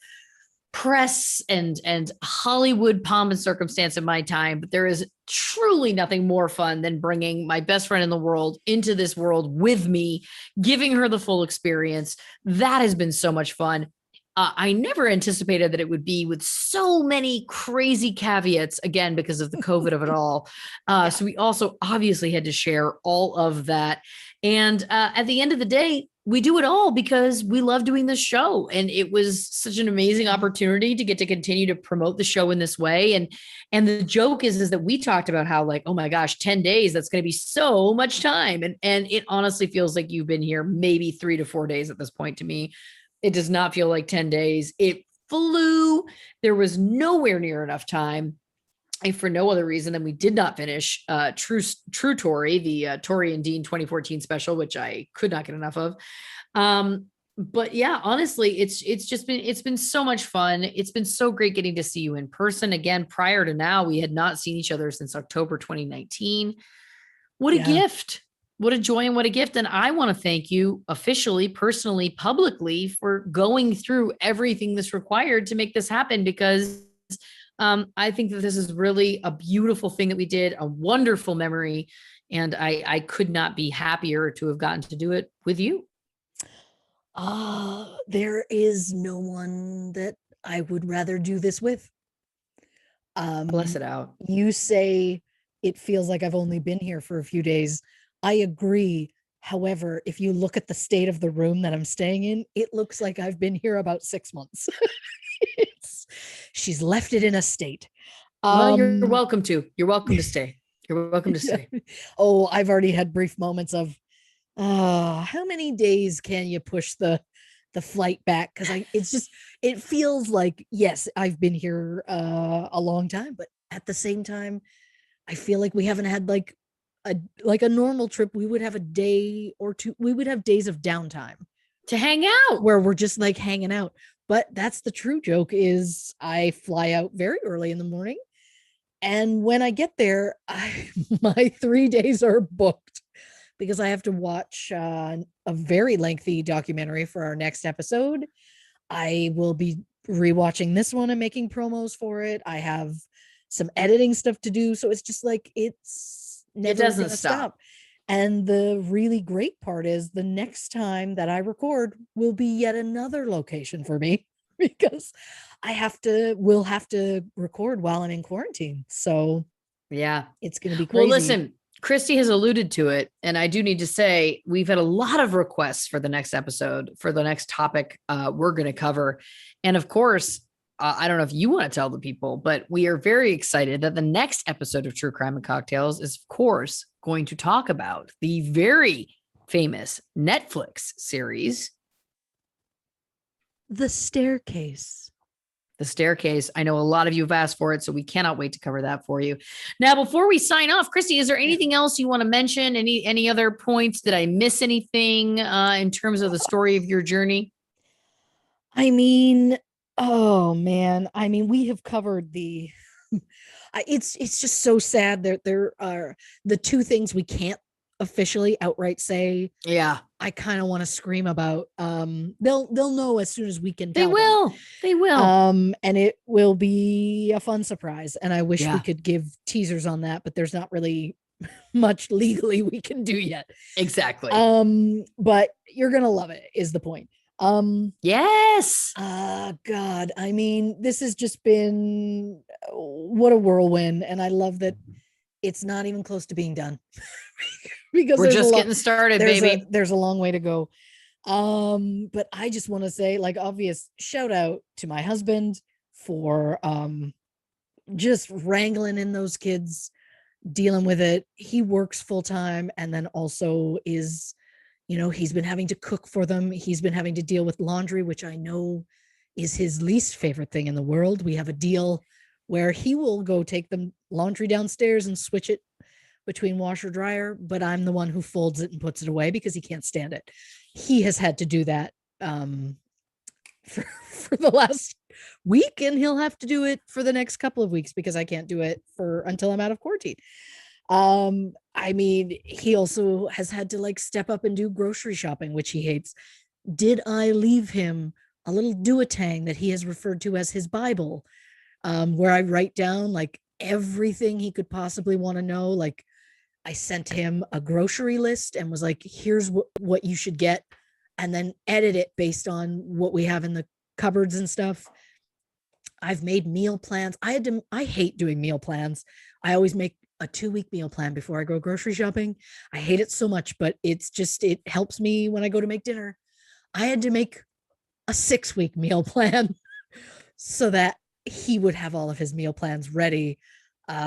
press and Hollywood pomp and circumstance in my time, but there is truly nothing more fun than bringing my best friend in the world into this world with me, giving her the full experience. That has been so much fun. I never anticipated that it would be with so many crazy caveats, again, because of the COVID of it all. So we also obviously had to share all of that. And at the end of the day, we do it all because we love doing this show. And it was such an amazing opportunity to get to continue to promote the show in this way. And the joke is that we talked about how like, oh my gosh, 10 days, that's going to be so much time. And it honestly feels like you've been here maybe 3 to 4 days at this point to me. It does not feel like 10 days. It flew. There was nowhere near enough time. And for no other reason than we did not finish True Tori, the Tori and Dean 2014 special, which I could not get enough of. But yeah, honestly, it's been so much fun. It's been so great getting to see you in person again. Prior to now, we had not seen each other since October 2019. What a gift. What a joy and what a gift. And I want to thank you officially, personally, publicly for going through everything that's required to make this happen because I think that this is really a beautiful thing that we did, a wonderful memory. And I could not be happier to have gotten to do it with you. There is no one that I would rather do this with. Bless it out. You say it feels like I've only been here for a few days. I agree. However, if you look at the state of the room that I'm staying in, it looks like I've been here about 6 months. She's left it in a state. Well, you're welcome to. You're welcome to stay. You're welcome to stay. Oh, I've already had brief moments of, how many days can you push the flight back? Because it feels like, yes, I've been here a long time, but at the same time, I feel like we haven't had like a normal trip. We would have a day or two. We would have days of downtime to hang out where we're just like hanging out. But that's the true joke is I fly out very early in the morning. And when I get there, my 3 days are booked because I have to watch a very lengthy documentary for our next episode. I will be rewatching this one and making promos for it. I have some editing stuff to do. So it's just like, it doesn't stop. And the really great part is the next time that I record will be yet another location for me because we'll have to record while I'm in quarantine. So Yeah. it's going to be Well, crazy. listen, Christy has alluded to it. And I do need to say, we've had a lot of requests for the next episode, for the next topic we're going to cover. And of course, I don't know if you want to tell the people, but we are very excited that the next episode of True Crime and Cocktails is, of course, going to talk about the very famous Netflix series, The Staircase. The Staircase. I know a lot of you have asked for it, so we cannot wait to cover that for you. Now, before we sign off, Christy, is there anything else you want to mention? Any other points? Did I miss anything in terms of the story of your journey? I mean, oh man. I mean, we have covered the it's just so sad that there are the two things we can't officially outright say. Yeah. I kind of want to scream about. They'll know as soon as we can They tell will. them. They will. And it will be a fun surprise. And I wish we Yeah. could give teasers on that, but there's not really much legally we can do yet. Exactly. But you're gonna love it, is the point. Yes. God, I mean, this has just been what a whirlwind, and I love that it's not even close to being done because we're just getting started, baby. There's a long way to go. But I just want to say, like, obvious shout out to my husband for just wrangling in those kids, dealing with it. He works full time and then also is, he's been having to cook for them. He's been having to deal with laundry, which I know is his least favorite thing in the world. We have a deal where he will go take them laundry downstairs and switch it between washer dryer, but I'm the one who folds it and puts it away because he can't stand it. He has had to do that for the last week, and he'll have to do it for the next couple of weeks because I can't do it until I'm out of quarantine. I mean, he also has had to like step up and do grocery shopping, which he hates. Did I leave him a little duotang that he has referred to as his Bible, where I write down like everything he could possibly want to know? Like, I sent him a grocery list and was like, here's what you should get, and then edit it based on what we have in the cupboards and stuff. I've made meal plans. I hate doing meal plans. I always make a 2-week meal plan before I go grocery shopping. I hate it so much, but it helps me when I go to make dinner. I had to make a 6-week meal plan so that he would have all of his meal plans ready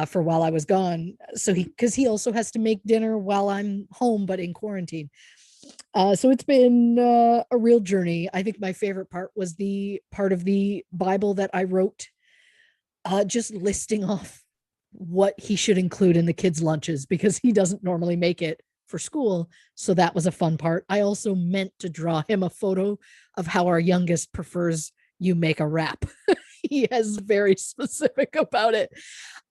for while I was gone. So because he also has to make dinner while I'm home, but in quarantine. So it's been a real journey. I think my favorite part was the part of the Bible that I wrote, just listing off what he should include in the kids' lunches because he doesn't normally make it for school. So that was a fun part. I also meant to draw him a photo of how our youngest prefers you make a wrap. He is very specific about it.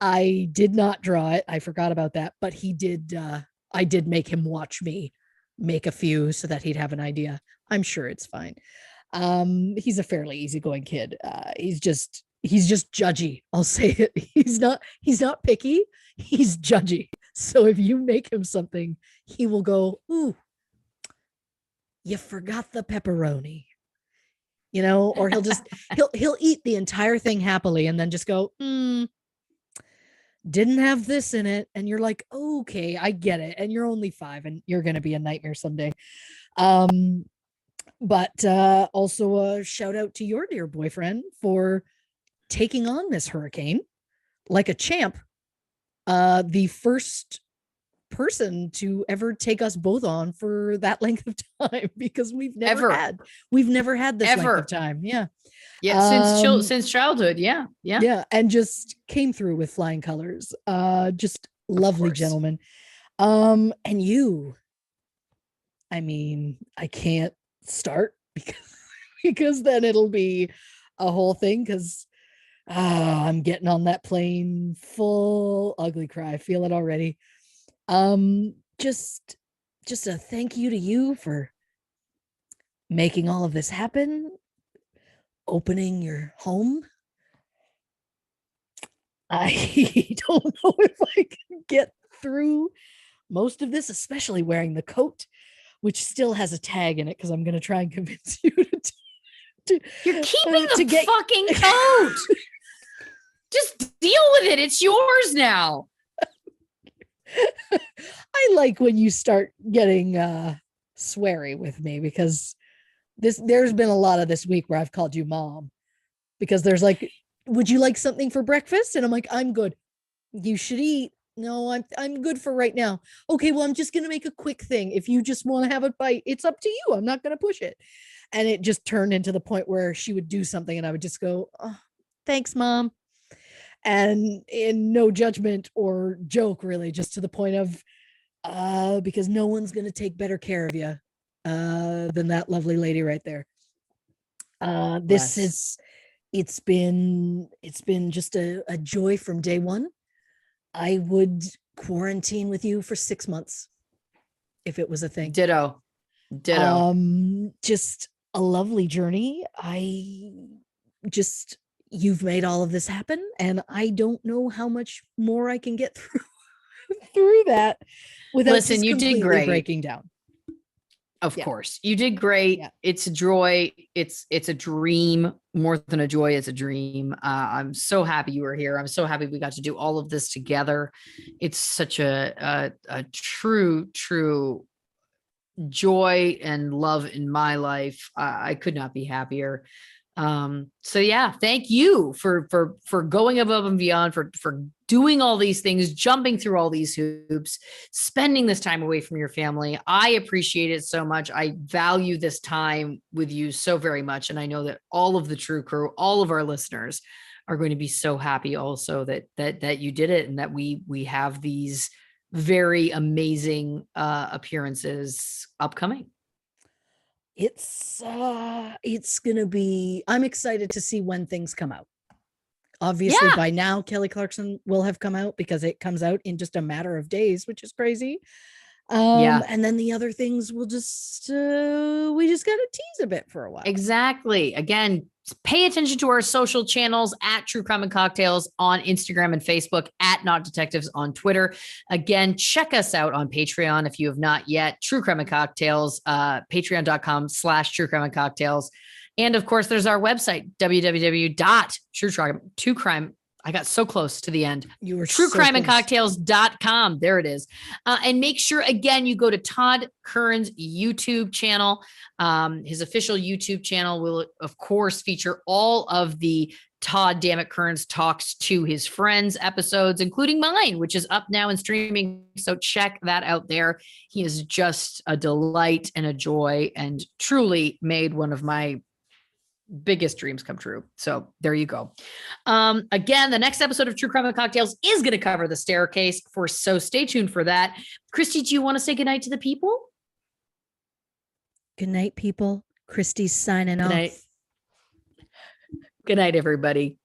I did not draw it. I forgot about that, but he did. I did make him watch me make a few so that he'd have an idea. I'm sure it's fine. He's a fairly easygoing kid. He's just judgy. I'll say it. He's not picky. He's judgy. So if you make him something, he will go, "Ooh, you forgot the pepperoni." Or he'll eat the entire thing happily and then just go, didn't have this in it. And you're like, okay, I get it. And you're only 5 and you're going to be a nightmare someday. But also a shout out to your dear boyfriend for taking on this hurricane like a champ. The first person to ever take us both on for that length of time, because we've never had this length of time. Since childhood. Yeah, and just came through with flying colors. Just lovely gentleman. And you, I mean, I can't start because then it'll be a whole thing, because I'm getting on that plane full ugly cry. I feel it already. Just a thank you to you for making all of this happen, opening your home. I don't know if I can get through most of this, especially wearing the coat, which still has a tag in it because I'm going to try and convince you You're keeping the to get fucking coat. Just deal with it. It's yours now. I like when you start getting sweary with me, because there's been a lot of this week where I've called you mom, because there's like, would you like something for breakfast? And I'm like, I'm good. You should eat. No, I'm good for right now. Okay, well, I'm just gonna make a quick thing. If you just want to have a bite, it's up to you. I'm not gonna push it. And it just turned into the point where she would do something and I would just go, oh, thanks, mom. And in no judgment or joke, really, just to the point of because no one's gonna take better care of you than that lovely lady right there. This is it's been just a joy from day one. I would quarantine with you for 6 months if it was a thing. Ditto. Just a lovely journey. You've made all of this happen, and I don't know how much more I can get through that without Listen, you did great. Breaking down. Of course, you did great. Yeah. It's a joy. It's a dream. More than a joy, it's a dream. I'm so happy you were here. I'm so happy we got to do all of this together. It's such a true joy and love in my life. I could not be happier. So yeah, thank you for going above and beyond, for doing all these things, jumping through all these hoops, spending this time away from your family. I appreciate it so much. I value this time with you so very much. And I know that all of the True Crew, all of our listeners are going to be so happy also that you did it, and that we have these very amazing appearances upcoming. It's gonna be, I'm excited to see when things come out. Obviously, by now Kelly Clarkson will have come out, because it comes out in just a matter of days, which is crazy. And then the other things will just we just gotta tease a bit for a while. Exactly. Again, pay attention to our social channels at True Crime and Cocktails on Instagram and Facebook, at Not Detectives on Twitter. Again, check us out on Patreon if you have not yet. True Crime and Cocktails, patreon.com/True Crime and Cocktails. And of course, there's our website, www.truecrime. I got so close to the end. You were truecrimeandcocktails.com. There it is. And make sure, again, you go to Todd Curran's YouTube channel. His official YouTube channel will, of course, feature all of the Todd Dammit Curran's Talks to His Friends episodes, including mine, which is up now and streaming. So check that out there. He is just a delight and a joy, and truly made one of my biggest dreams come true. So there you go. Again, the next episode of True Crime and Cocktails is going to cover the staircase, so stay tuned for that. Christy, do you want to say goodnight to the people? Good night, people. Christy's signing off. Good night, everybody.